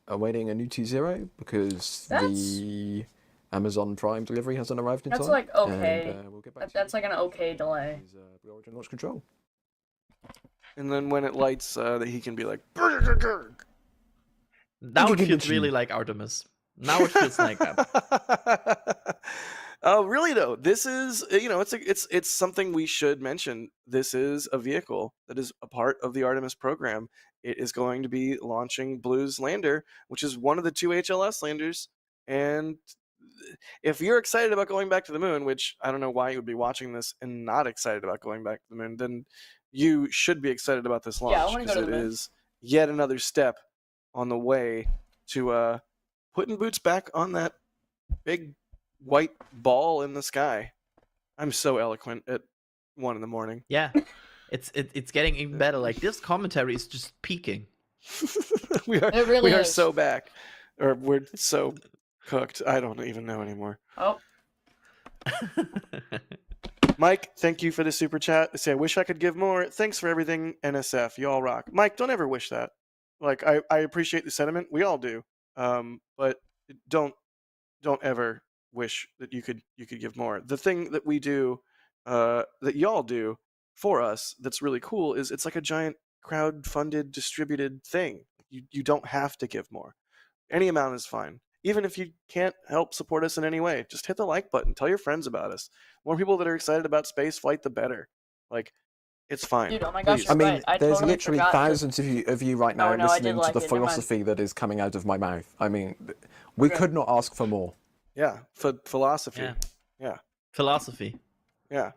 [SPEAKER 3] awaiting a new T0 because the Amazon Prime delivery hasn't arrived in time.
[SPEAKER 2] That's like okay.
[SPEAKER 3] And, we'll get back to
[SPEAKER 2] That's
[SPEAKER 3] you.
[SPEAKER 2] like an okay delay.
[SPEAKER 3] This is, Blue Origin launch control.
[SPEAKER 1] And then when it lights, that he can be like.
[SPEAKER 5] Now it feels really like Artemis. Now it feels like that.
[SPEAKER 1] Oh, really though? This is, it's something we should mention. This is a vehicle that is a part of the Artemis program. It is going to be launching Blue's lander, which is one of the 2 HLS landers. And if you're excited about going back to the moon, which I don't know why you would be watching this and not excited about going back to the moon, then you should be excited about this launch.
[SPEAKER 2] Yeah, I wanna go to the moon.
[SPEAKER 1] It is yet another step on the way to putting boots back on that big white ball in the sky. I'm so eloquent at 1 a.m.
[SPEAKER 5] Yeah, it's getting even better. Like this commentary is just peaking.
[SPEAKER 1] we are
[SPEAKER 2] It really
[SPEAKER 1] we are
[SPEAKER 2] is.
[SPEAKER 1] so back, or we're so cooked. I don't even know anymore.
[SPEAKER 2] Oh,
[SPEAKER 1] Mike, thank you for the super chat. They say, I wish I could give more. Thanks for everything, NSF. You all rock. Mike, don't ever wish that. Like, I appreciate the sentiment. We all do. But don't ever wish that you could give more. The thing that we do, that y'all do for us, that's really cool, is it's like a giant crowd-funded, distributed thing. You don't have to give more. Any amount is fine. Even if you can't help support us in any way, just hit the like button. Tell your friends about us. More people that are excited about space flight, the better. Like, it's fine.
[SPEAKER 2] dude, oh my gosh,
[SPEAKER 1] Please.
[SPEAKER 2] you're
[SPEAKER 3] I mean,
[SPEAKER 2] right. I
[SPEAKER 3] there's
[SPEAKER 2] totally
[SPEAKER 3] literally
[SPEAKER 2] forgot to-
[SPEAKER 3] thousands of you right now
[SPEAKER 2] Oh, no, I did
[SPEAKER 3] listening to
[SPEAKER 2] like
[SPEAKER 3] the
[SPEAKER 2] it, never mind.
[SPEAKER 3] philosophy that is coming out of my mouth. I mean, we
[SPEAKER 1] Okay.
[SPEAKER 3] could not ask for more.
[SPEAKER 1] Yeah, philosophy.
[SPEAKER 5] Yeah.
[SPEAKER 1] Yeah.
[SPEAKER 5] Philosophy.
[SPEAKER 1] Yeah.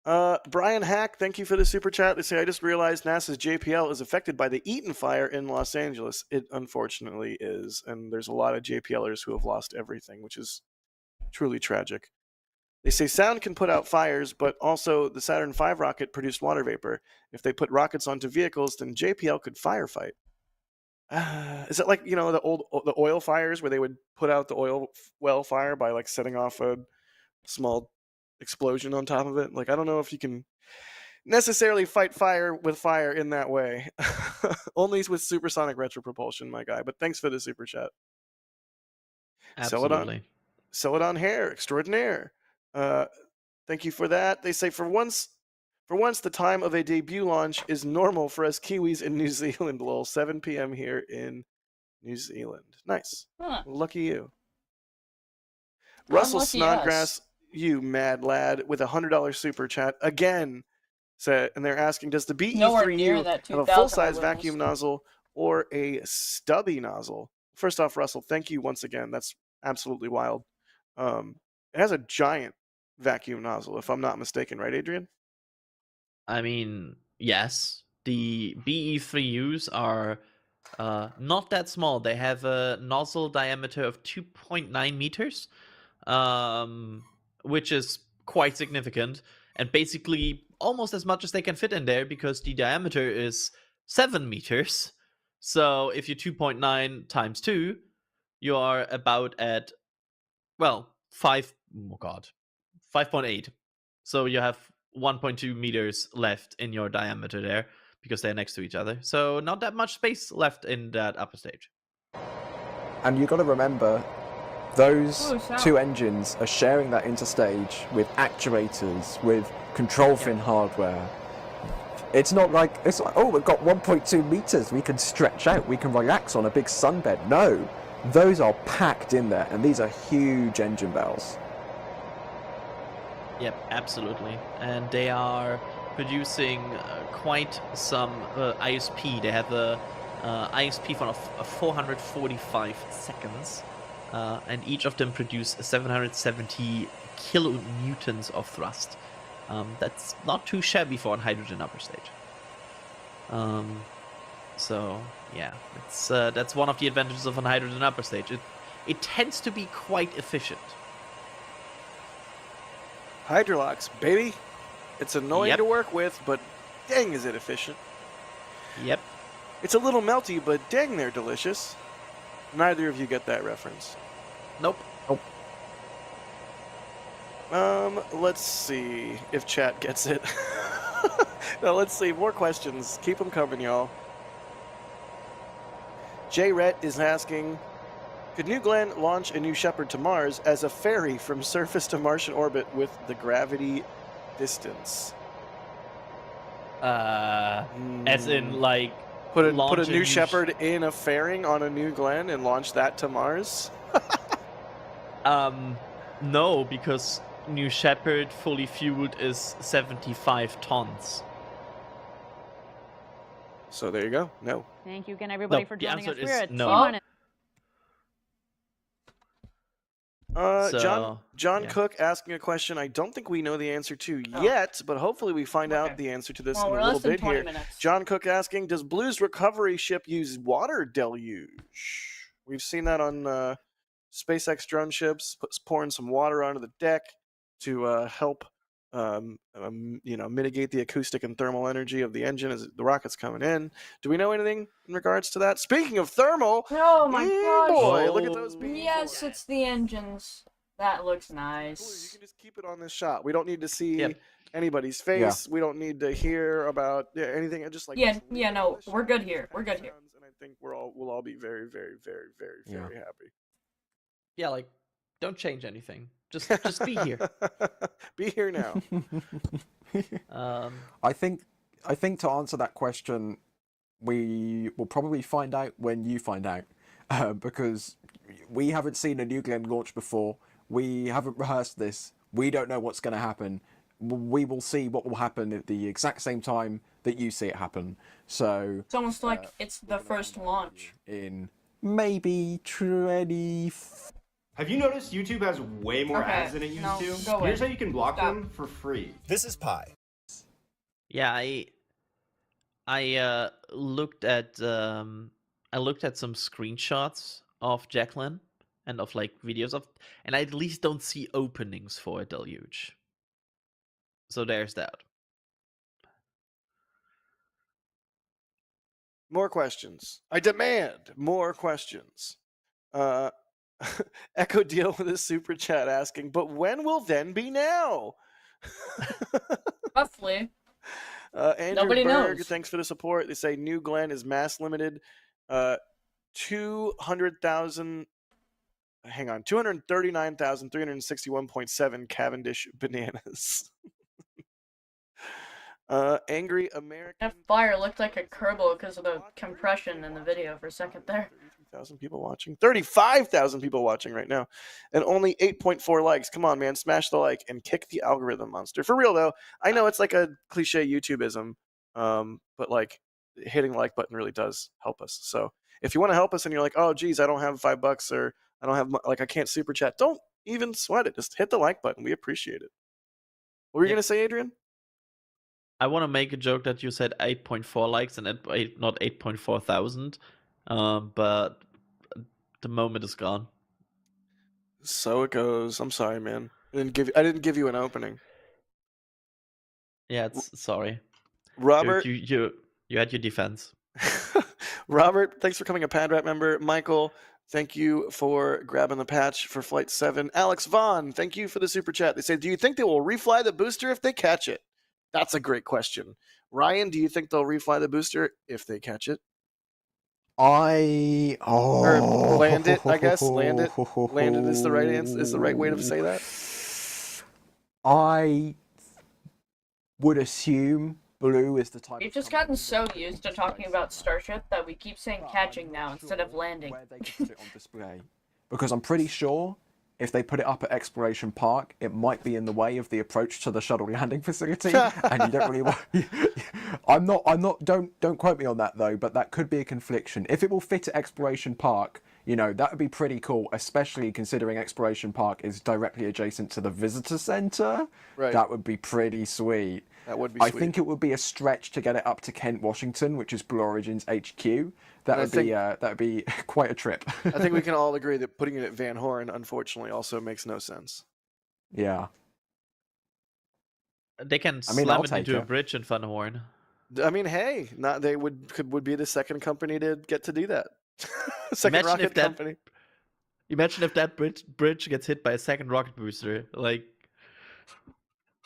[SPEAKER 1] Brian Hack, thank you for the super chat. They say, I just realized NASA's JPL is affected by the Eaton fire in Los Angeles. It unfortunately is. And there's a lot of JPLers who have lost everything, which is truly tragic. They say sound can put out fires, but also the Saturn V rocket produced water vapor. If they put rockets onto vehicles, then JPL could firefight. Is it like, the oil fires where they would put out the oil well fire by like setting off a small explosion on top of it? Like, I don't know if you can necessarily fight fire with fire in that way. Only with supersonic retropropulsion, my guy. But thanks for the super chat.
[SPEAKER 5] Absolutely.
[SPEAKER 1] Celadon Hair extraordinaire. Thank you for that. They say for once the time of a debut launch is normal for us Kiwis in New Zealand. Lol, 7 p.m. here in New Zealand. Nice.
[SPEAKER 2] Huh.
[SPEAKER 1] Lucky you. Russell
[SPEAKER 2] Unlucky
[SPEAKER 1] Snodgrass,
[SPEAKER 2] us.
[SPEAKER 1] you mad lad, with $100 super chat again. And they're asking, does the
[SPEAKER 2] Nowhere near
[SPEAKER 1] BE3U
[SPEAKER 2] that
[SPEAKER 1] have a
[SPEAKER 2] 2000 I
[SPEAKER 1] full-size
[SPEAKER 2] witnessed.
[SPEAKER 1] vacuum nozzle or a stubby nozzle? First off, Russell, thank you once again. That's absolutely wild. It has a giant vacuum nozzle, if I'm not mistaken, right, Adrian?
[SPEAKER 5] I mean, yes, the BE3Us are not that small. They have a nozzle diameter of 2.9 meters, which is quite significant, and basically almost as much as they can fit in there because the diameter is 7 meters. So if you're 2.9 times 2, you are about at, well, 5.8. So you have 1.2 meters left in your diameter there because they're next to each other. So not that much space left in that upper stage.
[SPEAKER 3] And you've got to remember, those
[SPEAKER 2] Oh, sound.
[SPEAKER 3] two engines are sharing that interstage with actuators, with control fin hardware. It's not like, oh, we've got 1.2 meters, we can stretch out, we can relax on a big sunbed. No, those are packed in there, and these are huge engine bells.
[SPEAKER 5] Yep, absolutely. And they are producing quite some ISP. They have a ISP of 445 seconds, and each of them produce 770 kilonewtons of thrust. That's not too shabby for a hydrogen upper stage. So yeah, that's one of the advantages of a hydrogen upper stage. It tends to be quite efficient.
[SPEAKER 1] Hydrolox, baby. It's annoying
[SPEAKER 5] Yep.
[SPEAKER 1] to work with, but dang is it efficient.
[SPEAKER 5] Yep.
[SPEAKER 1] It's a little melty, but dang they're delicious. Neither of you get that reference.
[SPEAKER 5] Nope.
[SPEAKER 1] Let's see if chat gets it. No, let's see. More questions. Keep them coming, y'all. Jay Rhett is asking, could New Glenn launch a New Shepard to Mars as a ferry from surface to Martian orbit with the gravity distance?
[SPEAKER 5] As in, like,
[SPEAKER 1] Put a
[SPEAKER 5] launch
[SPEAKER 1] New Shepard in a fairing on a New Glenn and launch that to Mars?
[SPEAKER 5] No, because New Shepard fully fueled is 75 tons.
[SPEAKER 1] So there you go. No.
[SPEAKER 7] Thank you again, everybody,
[SPEAKER 5] No,
[SPEAKER 7] for
[SPEAKER 5] the
[SPEAKER 7] joining us.
[SPEAKER 5] answer
[SPEAKER 7] We're
[SPEAKER 5] is
[SPEAKER 7] at
[SPEAKER 5] no.
[SPEAKER 7] T-minus.
[SPEAKER 1] John
[SPEAKER 5] yeah.
[SPEAKER 1] Cook asking a question I don't think we know the answer to
[SPEAKER 2] Oh.
[SPEAKER 1] yet, but hopefully we find out
[SPEAKER 2] Okay.
[SPEAKER 1] the answer to this
[SPEAKER 2] Well,
[SPEAKER 1] in
[SPEAKER 2] we're
[SPEAKER 1] a little
[SPEAKER 2] less than
[SPEAKER 1] bit
[SPEAKER 2] 20
[SPEAKER 1] here.
[SPEAKER 2] minutes.
[SPEAKER 1] John Cook asking, does Blue's recovery ship use water deluge? We've seen that on SpaceX drone ships, pouring some water onto the deck to help mitigate the acoustic and thermal energy of the engine as the rocket's coming in. Do we know anything in regards to that? Speaking of thermal,
[SPEAKER 2] Oh my gosh.
[SPEAKER 1] boy, look at those beams.
[SPEAKER 2] Yes, it's the engines. That looks
[SPEAKER 1] Blue, you
[SPEAKER 2] nice.
[SPEAKER 1] can just keep it on this shot. We don't need to see
[SPEAKER 5] Yep.
[SPEAKER 1] anybody's face. We don't need to hear about anything. Just like
[SPEAKER 2] Yeah,
[SPEAKER 1] just leave
[SPEAKER 2] yeah,
[SPEAKER 1] it
[SPEAKER 2] no,
[SPEAKER 1] on this
[SPEAKER 2] we're
[SPEAKER 1] shot,
[SPEAKER 2] good
[SPEAKER 1] see
[SPEAKER 2] here.
[SPEAKER 1] how
[SPEAKER 2] We're
[SPEAKER 1] it
[SPEAKER 2] good here.
[SPEAKER 1] sounds, and I think we'll all be very, very, very, very,
[SPEAKER 3] Yeah.
[SPEAKER 1] very happy.
[SPEAKER 5] Yeah, like, don't change anything. Just be here.
[SPEAKER 1] Be here now.
[SPEAKER 3] I think to answer that question, we will probably find out when you find out, because we haven't seen a New Glenn launch before. We haven't rehearsed this. We don't know what's going to happen. We will see what will happen at the exact same time that you see it happen. So
[SPEAKER 2] It's almost like it's the first launch.
[SPEAKER 3] in maybe 20.
[SPEAKER 8] Have you noticed YouTube has way more
[SPEAKER 2] Okay,
[SPEAKER 8] ads than it used
[SPEAKER 2] no,
[SPEAKER 8] to?
[SPEAKER 2] go away.
[SPEAKER 8] Here's how you can block
[SPEAKER 2] Stop.
[SPEAKER 8] them for free.
[SPEAKER 9] This is Pi.
[SPEAKER 5] Yeah, I looked at some screenshots of Jacqueline and of like videos of, and I at least don't see openings for a deluge. So there's that.
[SPEAKER 1] More questions. I demand more questions. Echo deal with a super chat asking, but when will then be now?
[SPEAKER 2] Roughly.
[SPEAKER 1] Andrew
[SPEAKER 2] Nobody
[SPEAKER 1] Berg,
[SPEAKER 2] knows.
[SPEAKER 1] thanks for the support. They say New Glenn is mass limited. 200,000. Hang on, 239,361.7 Cavendish bananas. Angry American.
[SPEAKER 2] That fire looked like a Kerbal because of the compression in the video for a second there.
[SPEAKER 1] 33,000 people watching. 35,000 people watching right now. And only 8.4 likes. Come on, man. Smash the like and kick the algorithm monster. For real, though, I know it's like a cliche YouTubeism, but like hitting the like button really does help us. So if you want to help us and you're like, oh, geez, I don't have $5 or I don't have, I can't super chat, don't even sweat it. Just hit the like button. We appreciate it. What were you
[SPEAKER 5] Yep.
[SPEAKER 1] going to say, Adrian?
[SPEAKER 5] I want to make a joke that you said 8.4 likes and not 8.4 thousand, but the moment is gone.
[SPEAKER 1] So it goes. I'm sorry, man. I didn't give you an opening.
[SPEAKER 5] Yeah, it's sorry.
[SPEAKER 1] Robert.
[SPEAKER 5] You had your defense.
[SPEAKER 1] Robert, thanks for coming a PadRat member. Michael, thank you for grabbing the patch for Flight 7. Alex Vaughn, thank you for the super chat. They say, do you think they will refly the booster if they catch it? That's a great question. Ryan, do you think they'll refly the booster if they catch it? Or land it, I guess. Land it. Land it is the right answer. Is the right way to say that?
[SPEAKER 3] I would assume Blue is the type.
[SPEAKER 2] We've
[SPEAKER 3] of
[SPEAKER 2] just
[SPEAKER 3] company
[SPEAKER 2] gotten so
[SPEAKER 3] that
[SPEAKER 2] used to
[SPEAKER 3] owns
[SPEAKER 2] talking
[SPEAKER 3] space.
[SPEAKER 2] about Starship that we keep saying
[SPEAKER 3] But
[SPEAKER 2] catching
[SPEAKER 3] I'm
[SPEAKER 2] now
[SPEAKER 3] not
[SPEAKER 2] instead of
[SPEAKER 3] sure
[SPEAKER 2] landing.
[SPEAKER 3] Where they can put it on display, because I'm pretty sure if they put it up at Exploration Park, it might be in the way of the approach to the shuttle landing facility, and you don't really want. I'm not. Don't quote me on that though, but that could be a confliction. If it will fit at Exploration Park, you know, that would be pretty cool, especially considering Exploration Park is directly adjacent to the visitor center.
[SPEAKER 1] Right.
[SPEAKER 3] That would be pretty sweet.
[SPEAKER 1] That would be
[SPEAKER 3] I
[SPEAKER 1] sweet.
[SPEAKER 3] think it would be a stretch to get it up to Kent, Washington, which is Blue Origin's HQ. That would be quite a trip.
[SPEAKER 1] I think we can all agree that putting it at Van Horn, unfortunately, also makes no sense.
[SPEAKER 3] Yeah.
[SPEAKER 5] They can
[SPEAKER 3] I mean,
[SPEAKER 5] slam
[SPEAKER 3] I'll
[SPEAKER 5] it
[SPEAKER 3] take
[SPEAKER 5] into a
[SPEAKER 3] it.
[SPEAKER 5] bridge in Funhorn.
[SPEAKER 1] I mean, hey, not they would be the second company to get to do that. Second
[SPEAKER 5] Imagine if
[SPEAKER 1] rocket
[SPEAKER 5] that-
[SPEAKER 1] company.
[SPEAKER 5] Imagine if that bridge gets hit by a second rocket booster. Like,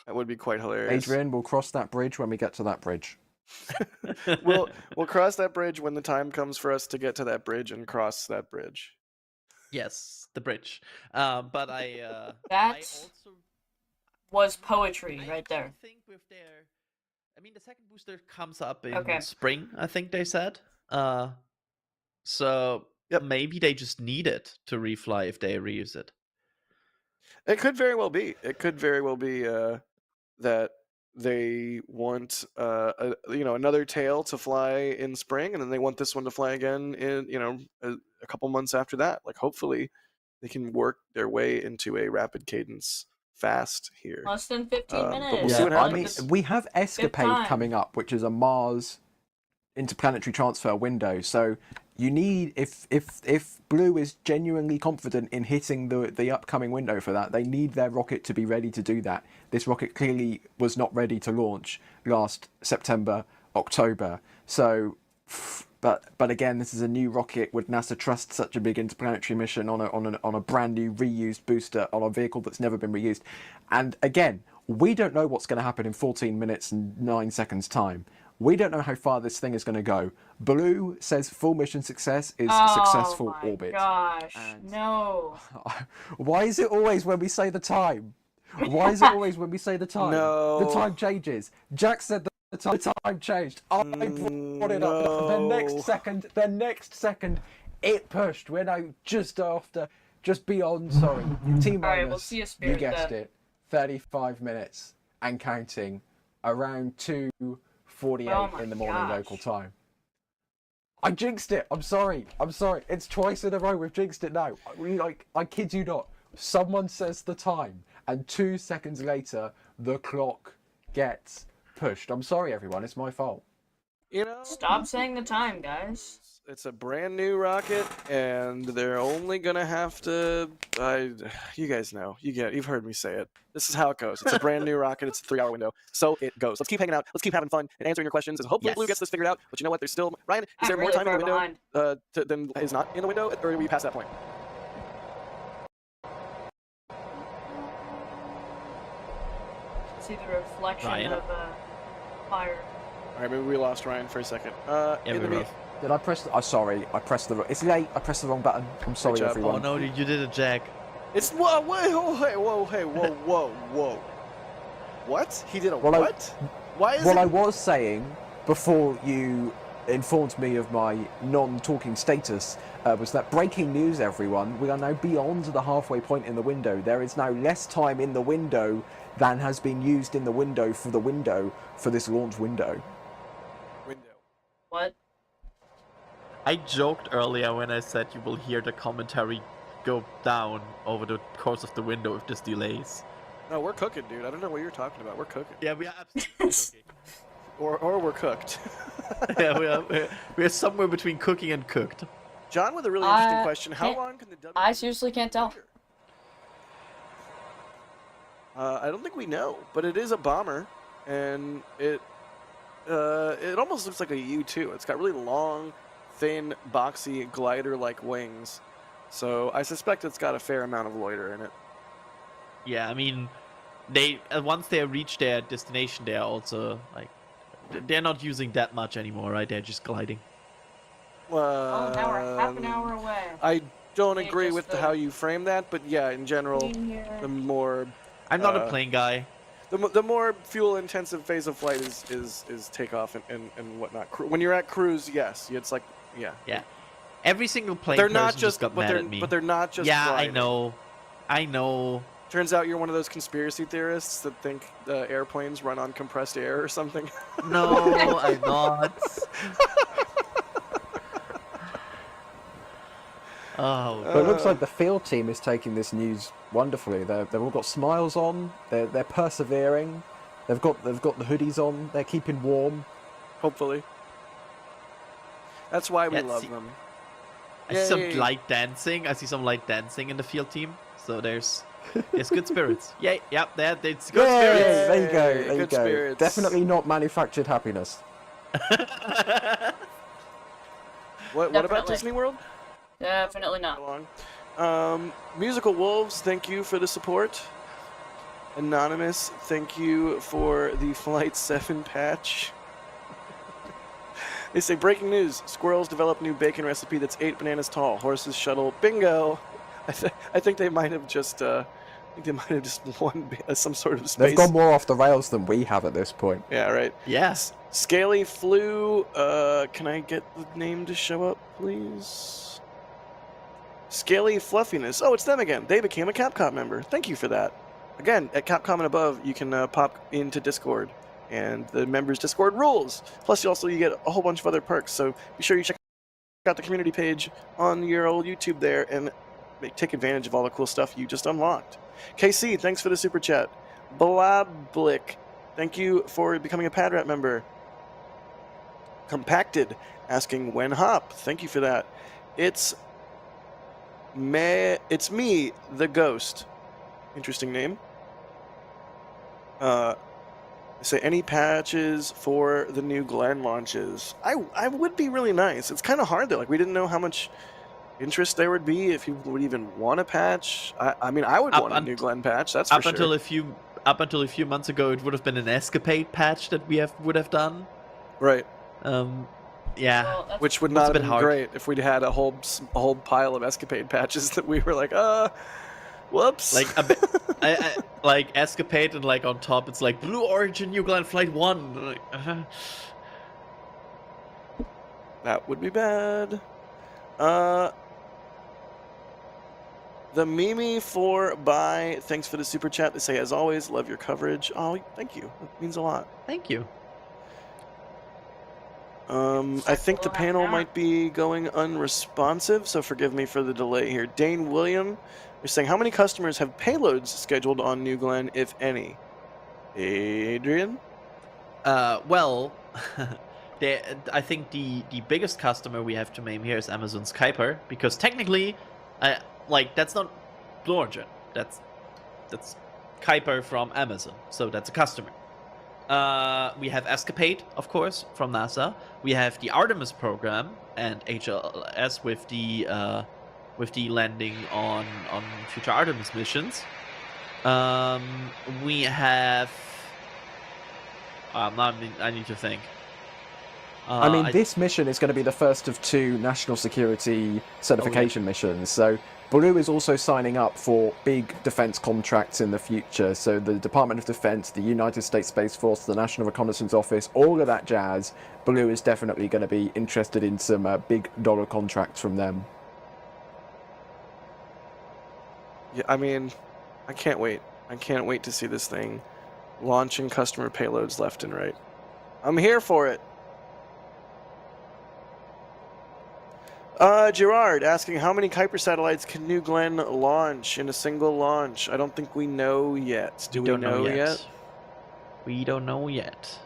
[SPEAKER 1] That would be quite hilarious.
[SPEAKER 3] Adrian, we'll cross that bridge when we get to that bridge.
[SPEAKER 1] We'll cross that bridge when the time comes for us to get to that bridge and cross that bridge.
[SPEAKER 5] yes, the bridge. But I
[SPEAKER 2] That
[SPEAKER 5] also
[SPEAKER 2] was poetry
[SPEAKER 5] I
[SPEAKER 2] right there.
[SPEAKER 5] actually think with their, I mean, the second booster comes up in
[SPEAKER 2] Okay.
[SPEAKER 5] spring. I think they said. So
[SPEAKER 1] Yep.
[SPEAKER 5] maybe they just need it to refly if they reuse it.
[SPEAKER 1] It could very well be. It could very well be that they want another tail to fly in spring, and then they want this one to fly again in a couple months after that. Like, hopefully they can work their way into a rapid cadence fast here.
[SPEAKER 2] Less than 15
[SPEAKER 1] but
[SPEAKER 2] minutes.
[SPEAKER 1] we'll see what
[SPEAKER 3] I mean,
[SPEAKER 1] happens.
[SPEAKER 3] we have Escapade
[SPEAKER 2] time.
[SPEAKER 3] coming up, which is a Mars interplanetary transfer window. So you need, if Blue is genuinely confident in hitting the upcoming window for that, they need their rocket to be ready to do that. This rocket clearly was not ready to launch last September, October. So, but again, this is a new rocket. Would NASA trust such a big interplanetary mission on a brand new reused booster on a vehicle that's never been reused? And again, we don't know what's going to happen in 14 minutes and 9 seconds time. We don't know how far this thing is going to go. Blue says full mission success is successful
[SPEAKER 2] Oh my
[SPEAKER 3] orbit.
[SPEAKER 2] gosh,
[SPEAKER 3] And-
[SPEAKER 2] no.
[SPEAKER 3] Why is it always when we say the time? Why is it always when we say the time?
[SPEAKER 1] No.
[SPEAKER 3] The time changes. Jack said the time changed. I brought it up.
[SPEAKER 1] No.
[SPEAKER 3] The next second, it pushed. We're now just beyond, sorry. T-minus,
[SPEAKER 2] Alright, we'll see a
[SPEAKER 3] you
[SPEAKER 2] spirit
[SPEAKER 3] guessed
[SPEAKER 2] then.
[SPEAKER 3] it, 35 minutes and counting, around 2:48
[SPEAKER 2] Oh my
[SPEAKER 3] in the morning
[SPEAKER 2] gosh.
[SPEAKER 3] local time. I jinxed it. I'm sorry. It's twice in a row we've jinxed it now. I kid you not. Someone says the time, and 2 seconds later, the clock gets pushed. I'm sorry, everyone. It's my fault.
[SPEAKER 2] Stop saying the time, guys.
[SPEAKER 1] It's a brand new rocket, and they're only gonna have to. You guys know. You've heard me say it. This is how it goes. It's a brand new rocket. It's a 3-hour window. So it goes. Let's keep hanging out. Let's keep having fun and answering your questions. And hopefully Blue
[SPEAKER 5] Yes.
[SPEAKER 1] gets this figured out. But you know what? There's still Ryan. Is
[SPEAKER 2] I'm
[SPEAKER 1] there more
[SPEAKER 2] really
[SPEAKER 1] time in the
[SPEAKER 2] far
[SPEAKER 1] window than is not in the window, or are we past that point?
[SPEAKER 2] See the reflection
[SPEAKER 5] Ryan?
[SPEAKER 2] of fire.
[SPEAKER 1] All right, maybe we lost Ryan for a second.
[SPEAKER 5] Yeah,
[SPEAKER 1] in the
[SPEAKER 5] we
[SPEAKER 1] mean-
[SPEAKER 5] were.
[SPEAKER 3] Did I press? Sorry. I pressed the. It's late. I pressed the wrong button. I'm sorry,
[SPEAKER 1] job.
[SPEAKER 5] Oh
[SPEAKER 3] everyone.
[SPEAKER 5] no, you did a Jack.
[SPEAKER 1] It's whoa. What? He did a
[SPEAKER 3] Well,
[SPEAKER 1] what? Why is
[SPEAKER 3] What
[SPEAKER 1] it?
[SPEAKER 3] I was saying before you informed me of my non-talking status was that breaking news, everyone. We are now beyond the halfway point in the window. There is now less time in the window than has been used in the window for this launch window.
[SPEAKER 1] Window.
[SPEAKER 2] What?
[SPEAKER 5] I joked earlier when I said you will hear the commentary go down over the course of the window if this delays.
[SPEAKER 1] No, we're cooking, dude. I don't know what you're talking about. We're cooking.
[SPEAKER 5] Yeah, we are absolutely cooking.
[SPEAKER 1] Or we're cooked.
[SPEAKER 5] Yeah, we are somewhere between cooking and cooked.
[SPEAKER 1] John with a really interesting
[SPEAKER 2] I
[SPEAKER 1] question. How
[SPEAKER 2] can't-
[SPEAKER 1] long can the W?
[SPEAKER 2] I seriously can't tell.
[SPEAKER 1] I don't think we know, but it is a bomber, and it almost looks like a U-2. It's got really long, thin, boxy, glider-like wings. So I suspect it's got a fair amount of loiter in it.
[SPEAKER 5] Yeah, I mean, they once they reach their destination, they are also like they're not using that much anymore, right? They're just gliding.
[SPEAKER 2] Oh, now we're half an hour away.
[SPEAKER 1] I don't
[SPEAKER 2] Can't
[SPEAKER 1] agree
[SPEAKER 2] just,
[SPEAKER 1] with how you frame that, but yeah, in general,
[SPEAKER 2] In here.
[SPEAKER 1] the more
[SPEAKER 5] I'm not a
[SPEAKER 1] Uh,
[SPEAKER 5] plane guy.
[SPEAKER 1] the more fuel-intensive phase of flight is takeoff and whatnot. When you're at cruise, yes, it's like yeah.
[SPEAKER 5] Yeah, every single plane
[SPEAKER 1] They're
[SPEAKER 5] person
[SPEAKER 1] not just,
[SPEAKER 5] got
[SPEAKER 1] but
[SPEAKER 5] mad
[SPEAKER 1] they're
[SPEAKER 5] at me.
[SPEAKER 1] but they're not just.
[SPEAKER 5] yeah,
[SPEAKER 1] gliding.
[SPEAKER 5] I know.
[SPEAKER 1] Turns out you're one of those conspiracy theorists that think airplanes run on compressed air or something.
[SPEAKER 5] No, I'm not. Oh,
[SPEAKER 3] But it looks like the field team is taking this news wonderfully. They've all got smiles on. They're persevering. They've got the hoodies on. They're keeping warm.
[SPEAKER 1] Hopefully. That's why we
[SPEAKER 5] Yeah,
[SPEAKER 1] love
[SPEAKER 5] see-
[SPEAKER 1] them.
[SPEAKER 5] I see some
[SPEAKER 1] Yay.
[SPEAKER 5] light dancing. I see some light dancing in the field team. So there's It's good spirits. Yep, it's good
[SPEAKER 3] Yay,
[SPEAKER 5] spirits.
[SPEAKER 3] there you go. There you
[SPEAKER 1] Good
[SPEAKER 3] go.
[SPEAKER 1] spirits.
[SPEAKER 3] Definitely not manufactured happiness.
[SPEAKER 1] What about
[SPEAKER 2] Definitely.
[SPEAKER 1] Disney World?
[SPEAKER 2] Definitely not.
[SPEAKER 1] Musical Wolves, thank you for the support. Anonymous, thank you for the Flight 7 patch. They say, breaking news, squirrels develop new bacon recipe that's 8 bananas tall. Horses shuttle, bingo. I think they might have just won some sort of space.
[SPEAKER 3] They've gone more off the rails than we have at this point.
[SPEAKER 1] Yeah, right.
[SPEAKER 5] Yes.
[SPEAKER 1] Scaly Flu, can I get the name to show up, please? Scaly Fluffiness. Oh, it's them again. They became a Capcom member. Thank you for that. Again, at Capcom and above, you can pop into Discord, and the members' Discord rules. Plus, you get a whole bunch of other perks, so be sure you check out the community page on your old YouTube there and take advantage of all the cool stuff you just unlocked. KC, thanks for the super chat. Blablick, thank you for becoming a Padrat member. Compacted, asking when hop. Thank you for that. It's me, the Ghost. Interesting name. Say any patches for the new Glen launches. I would be really nice. It's kind of hard though. Like we didn't know how much interest there would be if people would even want a patch. I mean, I would want a new Glen patch. That's for sure.
[SPEAKER 5] Up until a few months ago, it would have been an Escapade patch that we would have done.
[SPEAKER 1] Right.
[SPEAKER 5] Yeah.
[SPEAKER 2] Well,
[SPEAKER 1] Which would
[SPEAKER 5] It's
[SPEAKER 1] not
[SPEAKER 5] a
[SPEAKER 1] have
[SPEAKER 5] bit
[SPEAKER 1] been
[SPEAKER 5] hard.
[SPEAKER 1] great if we'd had a whole pile of Escapade patches that we were like, whoops.
[SPEAKER 5] Like a bit, like Escapade, and like on top, it's like Blue Origin New Glen Flight 1. Like,
[SPEAKER 1] That would be bad. The Mimi4Buy, thanks for the super chat. They say, as always, love your coverage. Oh, thank you. It means a lot.
[SPEAKER 5] Thank you.
[SPEAKER 1] I think the panel might be going unresponsive, so forgive me for the delay here. Dane William, you're saying, how many customers have payloads scheduled on New Glen, if any? Adrian?
[SPEAKER 5] Well, I think the biggest customer we have to name here is Amazon Skyper, because technically, that's not Blue Origin. That's Kuiper from Amazon, so that's a customer. We have Escapade, of course, from NASA. We have the Artemis program and HLS with the landing on future Artemis missions. We have. I need to think.
[SPEAKER 3] This mission is going to be the first of 2 national security certification missions. So Blue is also signing up for big defense contracts in the future. So the Department of Defense, the United States Space Force, the National Reconnaissance Office, all of that jazz. Blue is definitely going to be interested in some big dollar contracts from them.
[SPEAKER 1] Yeah, I mean, I can't wait. I can't wait to see this thing launching customer payloads left and right. I'm here for it. Gerard asking, how many Kuiper satellites can New Glen launch in a single launch? I don't think we know yet. Do we know yet?
[SPEAKER 5] We don't know yet.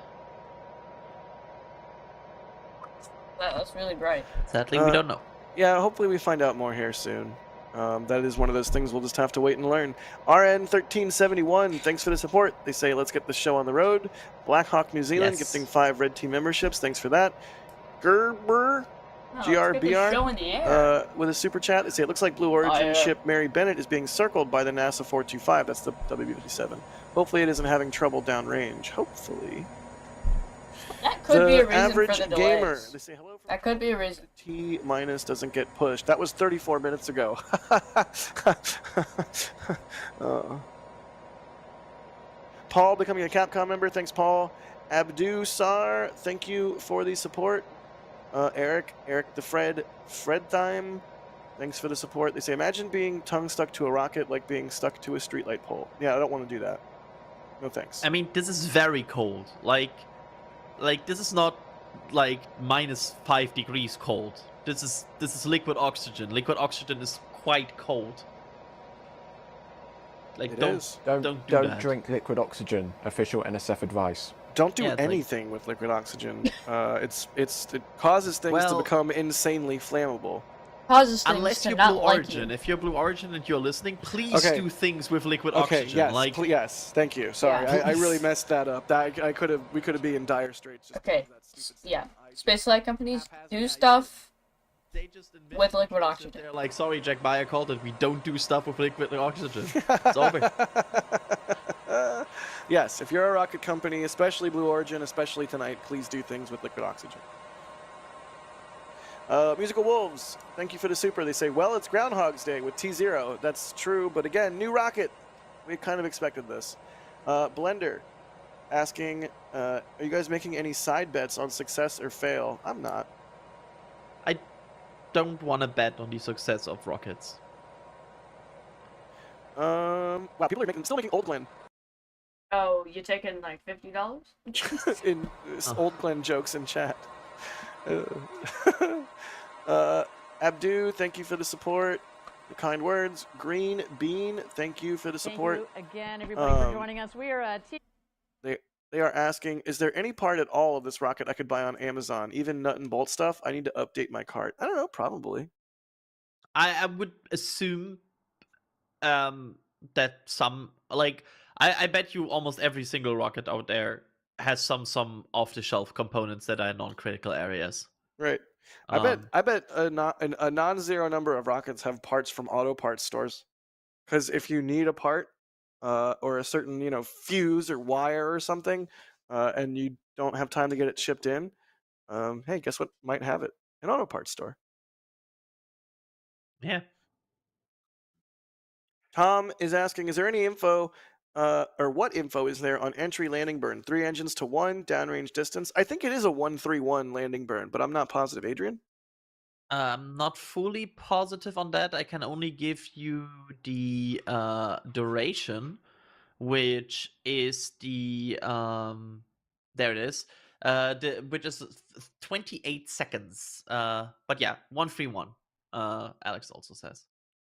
[SPEAKER 2] That's really bright.
[SPEAKER 5] Sadly, we don't know.
[SPEAKER 1] Yeah, hopefully we find out more here soon. That is one of those things we'll just have to wait and learn. RN1371, thanks for the support. They say, let's get the show on the road. Blackhawk New Zealand,
[SPEAKER 5] Yes.
[SPEAKER 1] gifting 5 Red Team memberships. Thanks for that. Gerber, GRBR,
[SPEAKER 2] Show in the air.
[SPEAKER 1] with a super chat. They say, it looks like Blue Origin ship Mary Bennett is being circled by the NASA 425. That's the WB-57. Hopefully it isn't having trouble downrange. Hopefully.
[SPEAKER 2] That could be a reason
[SPEAKER 1] average
[SPEAKER 2] for the
[SPEAKER 1] gamer.
[SPEAKER 2] delays.
[SPEAKER 1] They say, hello from
[SPEAKER 2] That could be a reason.
[SPEAKER 1] T minus doesn't get pushed. That was 34 minutes ago. Paul becoming a Capcom member. Thanks, Paul. Abdu Sar, thank you for the support. Eric the Fredtime, thanks for the support. They say, imagine being tongue stuck to a rocket like being stuck to a streetlight pole. Yeah, I don't want to do that. No thanks.
[SPEAKER 5] I mean, this is very cold. Like this is not like -5 degrees cold. This is liquid oxygen. Liquid oxygen is quite cold. Like
[SPEAKER 1] It
[SPEAKER 5] don't
[SPEAKER 1] is.
[SPEAKER 5] don't do that.
[SPEAKER 3] Drink liquid oxygen. Official NSF advice.
[SPEAKER 1] Don't do
[SPEAKER 5] Yeah, it's like-
[SPEAKER 1] anything with liquid oxygen. It causes things to
[SPEAKER 5] Well-
[SPEAKER 1] become insanely flammable.
[SPEAKER 2] causes things
[SPEAKER 5] Unless
[SPEAKER 2] to
[SPEAKER 5] you're
[SPEAKER 2] not
[SPEAKER 5] Blue
[SPEAKER 2] like
[SPEAKER 5] Origin.
[SPEAKER 2] you.
[SPEAKER 5] If you're Blue Origin and you're listening, please
[SPEAKER 1] Okay.
[SPEAKER 5] do things with liquid
[SPEAKER 1] Okay,
[SPEAKER 5] oxygen.
[SPEAKER 1] yes,
[SPEAKER 5] like
[SPEAKER 1] yes, thank you. Sorry,
[SPEAKER 2] Yeah.
[SPEAKER 1] I really
[SPEAKER 5] Please.
[SPEAKER 1] messed that up. We could have been in dire straits. Just
[SPEAKER 2] Okay,
[SPEAKER 1] because of that stupid
[SPEAKER 2] yeah.
[SPEAKER 1] stuff. I
[SPEAKER 2] Space flight companies
[SPEAKER 1] haphazard-
[SPEAKER 2] do
[SPEAKER 1] yeah,
[SPEAKER 2] stuff.
[SPEAKER 5] They just admit
[SPEAKER 2] With
[SPEAKER 5] to
[SPEAKER 2] liquid
[SPEAKER 5] James that
[SPEAKER 2] oxygen.
[SPEAKER 5] They're like, sorry, Jack Bayer called it. We don't do stuff with liquid oxygen. It's over.
[SPEAKER 1] Yes, if you're a rocket company, especially Blue Origin, especially tonight, please do things with liquid oxygen. Musical Wolves, thank you for the super. They say, well, it's Groundhog's Day with T0. That's true, but again, new rocket. We kind of expected this. Blender asking, are you guys making any side bets on success or fail? I'm not.
[SPEAKER 5] I don't want to bet on the success of rockets.
[SPEAKER 1] Wow, people are still making Old Glenn
[SPEAKER 2] Oh, you taking like $50?
[SPEAKER 1] in
[SPEAKER 5] Oh.
[SPEAKER 1] Old Glenn jokes in chat. Abdu, thank you for the support, the kind words. Green Bean, thank you for the support.
[SPEAKER 7] Thank you again, everybody, for
[SPEAKER 1] Um,
[SPEAKER 7] joining us. We are
[SPEAKER 1] They are asking, is there any part at all of this rocket I could buy on Amazon? Even nut and bolt stuff? I need to update my cart. I don't know, probably.
[SPEAKER 5] I would assume that some like I bet you almost every single rocket out there has some off-the-shelf components that are in non-critical areas.
[SPEAKER 1] Right. I bet a non-zero number of rockets have parts from auto parts stores. Because if you need a part or a certain fuse or wire or something, and you don't have time to get it shipped in, hey, guess what? Might have it, an auto parts store.
[SPEAKER 5] Yeah.
[SPEAKER 1] Tom is asking, is there any info, or what info is there on entry landing burn? 3 engines to 1, downrange distance. I think it is a 131 landing burn, but I'm not positive. Adrian?
[SPEAKER 5] I'm not fully positive on that. I can only give you the duration, which is the there it is. Which is 28 seconds. But yeah, 131. Alex also says.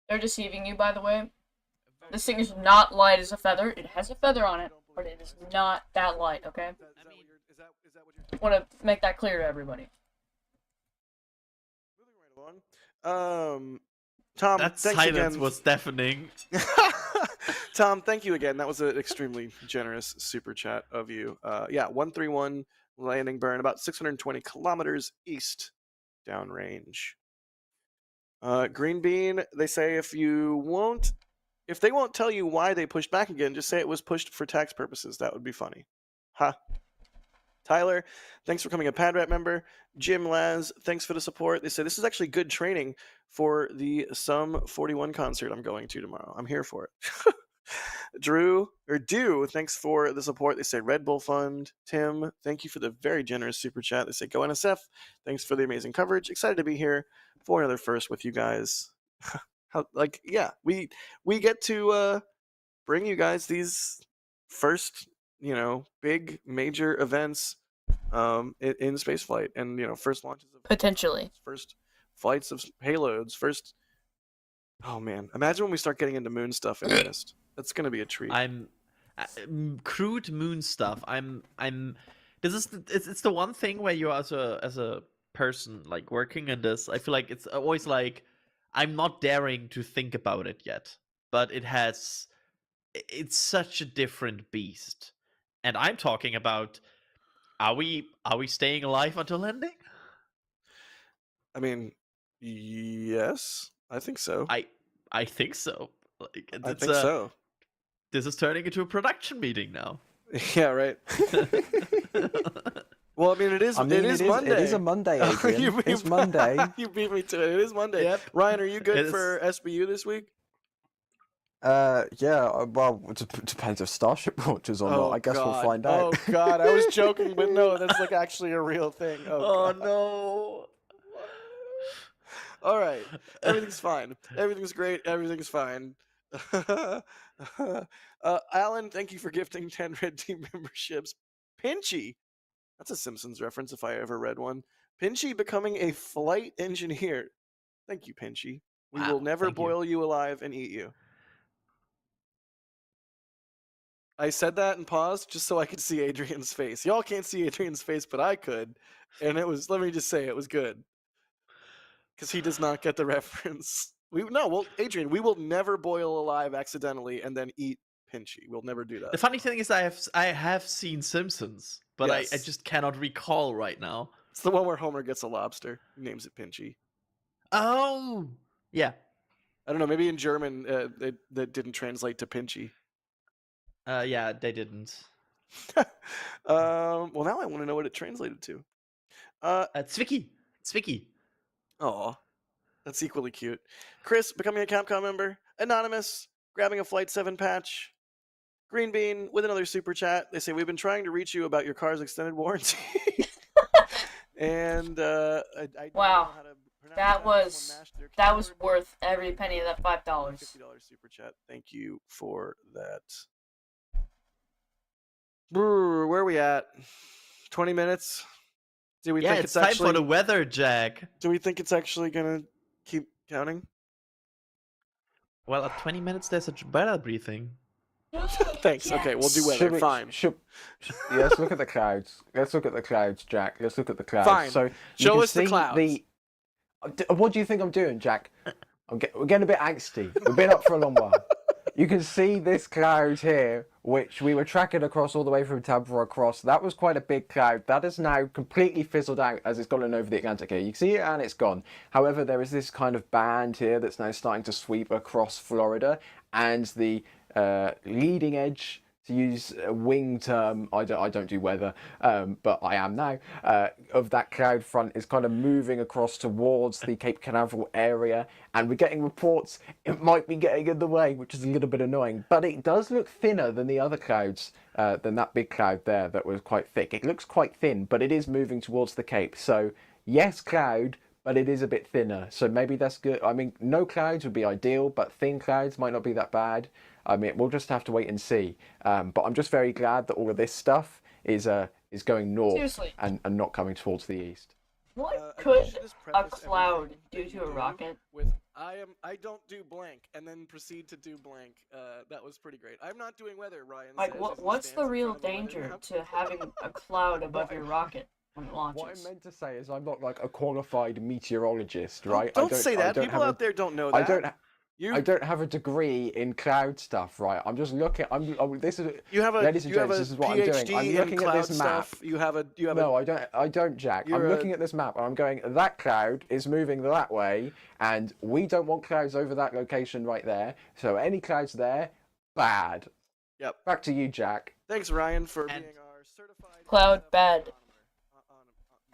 [SPEAKER 2] They're deceiving you, by the way. This thing is not light as a feather. It has a feather on it, but it is not that light, okay? I want to make that clear to everybody.
[SPEAKER 1] Moving right along. Tom,
[SPEAKER 5] That
[SPEAKER 1] thanks
[SPEAKER 5] silence
[SPEAKER 1] again.
[SPEAKER 5] was deafening.
[SPEAKER 1] Tom, thank you again. That was an extremely generous super chat of you. Yeah, 131 landing burn, about 620 kilometers east downrange. Green Bean, they say if they won't tell you why they pushed back again, just say it was pushed for tax purposes. That would be funny. Ha. Tyler, thanks for becoming a PadRat member. Jim Laz, thanks for the support. They said this is actually good training for the Sum 41 concert I'm going to tomorrow. I'm here for it. Drew, thanks for the support. They say Red Bull Fund. Tim, thank you for the very generous super chat. They say Go NSF. Thanks for the amazing coverage. Excited to be here for another first with you guys. We get to bring you guys these first, big major events in spaceflight, and first launches of
[SPEAKER 2] Potentially.
[SPEAKER 1] first flights of payloads, first. Oh man, imagine when we start getting into moon stuff in earnest. That's gonna be a treat.
[SPEAKER 5] Crude moon stuff. It's the one thing where you as a person like working in this, I feel like it's always like I'm not daring to think about it yet, but it's such a different beast. And I'm talking about, are we staying alive until landing?
[SPEAKER 1] I mean, yes, I think so.
[SPEAKER 5] I think so. Like,
[SPEAKER 1] I think so.
[SPEAKER 5] This is turning into a production meeting now.
[SPEAKER 1] Yeah, right. Well, I mean, it is Monday.
[SPEAKER 3] It is a Monday, Adrian. It's Monday.
[SPEAKER 1] You beat me to it. It is Monday.
[SPEAKER 5] Yep.
[SPEAKER 1] Ryan, are you good for SBU this week?
[SPEAKER 3] Yeah, well, it depends if Starship launches or not. I guess we'll find out.
[SPEAKER 1] Oh, God. I was joking, but no, that's like actually a real thing.
[SPEAKER 5] Oh,
[SPEAKER 1] God.
[SPEAKER 5] no.
[SPEAKER 1] All right. Everything's fine. Everything's great. Everything's fine. Alan, thank you for gifting 10 Red Team memberships. Pinchy. That's a Simpsons reference if I ever read one. Pinchy becoming a flight engineer. Thank you, Pinchy. We will never boil you alive and eat you. I said that and paused just so I could see Adrian's face. Y'all can't see Adrian's face, but I could. And it was, let me just say, it was good. because he does not get the reference. Well, Adrian, we will never boil alive accidentally and then eat Pinchy. We'll never do that.
[SPEAKER 5] The funny thing is, I have seen Simpsons, but I
[SPEAKER 1] Yes.
[SPEAKER 5] just cannot recall right now.
[SPEAKER 1] It's the one where Homer gets a lobster. He names it Pinchy.
[SPEAKER 5] Oh, yeah.
[SPEAKER 1] I don't know. Maybe in German that didn't translate to Pinchy.
[SPEAKER 5] Yeah, they didn't.
[SPEAKER 1] Well, now I want to know what it translated to.
[SPEAKER 5] Zwicky. Zwicky.
[SPEAKER 1] Oh, that's equally cute. Chris, becoming a Capcom member. Anonymous, grabbing a Flight 7 patch. Green Bean with another super chat. They say, we've been trying to reach you about your car's extended warranty. And I don't
[SPEAKER 2] Wow.
[SPEAKER 1] know how to pronounce
[SPEAKER 2] That
[SPEAKER 1] Someone
[SPEAKER 2] was
[SPEAKER 1] mashed their
[SPEAKER 2] that was
[SPEAKER 1] keyboard.
[SPEAKER 2] worth every penny of that $5.
[SPEAKER 1] $50 super chat. Thank you for that. Brr, where are we at? 20 minutes? Do we
[SPEAKER 5] Yeah,
[SPEAKER 1] think
[SPEAKER 5] it's time
[SPEAKER 1] actually,
[SPEAKER 5] for the weather, Jack.
[SPEAKER 1] Do we think it's actually gonna keep counting?
[SPEAKER 5] Well, at 20 minutes, there's a weather briefing.
[SPEAKER 1] Thanks. Okay, we'll do weather.
[SPEAKER 3] Should we-
[SPEAKER 1] Fine.
[SPEAKER 3] Yeah, let's look at the clouds. Let's look at the clouds, Jack. Let's look at the clouds.
[SPEAKER 1] Fine.
[SPEAKER 3] So you
[SPEAKER 1] Show
[SPEAKER 3] can
[SPEAKER 1] us the
[SPEAKER 3] see
[SPEAKER 1] clouds.
[SPEAKER 3] What do you think I'm doing, Jack? We're getting a bit angsty. We've been up for a long while. You can see this cloud here, which we were tracking across all the way from Tampa across. That was quite a big cloud. That has now completely fizzled out as it's gone over the Atlantic here. You can see it and it's gone. However, there is this kind of band here that's now starting to sweep across Florida, and the leading edge, to use a wing term, I don't do weather, but I am now, of that cloud front is kind of moving across towards the Cape Canaveral area, and we're getting reports it might be getting in the way, which is a little bit annoying, but it does look thinner than the other clouds, than that big cloud there that was quite thick. It looks quite thin, but it is moving towards the Cape, so yes, cloud, but it is a bit thinner, so maybe that's good. I mean, no clouds would be ideal, but thin clouds might not be that bad. I mean, we'll just have to wait and see. But I'm just very glad that all of this stuff is going north
[SPEAKER 2] Seriously.
[SPEAKER 3] and not coming towards the east.
[SPEAKER 2] What
[SPEAKER 1] I
[SPEAKER 2] could
[SPEAKER 1] should just
[SPEAKER 2] a
[SPEAKER 1] preface
[SPEAKER 2] cloud
[SPEAKER 1] everything
[SPEAKER 2] do
[SPEAKER 1] that
[SPEAKER 2] to
[SPEAKER 1] you
[SPEAKER 2] a rocket?
[SPEAKER 1] With I don't do blank and then proceed to do blank. That was pretty great. I'm not doing weather, Ryan.
[SPEAKER 2] Like,
[SPEAKER 1] says as he
[SPEAKER 2] what's
[SPEAKER 1] stands
[SPEAKER 2] the
[SPEAKER 1] in
[SPEAKER 2] real
[SPEAKER 1] front of weather
[SPEAKER 2] danger
[SPEAKER 1] map.
[SPEAKER 2] to having a cloud above your rocket when it
[SPEAKER 3] What I
[SPEAKER 2] launches?
[SPEAKER 3] meant to say is I'm not like a qualified meteorologist,
[SPEAKER 1] Oh,
[SPEAKER 3] right?
[SPEAKER 1] don't say that. People out there don't know that.
[SPEAKER 3] I don't have a degree in cloud stuff, right? I'm just looking. This is.
[SPEAKER 1] You have a
[SPEAKER 3] Ladies and
[SPEAKER 1] you have
[SPEAKER 3] gents,
[SPEAKER 1] a
[SPEAKER 3] this is what I'm doing.
[SPEAKER 1] PhD
[SPEAKER 3] I'm
[SPEAKER 1] in
[SPEAKER 3] looking at
[SPEAKER 1] cloud
[SPEAKER 3] this map.
[SPEAKER 1] stuff. You have
[SPEAKER 3] No, I don't, Jack. I'm
[SPEAKER 1] You're
[SPEAKER 3] looking at this map and I'm going, that cloud is moving that way, and we don't want clouds over that location right there. So any clouds there, bad.
[SPEAKER 1] Yep.
[SPEAKER 3] Back to you, Jack.
[SPEAKER 1] Thanks, Ryan, for
[SPEAKER 5] And-
[SPEAKER 1] being our certified
[SPEAKER 2] Cloud bad.
[SPEAKER 1] astronomer.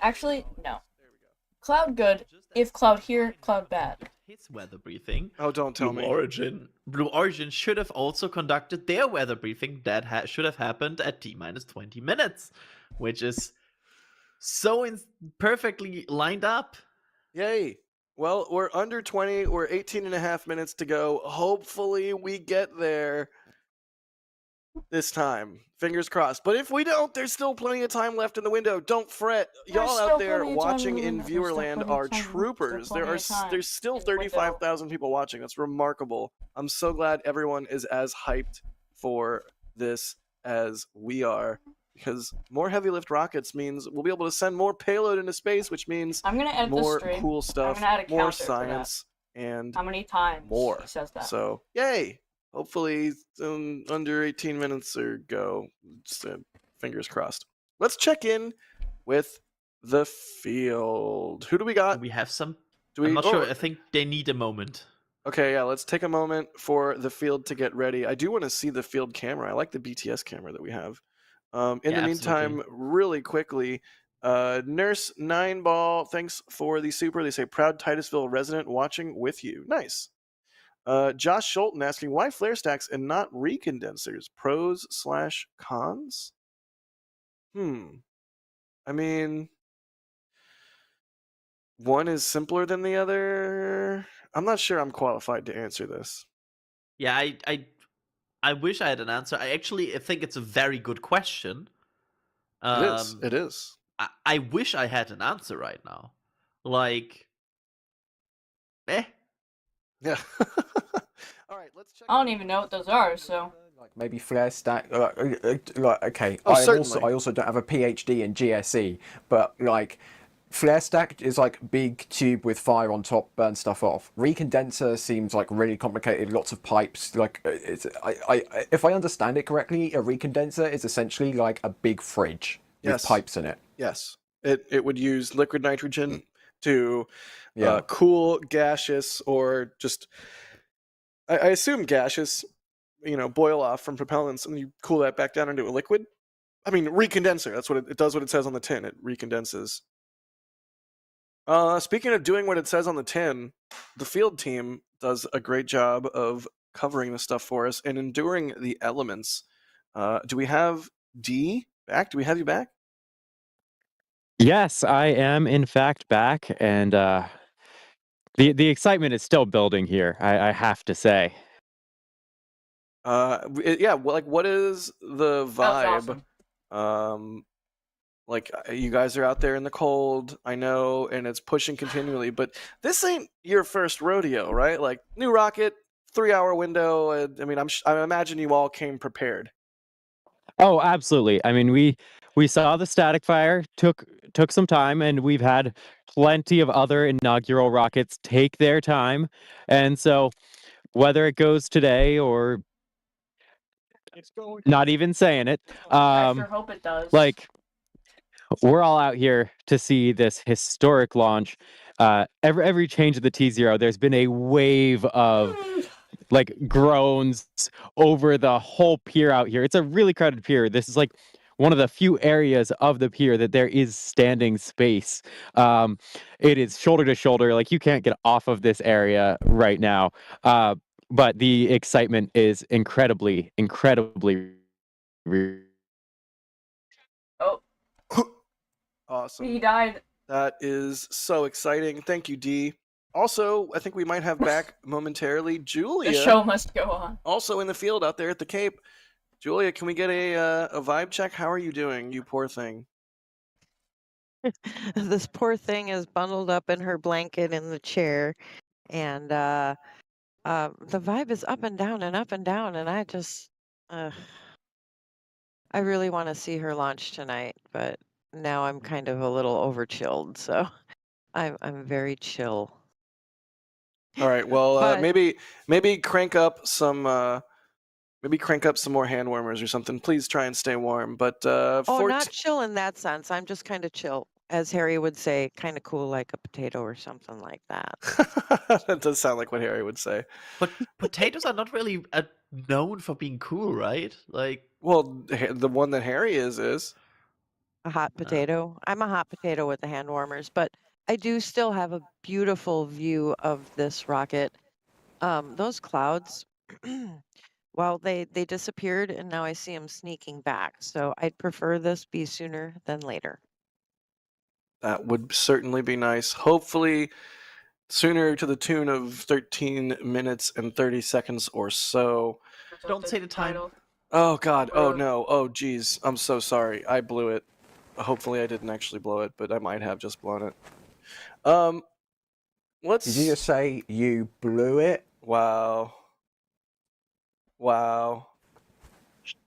[SPEAKER 2] Actually, no.
[SPEAKER 1] There we go.
[SPEAKER 2] Cloud good. If cloud here, cloud bad.
[SPEAKER 5] His weather briefing.
[SPEAKER 1] Oh, don't tell
[SPEAKER 5] Blue
[SPEAKER 1] me.
[SPEAKER 5] Blue Origin should have also conducted their weather briefing that should have happened at T-minus 20 minutes, which is so perfectly lined up.
[SPEAKER 1] Yay. Well, we're under 20. We're 18 and a half minutes to go. Hopefully we get there this time. Fingers crossed. But if we don't, there's still plenty of time left in the window. Don't fret.
[SPEAKER 2] There's
[SPEAKER 1] Y'all
[SPEAKER 2] still
[SPEAKER 1] out there
[SPEAKER 2] plenty of time
[SPEAKER 1] watching
[SPEAKER 2] in the
[SPEAKER 1] in
[SPEAKER 2] window. There's still
[SPEAKER 1] Viewerland
[SPEAKER 2] plenty
[SPEAKER 1] are
[SPEAKER 2] of time. There's
[SPEAKER 1] troopers.
[SPEAKER 2] still plenty of time
[SPEAKER 1] There's still
[SPEAKER 2] in the window.
[SPEAKER 1] 35,000 people watching. That's remarkable. I'm so glad everyone is as hyped for this as we are, because more heavy lift rockets means we'll be able to send more payload into space, which means
[SPEAKER 2] I'm gonna edit this
[SPEAKER 1] more
[SPEAKER 2] stream.
[SPEAKER 1] cool stuff,
[SPEAKER 2] gonna add a
[SPEAKER 1] more
[SPEAKER 2] counter for that.
[SPEAKER 1] science, and
[SPEAKER 2] How many times
[SPEAKER 1] more.
[SPEAKER 2] he says that?
[SPEAKER 1] So, yay! Hopefully, under 18 minutes or go. Just, fingers crossed. Let's check in with the field. Who do we got?
[SPEAKER 5] We have some.
[SPEAKER 1] Do we?
[SPEAKER 5] I'm not
[SPEAKER 1] oh,
[SPEAKER 5] sure. I think they need a moment.
[SPEAKER 1] Okay, yeah. Let's take a moment for the field to get ready. I do want to see the field camera. I like the BTS camera that we have. In
[SPEAKER 5] Yeah,
[SPEAKER 1] the meantime, really quickly, Nurse 9Ball, thanks for the super. They say proud Titusville resident watching with you. Nice. Josh Schulten asking why flare stacks and not recondensers? Pros/cons? I mean, one is simpler than the other. I'm not sure I'm qualified to answer this.
[SPEAKER 5] Yeah, I wish I had an answer. I think it's a very good question.
[SPEAKER 1] It is. It is.
[SPEAKER 5] I wish I had an answer right now. Like,
[SPEAKER 1] Yeah. All right, let's check.
[SPEAKER 2] I don't even know what those are, so.
[SPEAKER 3] Like maybe flare stack. Like okay,
[SPEAKER 1] Oh,
[SPEAKER 3] I
[SPEAKER 1] certainly.
[SPEAKER 3] also don't have a PhD in GSE, but like flare stack is like big tube with fire on top, burn stuff off. Recondenser seems like really complicated, lots of pipes. Like if I understand it correctly, a recondenser is essentially like a big fridge with pipes in it.
[SPEAKER 1] Yes, it would use liquid nitrogen to cool gaseous or just I assume gaseous, boil off from propellants, and you cool that back down into a liquid. I mean, recondenser. That's what it does. What it says on the tin. It recondenses. Speaking of doing what it says on the tin, the field team does a great job of covering this stuff for us and enduring the elements. Do we have D back? Do we have you back?
[SPEAKER 9] Yes, I am in fact back, and the excitement is still building here. I have to say.
[SPEAKER 1] What is the vibe?
[SPEAKER 2] Awesome.
[SPEAKER 1] You guys are out there in the cold, I know, and it's pushing continually, but this ain't your first rodeo, right? Like, new rocket, 3-hour window. I imagine you all came prepared.
[SPEAKER 9] Oh, absolutely. I mean, we saw the static fire, took some time, and we've had plenty of other inaugural rockets take their time. And so whether it goes today or not even saying it,
[SPEAKER 2] I sure hope it does.
[SPEAKER 9] like, we're all out here to see this historic launch. Every change of the T0, there's been a wave of like groans over the whole pier out here. It's a really crowded pier. This is like one of the few areas of the pier that there is standing space. It is shoulder to shoulder. Like, you can't get off of this area right now. But the excitement is incredibly
[SPEAKER 2] Oh.
[SPEAKER 1] Awesome.
[SPEAKER 2] He died.
[SPEAKER 1] That is so exciting. Thank you, D. Also, I think we might have back momentarily Julia.
[SPEAKER 2] The show must go on.
[SPEAKER 1] Also in the field out there at the Cape. Julia, can we get a vibe check? How are you doing, you poor thing?
[SPEAKER 4] This poor thing is bundled up in her blanket in the chair, and the vibe is up and down, and I just I really want to see her launch tonight, but now I'm kind of a little over chilled, so I'm very chill.
[SPEAKER 1] All right. Well,
[SPEAKER 4] But-
[SPEAKER 1] maybe crank up some more hand warmers or something. Please try and stay warm. But
[SPEAKER 4] not chill in that sense. I'm just kind of chill, as Harry would say, kind of cool like a potato or something like that.
[SPEAKER 1] That does sound like what Harry would say.
[SPEAKER 5] But potatoes are not really known for being cool, right? Like,
[SPEAKER 1] well, the one that Harry is
[SPEAKER 4] a hot potato. I'm a hot potato with the hand warmers, but I do still have a beautiful view of this rocket. Those clouds, well, they disappeared, and now I see them sneaking back. So I'd prefer this be sooner than later.
[SPEAKER 1] That would certainly be nice. Hopefully sooner, to the tune of 13 minutes and 30 seconds or so.
[SPEAKER 5] Don't say the time.
[SPEAKER 1] Oh, God. Oh, no. Oh, geez. I'm so sorry. I blew it. Hopefully I didn't actually blow it, but I might have just blown it. Did
[SPEAKER 3] you just say you blew it?
[SPEAKER 1] Wow.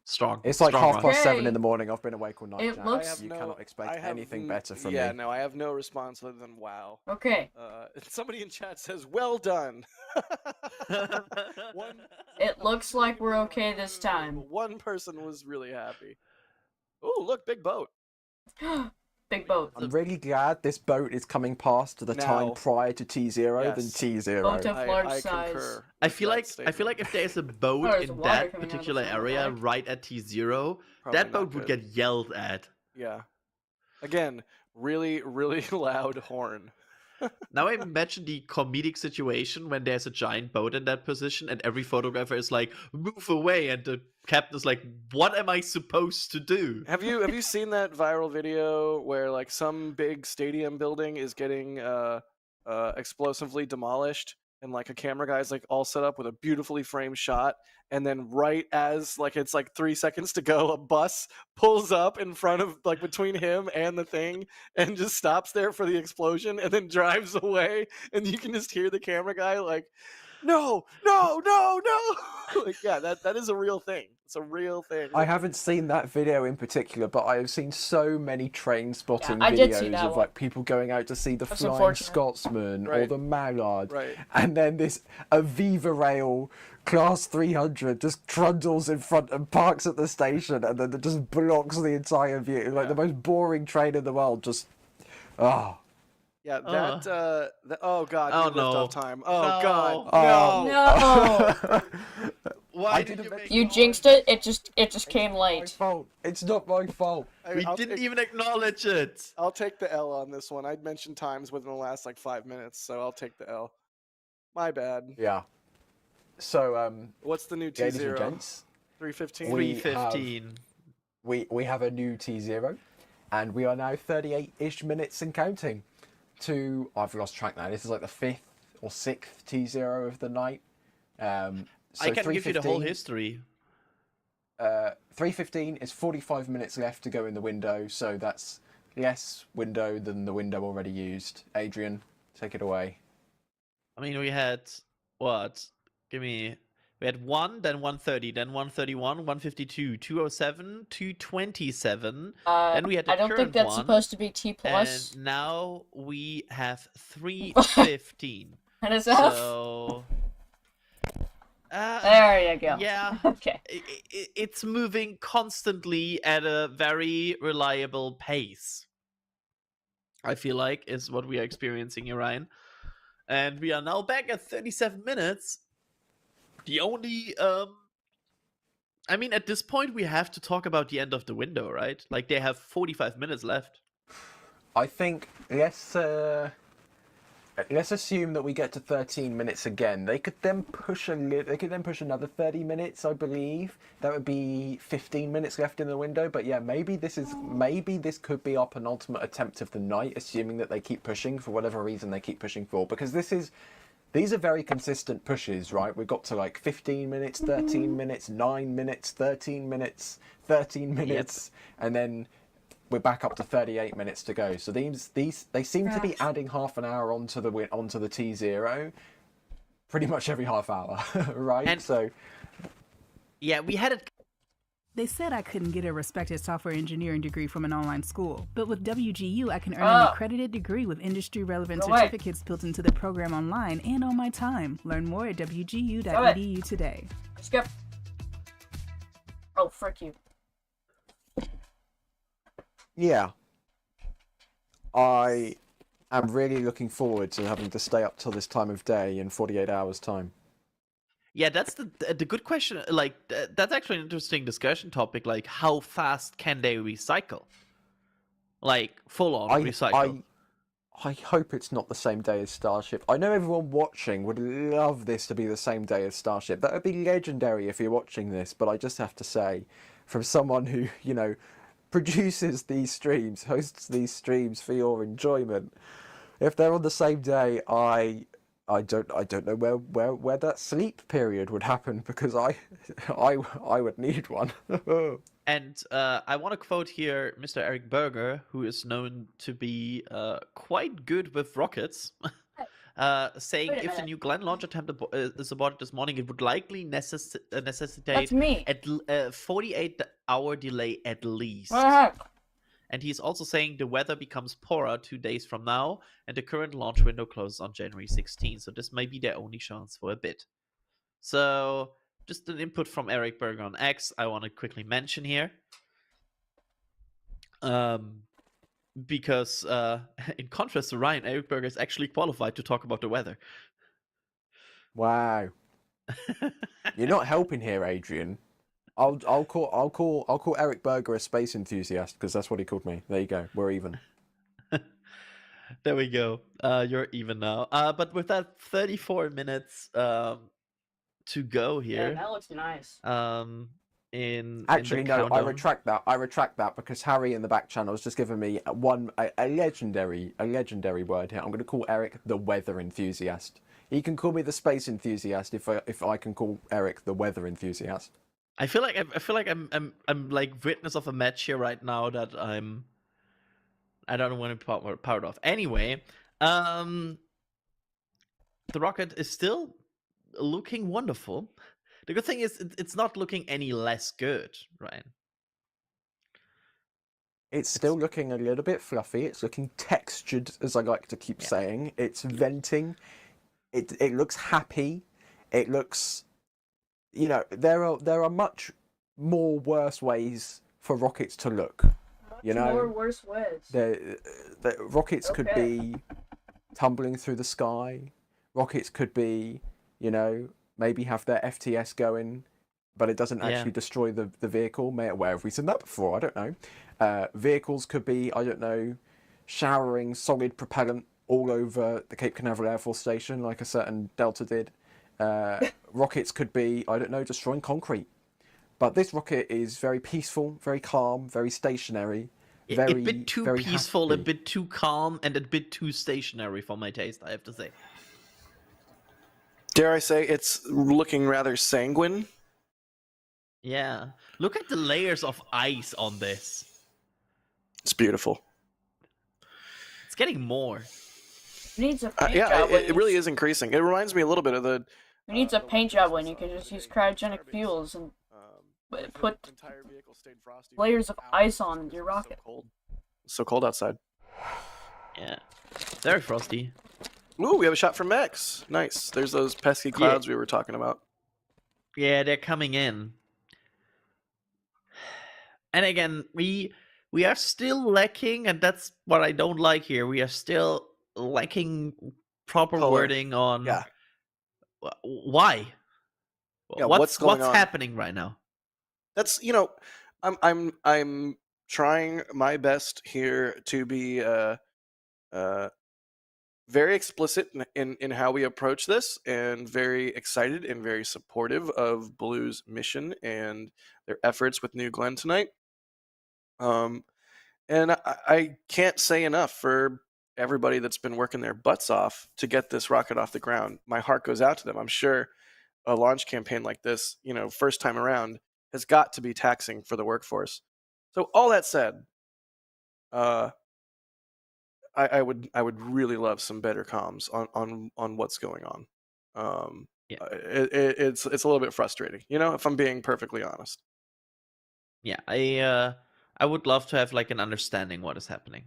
[SPEAKER 5] Strong.
[SPEAKER 3] It's like
[SPEAKER 5] strong
[SPEAKER 3] 7:30 in the morning. I've been awake all night.
[SPEAKER 2] It
[SPEAKER 3] Jack.
[SPEAKER 2] looks-
[SPEAKER 3] You cannot expect anything better from me.
[SPEAKER 1] Yeah, no, I have no response other than wow.
[SPEAKER 2] Okay.
[SPEAKER 1] Somebody in chat says, well done.
[SPEAKER 2] It looks like we're okay this time.
[SPEAKER 1] One person was really happy. Oh, look, big boat.
[SPEAKER 2] Big boat.
[SPEAKER 3] I'm really glad this boat is coming past the time prior to T0 than T0.
[SPEAKER 2] Boat of large
[SPEAKER 1] I
[SPEAKER 2] size.
[SPEAKER 1] concur.
[SPEAKER 5] I feel like if there's a boat
[SPEAKER 2] there's
[SPEAKER 5] in
[SPEAKER 2] water
[SPEAKER 5] that
[SPEAKER 2] coming out of
[SPEAKER 5] particular
[SPEAKER 2] the
[SPEAKER 5] area
[SPEAKER 2] back.
[SPEAKER 5] right at T0,
[SPEAKER 1] Probably
[SPEAKER 5] that
[SPEAKER 1] not
[SPEAKER 5] boat would
[SPEAKER 1] good.
[SPEAKER 5] get yelled at.
[SPEAKER 1] Yeah. Again, really, really loud horn.
[SPEAKER 5] Now I imagine the comedic situation when there's a giant boat in that position and every photographer is like, move away, and the captain is like, what am I supposed to do?
[SPEAKER 1] Have you seen that viral video where like some big stadium building is getting explosively demolished, and like a camera guy's like all set up with a beautifully framed shot, and then right as like it's like 3 seconds to go, a bus pulls up in front of like between him and the thing and just stops there for the explosion and then drives away, and you can just hear the camera guy like no. Like, yeah, that is a real thing. It's a real thing.
[SPEAKER 3] I haven't seen that video in particular, but I have seen so many train spotting
[SPEAKER 2] I did see
[SPEAKER 3] videos
[SPEAKER 2] that
[SPEAKER 3] of
[SPEAKER 2] one.
[SPEAKER 3] like people going out to see the
[SPEAKER 2] That's
[SPEAKER 3] Flying
[SPEAKER 2] unfortunate.
[SPEAKER 3] Scotsman or
[SPEAKER 1] Right.
[SPEAKER 3] the Mallard,
[SPEAKER 1] Right.
[SPEAKER 3] and then this Aviva Rail Class 300 just trundles in front and parks at the station, and then it just blocks the entire view. Like the most boring train in the world. Just
[SPEAKER 1] Yeah, oh god,
[SPEAKER 5] Oh,
[SPEAKER 1] new lift
[SPEAKER 5] no.
[SPEAKER 1] off time. Oh
[SPEAKER 5] No.
[SPEAKER 1] god,
[SPEAKER 5] No.
[SPEAKER 2] No,
[SPEAKER 5] Why
[SPEAKER 3] I
[SPEAKER 5] did
[SPEAKER 3] didn't
[SPEAKER 5] you make
[SPEAKER 2] you
[SPEAKER 5] noise?
[SPEAKER 2] jinxed it. It just came
[SPEAKER 3] my
[SPEAKER 2] late.
[SPEAKER 3] fault. It's not my fault.
[SPEAKER 5] We
[SPEAKER 1] I'll
[SPEAKER 5] didn't
[SPEAKER 1] take-
[SPEAKER 5] even acknowledge it.
[SPEAKER 1] I'll take the L on this one. I'd mentioned times within the last like 5 minutes, so I'll take the L. My bad.
[SPEAKER 3] Yeah. So
[SPEAKER 1] What's the new
[SPEAKER 3] ladies and
[SPEAKER 1] T0?
[SPEAKER 3] gents,
[SPEAKER 1] 315.
[SPEAKER 3] We
[SPEAKER 5] 3:15.
[SPEAKER 3] we have a new T0, and we are now 38-ish minutes and counting to, I've lost track now, this is like the 5th or 6th T0 of the night. So
[SPEAKER 5] I can give you the whole
[SPEAKER 3] 3:15
[SPEAKER 5] history.
[SPEAKER 3] 3:15 is 45 minutes left to go in the window, so that's less window than the window already used. Adrian, take it away.
[SPEAKER 5] I mean, we had what? We had 1, then 130, then 131, 152, 207, 227. Then we had the
[SPEAKER 2] I don't think
[SPEAKER 5] current
[SPEAKER 2] that's
[SPEAKER 5] one,
[SPEAKER 2] supposed to be T plus.
[SPEAKER 5] And now we have 315.
[SPEAKER 2] And it's F.
[SPEAKER 5] So.
[SPEAKER 2] There you go.
[SPEAKER 5] Yeah.
[SPEAKER 2] Okay.
[SPEAKER 5] It's moving constantly at a very reliable pace. I feel like is what we are experiencing here, Ryan. And we are now back at 37 minutes. The only I mean, at this point we have to talk about the end of the window, right? Like they have 45 minutes left.
[SPEAKER 3] I think let's assume that we get to 13 minutes again. They could then push another 30 minutes, I believe. That would be 15 minutes left in the window. But yeah, maybe this could be our penultimate attempt of the night, assuming that they keep pushing for whatever reason they keep pushing for. Because these are very consistent pushes, right? We got to like 15 minutes, 13 minutes, 9 minutes, 13 minutes, 13 minutes, and then we're back up to 38 minutes to go. So they seem to be adding half an hour onto the T0 pretty much every half hour, right?
[SPEAKER 5] And-
[SPEAKER 3] so
[SPEAKER 5] Yeah, we had it.
[SPEAKER 10] They said I couldn't get a respected software engineering degree from an online school, but with WGU, I can earn an accredited degree with industry-relevant
[SPEAKER 2] No way.
[SPEAKER 10] certificates built into the program online and on my time. Learn more at wgu.edu today.
[SPEAKER 2] Skip. Oh, frick you.
[SPEAKER 3] yeah, I am really looking forward to having to stay up till this time of day in 48 hours time.
[SPEAKER 5] Yeah, that's the good question. Like that's actually an interesting discussion topic. Like, how fast can they recycle? Like full on recycle.
[SPEAKER 3] I hope it's not the same day as Starship. I know everyone watching would love this to be the same day as Starship. That would be legendary if you're watching this, but I just have to say, from someone who, you know, produces these streams, hosts these streams for your enjoyment, if they're on the same day, I don't know where that sleep period would happen, because I would need one.
[SPEAKER 5] And I want to quote here Mr. Eric Berger, who is known to be quite good with rockets, saying
[SPEAKER 2] Wait a
[SPEAKER 5] if the
[SPEAKER 2] minute.
[SPEAKER 5] new Glenn launch attempt is aborted this morning, it would likely necessitate
[SPEAKER 2] That's me.
[SPEAKER 5] at 48-hour delay at least.
[SPEAKER 2] What the heck?
[SPEAKER 5] And he's also saying the weather becomes poorer 2 days from now, and the current launch window closes on January 16th. So this may be their only chance for a bit. So just an input from Eric Berger on X I want to quickly mention here. Because in contrast to Ryan, Eric Berger is actually qualified to talk about the weather.
[SPEAKER 3] Wow, you're not helping here, Adrian. I'll call Eric Berger a space enthusiast, because that's what he called me. There you go. We're even.
[SPEAKER 5] There we go. You're even now. But with that 34 minutes to go
[SPEAKER 2] Yeah,
[SPEAKER 5] here.
[SPEAKER 2] that looks nice.
[SPEAKER 3] Actually,
[SPEAKER 5] in the
[SPEAKER 3] no, I
[SPEAKER 5] countdown.
[SPEAKER 3] retract that because Harry in the back channel has just given me a legendary word here. I'm going to call Eric the weather enthusiast. He can call me the space enthusiast if I can call Eric the weather enthusiast.
[SPEAKER 5] I feel like I'm like witness of a match here right now that I don't want to be part of. Anyway, the rocket is still looking wonderful. The good thing is it's not looking any less good, right?
[SPEAKER 3] It's still looking a little bit fluffy. It's looking textured, as I like to keep saying. It's venting. It looks happy. It looks, there are much more worse ways for rockets to look.
[SPEAKER 2] More worse ways.
[SPEAKER 3] The rockets could be tumbling through the sky. Rockets could be, maybe have their FTS going, but it doesn't actually destroy the vehicle. Where have we seen that before? I don't know. Vehicles could be, I don't know, showering solid propellant all over the Cape Canaveral Air Force Station like a certain Delta did. Rockets could be, I don't know, destroying concrete. But this rocket is very peaceful, very calm, very stationary.
[SPEAKER 5] A bit too peaceful,
[SPEAKER 3] happy.
[SPEAKER 5] a bit too calm, and a bit too stationary for my taste, I have to say.
[SPEAKER 1] Dare I say it's looking rather sanguine?
[SPEAKER 5] Yeah. Look at the layers of ice on this.
[SPEAKER 1] It's beautiful.
[SPEAKER 5] It's getting more.
[SPEAKER 2] It needs a paint job.
[SPEAKER 1] It really is increasing. It reminds me a little bit of the...
[SPEAKER 2] It needs a paint job when you can just use cryogenic fuels and put layers of ice on your rocket.
[SPEAKER 1] It's so cold outside.
[SPEAKER 5] Yeah. Very frosty.
[SPEAKER 1] Ooh, we have a shot from Max. Nice. There's those pesky clouds we were talking about.
[SPEAKER 5] Yeah, they're coming in. And again, we are still lacking, and that's what I don't like here. We are still lacking proper wording on why.
[SPEAKER 1] Yeah, what's going on?
[SPEAKER 5] Happening right now?
[SPEAKER 1] That's I'm trying my best here to be very explicit in how we approach this, and very excited and very supportive of Blue's mission and their efforts with New Glenn tonight. And I can't say enough for everybody that's been working their butts off to get this rocket off the ground. My heart goes out to them. I'm sure a launch campaign like this, first time around, has got to be taxing for the workforce. So all that said, I would really love some better comms on what's going on. It's a little bit frustrating, if I'm being perfectly honest.
[SPEAKER 5] Yeah, I would love to have like an understanding what is happening.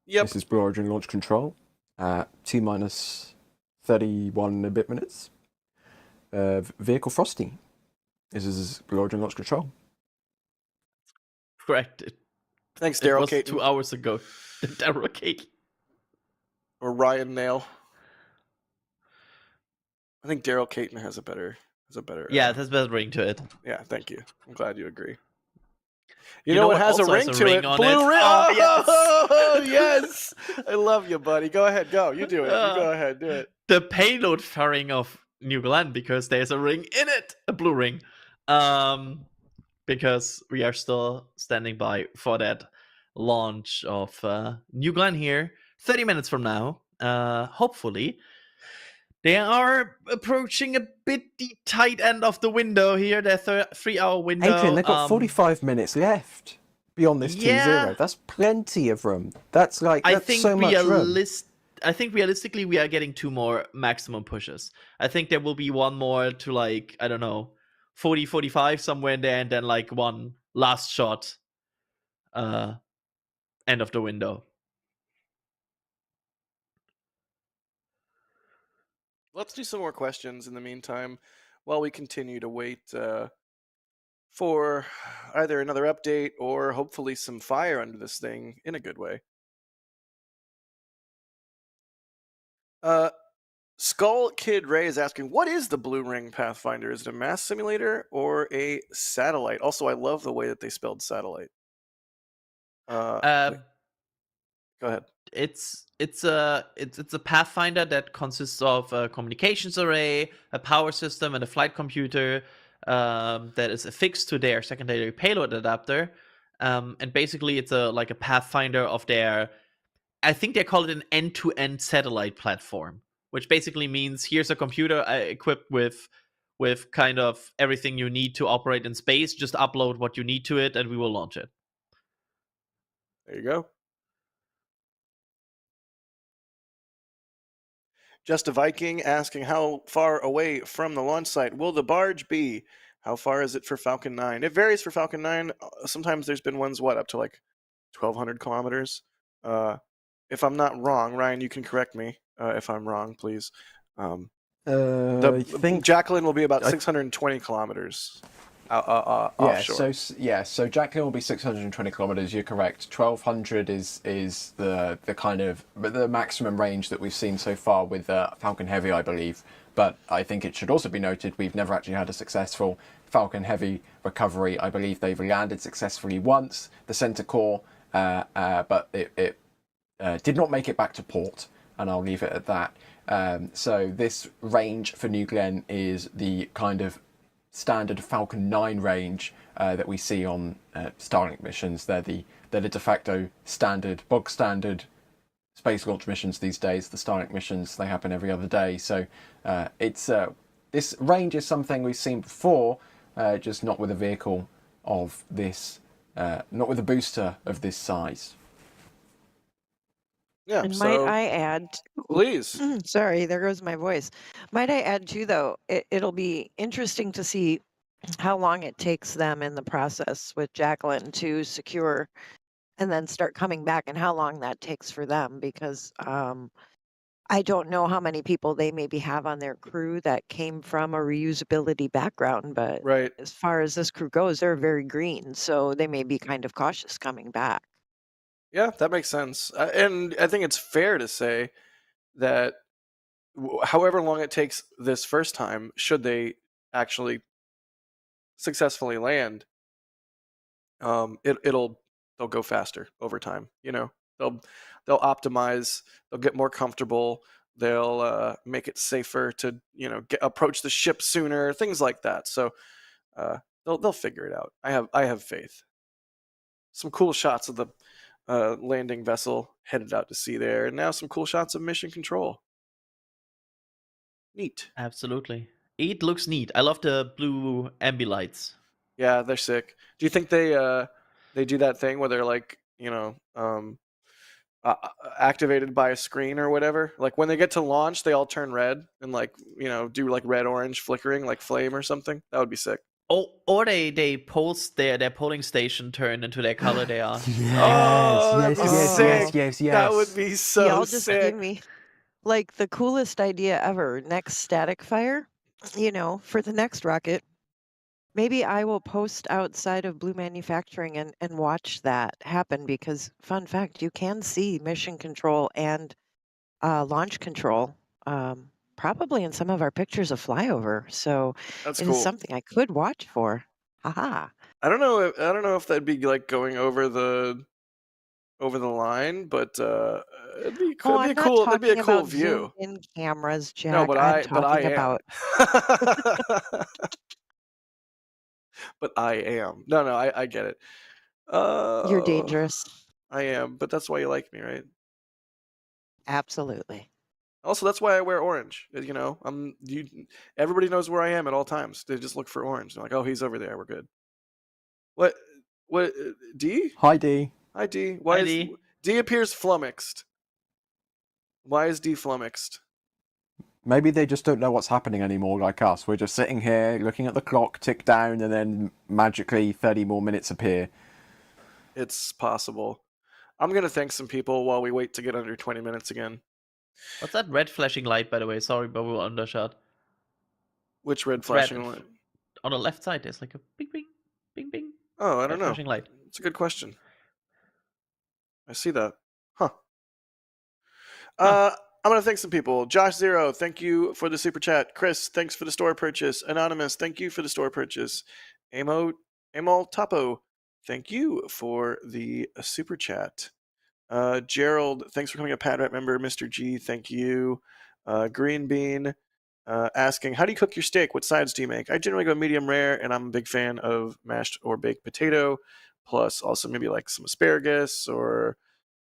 [SPEAKER 1] Yep.
[SPEAKER 3] This is Blue Origin Launch Control at T-minus 31 a bit minutes. Vehicle frosty. This is Blue Origin Launch Control.
[SPEAKER 5] Correct.
[SPEAKER 1] Thanks, Daryl Caton.
[SPEAKER 5] 2 hours ago. Daryl Caton.
[SPEAKER 1] Or Ryan Nail. I think Daryl Caton has a better.
[SPEAKER 5] Yeah, it has a better ring to it.
[SPEAKER 1] Yeah, thank you. I'm glad you agree. You know what has a ring to it?
[SPEAKER 5] On
[SPEAKER 1] Blue
[SPEAKER 5] it.
[SPEAKER 1] ring.
[SPEAKER 5] Oh,
[SPEAKER 1] yes. I love you, buddy. Go ahead, go. You do it. You go ahead, do it.
[SPEAKER 5] The payload fairing of New Glenn, because there's a ring in it, a blue ring. Because we are still standing by for that launch of New Glenn here 30 minutes from now. Hopefully. They are approaching a bit the tight end of the window here, their 3-hour window.
[SPEAKER 3] Adrian, they've got 45 minutes left beyond this T0. That's plenty of room. That's so much room.
[SPEAKER 5] I think realistically we are getting 2 more maximum pushes. I think there will be one more to like, I don't know, 40, 45 somewhere in there, and then like one last shot end of the window.
[SPEAKER 1] Let's do some more questions in the meantime while we continue to wait for either another update or hopefully some fire under this thing in a good way. Skull Kid Ray is asking, what is the Blue Ring Pathfinder? Is it a mass simulator or a satellite? Also, I love the way that they spelled satellite. Go ahead.
[SPEAKER 5] It's a Pathfinder that consists of a communications array, a power system, and a flight computer that is affixed to their secondary payload adapter. And basically, it's like a Pathfinder of their. I think they call it an end-to-end satellite platform, which basically means here's a computer equipped with kind of everything you need to operate in space. Just upload what you need to it, and we will launch it.
[SPEAKER 1] There you go. Just a Viking asking how far away from the launch site will the barge be? How far is it for Falcon 9? It varies for Falcon 9. Sometimes there's been ones, up to like 1,200 kilometers. If I'm not wrong, Ryan, you can correct me if I'm wrong, please.
[SPEAKER 3] I think
[SPEAKER 1] Jacqueline will be about 620 kilometers offshore.
[SPEAKER 3] So Jacqueline will be 620 kilometers. You're correct. 1,200 is the kind of the maximum range that we've seen so far with Falcon Heavy, I believe. But I think it should also be noted we've never actually had a successful Falcon Heavy recovery. I believe they've landed successfully once, the center core, but it did not make it back to port, and I'll leave it at that. So this range for New Glenn is the kind of standard Falcon 9 range that we see on Starlink missions. They're the de facto bog standard space launch missions these days. The Starlink missions, they happen every other day. So this range is something we've seen before, just not with a vehicle of this, not with a booster of this size.
[SPEAKER 1] Yeah,
[SPEAKER 4] and might I add,
[SPEAKER 1] please.
[SPEAKER 4] Sorry, there goes my voice. Might I add too, though, it'll be interesting to see how long it takes them in the process with Jacqueline to secure and then start coming back, and how long that takes for them, because I don't know how many people they maybe have on their crew that came from a reusability background, but
[SPEAKER 1] right.
[SPEAKER 4] as far as this crew goes, they're very green, so they may be kind of cautious coming back.
[SPEAKER 1] Yeah, that makes sense. And I think it's fair to say that however long it takes this first time, should they actually successfully land, they'll go faster over time. They'll optimize, they'll get more comfortable, they'll make it safer to approach the ship sooner, things like that. So they'll figure it out. I have faith. Some cool shots of the landing vessel headed out to sea there, and now some cool shots of mission control. Neat.
[SPEAKER 5] Absolutely. It looks neat. I love the blue ambi lights.
[SPEAKER 1] Yeah, they're sick. Do you think they do that thing where they're like, activated by a screen or whatever? Like when they get to launch, they all turn red and do like red orange flickering like flame or something? That would be sick.
[SPEAKER 5] Or they pulse their polling station turn into their color they are.
[SPEAKER 3] Yes.
[SPEAKER 1] That would be so
[SPEAKER 4] Y'all just
[SPEAKER 1] sick.
[SPEAKER 4] give me like the coolest idea ever. Next static fire, for the next rocket. Maybe I will post outside of Blue Manufacturing and watch that happen, because fun fact, you can see mission control and launch control probably in some of our pictures of flyover. So
[SPEAKER 1] That's
[SPEAKER 4] it
[SPEAKER 1] cool.
[SPEAKER 4] is something I could watch for. Haha.
[SPEAKER 1] I don't know if that'd be like going over the line, but it'd be cool.
[SPEAKER 4] I'm
[SPEAKER 1] It'd be
[SPEAKER 4] not
[SPEAKER 1] cool. It'd be a
[SPEAKER 4] talking
[SPEAKER 1] cool
[SPEAKER 4] about
[SPEAKER 1] view.
[SPEAKER 4] zoomed in cameras, Jack.
[SPEAKER 1] No, but
[SPEAKER 4] I'm
[SPEAKER 1] I
[SPEAKER 4] talking
[SPEAKER 1] am.
[SPEAKER 4] about
[SPEAKER 1] But I am. No, I get it.
[SPEAKER 4] you're dangerous.
[SPEAKER 1] I am, but that's why you like me, right?
[SPEAKER 4] Absolutely.
[SPEAKER 1] Also, that's why I wear orange. Everybody knows where I am at all times. They just look for orange. They're like, oh, he's over there. We're good. What? D?
[SPEAKER 3] Hi, D.
[SPEAKER 1] Hi, D.
[SPEAKER 5] Hi, D.
[SPEAKER 1] D appears flummoxed. Why is D flummoxed?
[SPEAKER 3] Maybe they just don't know what's happening anymore like us. We're just sitting here looking at the clock tick down, and then magically 30 more minutes appear.
[SPEAKER 1] It's possible. I'm going to thank some people while we wait to get under 20 minutes again.
[SPEAKER 5] What's that red flashing light, by the way? Sorry, but we were undershot.
[SPEAKER 1] Which red flashing light?
[SPEAKER 5] On the left side, there's like a bing, bing, bing, bing.
[SPEAKER 1] Oh, I don't know.
[SPEAKER 5] Flashing light.
[SPEAKER 1] It's a good question. I see that. Huh. I'm going to thank some people. Josh Zero, thank you for the super chat. Chris, thanks for the store purchase. Anonymous, thank you for the store purchase. Amol Topo, thank you for the super chat. Gerald, thanks for becoming a Padrat member. Mr. G, thank you. Green Bean, asking, how do you cook your steak? What sides do you make? I generally go medium rare, and I'm a big fan of mashed or baked potato, plus also maybe like some asparagus or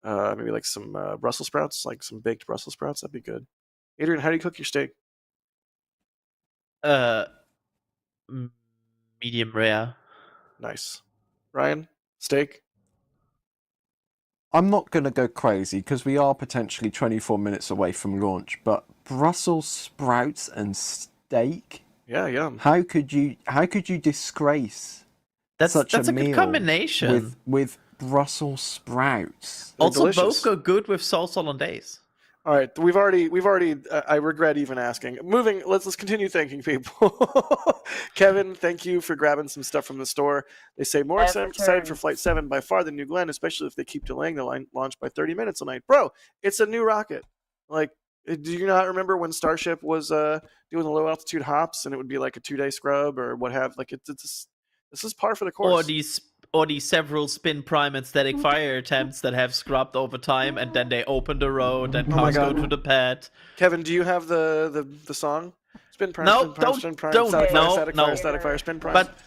[SPEAKER 1] maybe like some Brussels sprouts, like some baked Brussels sprouts. That'd be good. Adrian, how do you cook your steak?
[SPEAKER 5] Medium rare.
[SPEAKER 1] Nice. Ryan, steak?
[SPEAKER 3] I'm not going to go crazy because we are potentially 24 minutes away from launch, but Brussels sprouts and steak.
[SPEAKER 1] Yeah, yum.
[SPEAKER 3] How could you disgrace
[SPEAKER 5] That's
[SPEAKER 3] such
[SPEAKER 5] a
[SPEAKER 3] a meal
[SPEAKER 5] good combination.
[SPEAKER 3] with Brussels sprouts?
[SPEAKER 1] They're
[SPEAKER 5] Also,
[SPEAKER 1] delicious.
[SPEAKER 5] both go good with sauce hollandaise.
[SPEAKER 1] All right, we've already. I regret even asking. Moving. Let's continue thanking people. Kevin, thank you for grabbing some stuff from the store. They say more excited for Flight 7 by far than New Glenn, especially if they keep delaying the launch by 30 minutes a night. Bro, it's a new rocket. Like, do you not remember when Starship was doing the low altitude hops and it would be like a 2-day scrub or what have? Like, this is par for the course.
[SPEAKER 5] Or these several spin prime and static fire attempts that have scrubbed over time, and then they open the road and cars go to the pad.
[SPEAKER 1] Kevin, do you have the song? Spin prime,
[SPEAKER 5] No,
[SPEAKER 1] spin prime,
[SPEAKER 5] don't,
[SPEAKER 1] spin prime,
[SPEAKER 5] don't,
[SPEAKER 1] static
[SPEAKER 5] no,
[SPEAKER 1] fire, static
[SPEAKER 5] no.
[SPEAKER 1] fire, static fire, spin prime.
[SPEAKER 5] But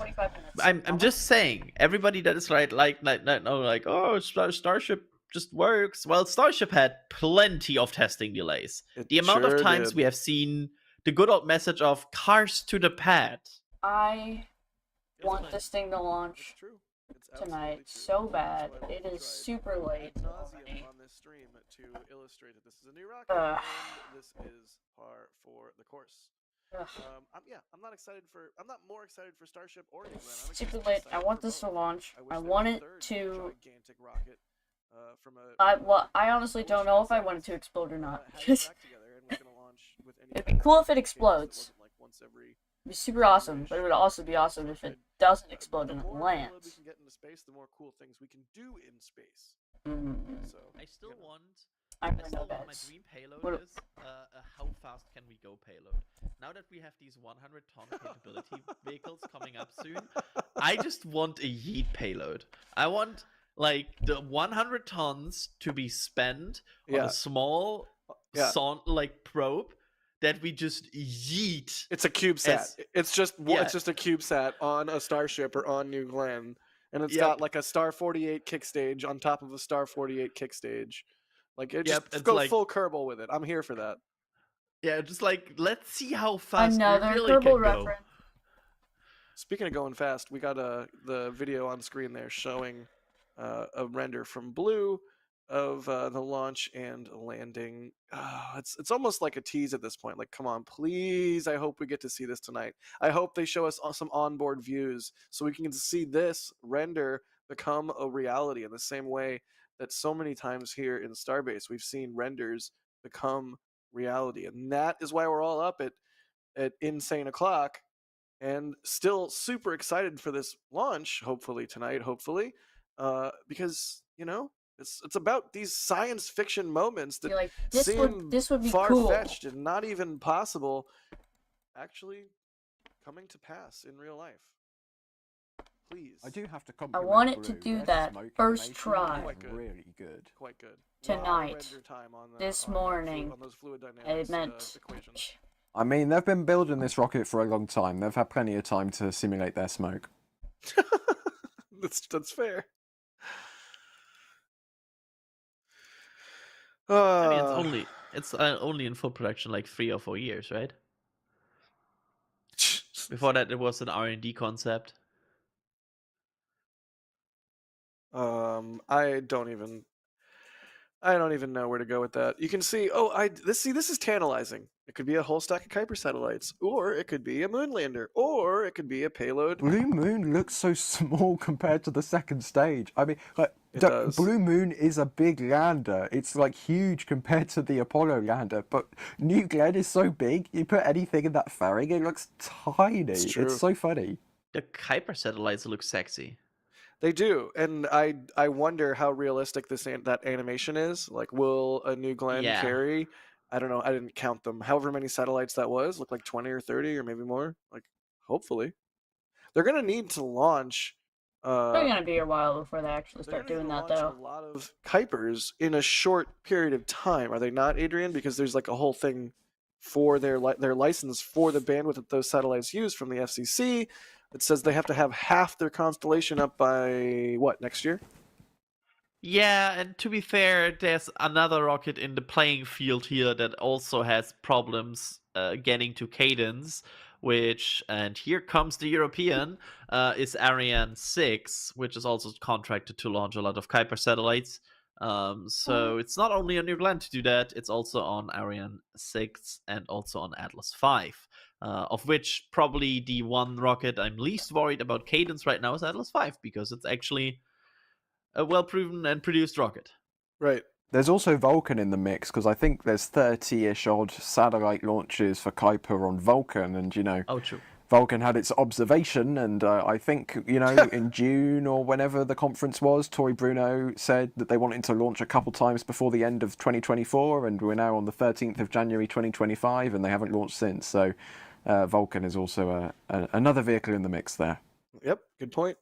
[SPEAKER 5] I'm just saying, everybody that is like, oh, Starship just works. Well, Starship had plenty of testing delays. The amount of times we have seen the good old message of cars to the pad.
[SPEAKER 2] I want this thing to launch tonight so bad. It is super late already.
[SPEAKER 1] On this stream to illustrate that this is a new rocket and this is par for the course. I'm not excited for. I'm not more excited for Starship or New Glenn.
[SPEAKER 2] Super late. I want this to launch. I want it to.
[SPEAKER 1] Gigantic rocket.
[SPEAKER 2] I honestly don't know if I want it to explode or not. It'd be cool if it explodes. It'd be super awesome, but it would also be awesome if it doesn't explode and it lands.
[SPEAKER 1] We can get into space, the more cool things we can do in space. So
[SPEAKER 5] I still want.
[SPEAKER 2] My
[SPEAKER 5] dream payload is how fast can we go payload. Now that we have these 100-ton capability vehicles coming up soon, I just want a yeet payload. I want like the 100 tons to be spent on a small probe that we just yeet.
[SPEAKER 1] It's a CubeSat. It's just a CubeSat on a Starship or on New Glenn, and it's got like a Star 48 kick stage on top of a Star 48 kick stage. Like just go full Kerbal with it. I'm here for that.
[SPEAKER 5] Yeah, just like let's see how fast
[SPEAKER 2] another
[SPEAKER 5] we really
[SPEAKER 2] Kerbal
[SPEAKER 5] can
[SPEAKER 2] reference.
[SPEAKER 5] go.
[SPEAKER 1] Speaking of going fast, we got the video on screen there showing a render from Blue of the launch and landing. It's almost like a tease at this point. Like, come on, please. I hope we get to see this tonight. I hope they show us some onboard views so we can see this render become a reality in the same way that so many times here in Starbase we've seen renders become reality. And that is why we're all up at insane o'clock and still super excited for this launch, hopefully tonight, because, you know, it's about these science fiction moments that
[SPEAKER 2] like,
[SPEAKER 1] seem
[SPEAKER 2] this would be
[SPEAKER 1] far-fetched
[SPEAKER 2] cool.
[SPEAKER 1] and not even possible actually coming to pass in real life. Please.
[SPEAKER 3] I do have to
[SPEAKER 2] I
[SPEAKER 3] compliment
[SPEAKER 2] want it
[SPEAKER 3] Blue.
[SPEAKER 2] to do
[SPEAKER 3] Their
[SPEAKER 2] that
[SPEAKER 3] smoke
[SPEAKER 2] first
[SPEAKER 3] animation
[SPEAKER 2] try.
[SPEAKER 3] is
[SPEAKER 1] Quite good.
[SPEAKER 3] Really good.
[SPEAKER 1] Quite good.
[SPEAKER 2] Tonight.
[SPEAKER 1] Render time on
[SPEAKER 2] This
[SPEAKER 1] on
[SPEAKER 2] morning.
[SPEAKER 1] on those fluid
[SPEAKER 2] I
[SPEAKER 1] dynamics,
[SPEAKER 2] meant.
[SPEAKER 1] equations.
[SPEAKER 3] I mean, they've been building this rocket for a long time. They've had plenty of time to simulate their smoke.
[SPEAKER 1] That's fair.
[SPEAKER 5] I mean, it's only in full production like 3 or 4 years, right? Before that, it was an R&D concept.
[SPEAKER 1] I don't even know where to go with that. You can see, this is tantalizing. It could be a whole stack of Kuiper satellites, or it could be a moon lander, or it could be a payload.
[SPEAKER 3] Blue Moon looks so small compared to the second stage. I mean, like,
[SPEAKER 1] It does.
[SPEAKER 3] Blue Moon is a big lander. It's like huge compared to the Apollo lander, but New Glenn is so big. You put anything in that fairing, it looks tiny.
[SPEAKER 1] true.
[SPEAKER 3] It's so funny.
[SPEAKER 5] The Kuiper satellites look sexy.
[SPEAKER 1] They do, and I wonder how realistic that animation is. Like, will a New Glenn carry? I don't know. I didn't count them. However many satellites that was, looked like 20 or 30 or maybe more. Like, hopefully, they're gonna need to launch.
[SPEAKER 2] They're gonna be a while before they actually start doing that, though.
[SPEAKER 1] A lot of Kuipers in a short period of time, are they not, Adrian? Because there's like a whole thing for their license for the bandwidth that those satellites use from the FCC. It says they have to have half their constellation up by next year?
[SPEAKER 5] Yeah, and to be fair, there's another rocket in the playing field here that also has problems getting to cadence, and here comes the European, is Ariane 6, which is also contracted to launch a lot of Kuiper satellites. So it's not only on New Glenn to do that, it's also on Ariane 6 and also on Atlas 5. Of which probably the one rocket I'm least worried about cadence right now is Atlas 5, because it's actually a well-proven and produced rocket.
[SPEAKER 1] Right.
[SPEAKER 3] There's also Vulcan in the mix, because I think there's 30-ish odd satellite launches for Kuiper on Vulcan, and
[SPEAKER 5] Oh, true.
[SPEAKER 3] Vulcan had its observation, and I think, in June or whenever the conference was, Tory Bruno said that they wanted to launch a couple times before the end of 2024, and we're now on the 13th of January 2025, and they haven't launched since. So Vulcan is also another vehicle in the mix there.
[SPEAKER 1] Yep, good point.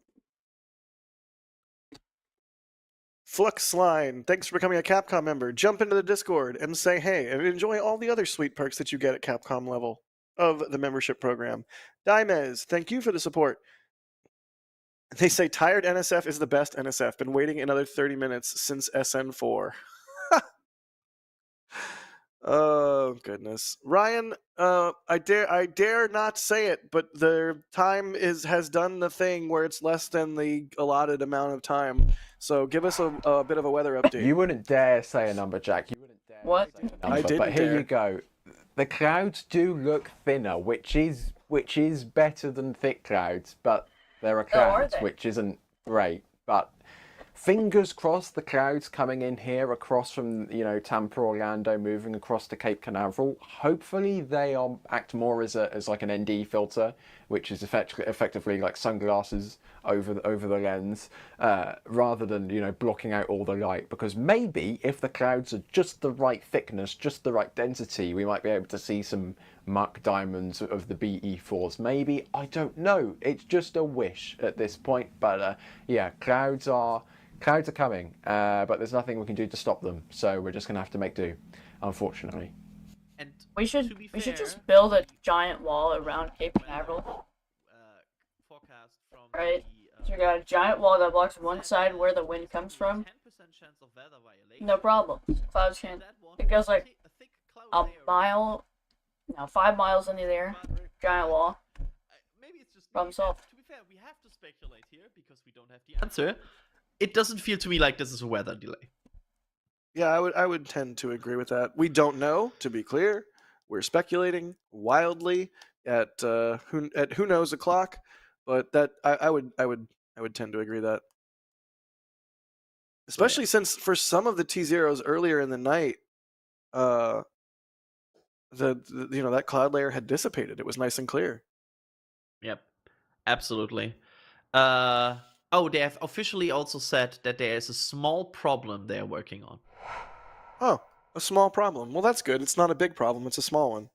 [SPEAKER 1] Fluxline, thanks for becoming a Capcom member. Jump into the Discord and say hey, and enjoy all the other sweet perks that you get at Capcom level of the membership program. Dimez, thank you for the support. They say tired NSF is the best NSF. Been waiting another 30 minutes since SN4. Oh goodness, Ryan. I dare not say it, but the time has done the thing where it's less than the allotted amount of time. So give us a bit of a weather update.
[SPEAKER 3] You wouldn't dare say a number, Jack. You wouldn't dare.
[SPEAKER 2] What?
[SPEAKER 3] Say a number,
[SPEAKER 1] I didn't
[SPEAKER 3] But here
[SPEAKER 1] dare.
[SPEAKER 3] you go. The clouds do look thinner, which is better than thick clouds, but there are
[SPEAKER 2] Oh, are
[SPEAKER 3] clouds,
[SPEAKER 2] they?
[SPEAKER 3] which isn't great. But fingers crossed, the clouds coming in here across from Tampa, Orlando, moving across to Cape Canaveral. Hopefully, they act more as like an ND filter, which is effectively like sunglasses over the lens, rather than blocking out all the light. Because maybe if the clouds are just the right thickness, just the right density, we might be able to see some muck diamonds of the BE4s. Maybe, I don't know. It's just a wish at this point. But yeah, clouds are coming, but there's nothing we can do to stop them. So we're just gonna have to make do, unfortunately.
[SPEAKER 5] And
[SPEAKER 2] We should
[SPEAKER 5] to be
[SPEAKER 2] we should
[SPEAKER 5] fair,
[SPEAKER 2] just build a giant wall around Cape Canaveral.
[SPEAKER 5] forecast from
[SPEAKER 2] Right.
[SPEAKER 5] the,
[SPEAKER 2] So we got a giant wall that blocks one side where the wind comes from.
[SPEAKER 5] 10% chance of weather violation.
[SPEAKER 2] No problem. Clouds can.
[SPEAKER 5] That one,
[SPEAKER 2] It goes like
[SPEAKER 5] a thick cloud
[SPEAKER 2] a
[SPEAKER 5] layer
[SPEAKER 2] mile, 5 miles into the air. Giant wall.
[SPEAKER 5] Maybe it's just
[SPEAKER 2] Problem
[SPEAKER 5] me.
[SPEAKER 2] solved.
[SPEAKER 5] To be fair, we have to speculate here because we don't have the answer. It doesn't feel to me like this is a weather delay.
[SPEAKER 1] Yeah, I would tend to agree with that. We don't know, to be clear. We're speculating wildly at who knows o'clock, but that I would tend to agree that. Especially since for some of the T0s earlier in the night, that cloud layer had dissipated. It was nice and clear.
[SPEAKER 5] Yep, absolutely. They have officially also said that there is a small problem they are working on.
[SPEAKER 1] Oh, a small problem. Well, that's good. It's not a big problem. It's a small one.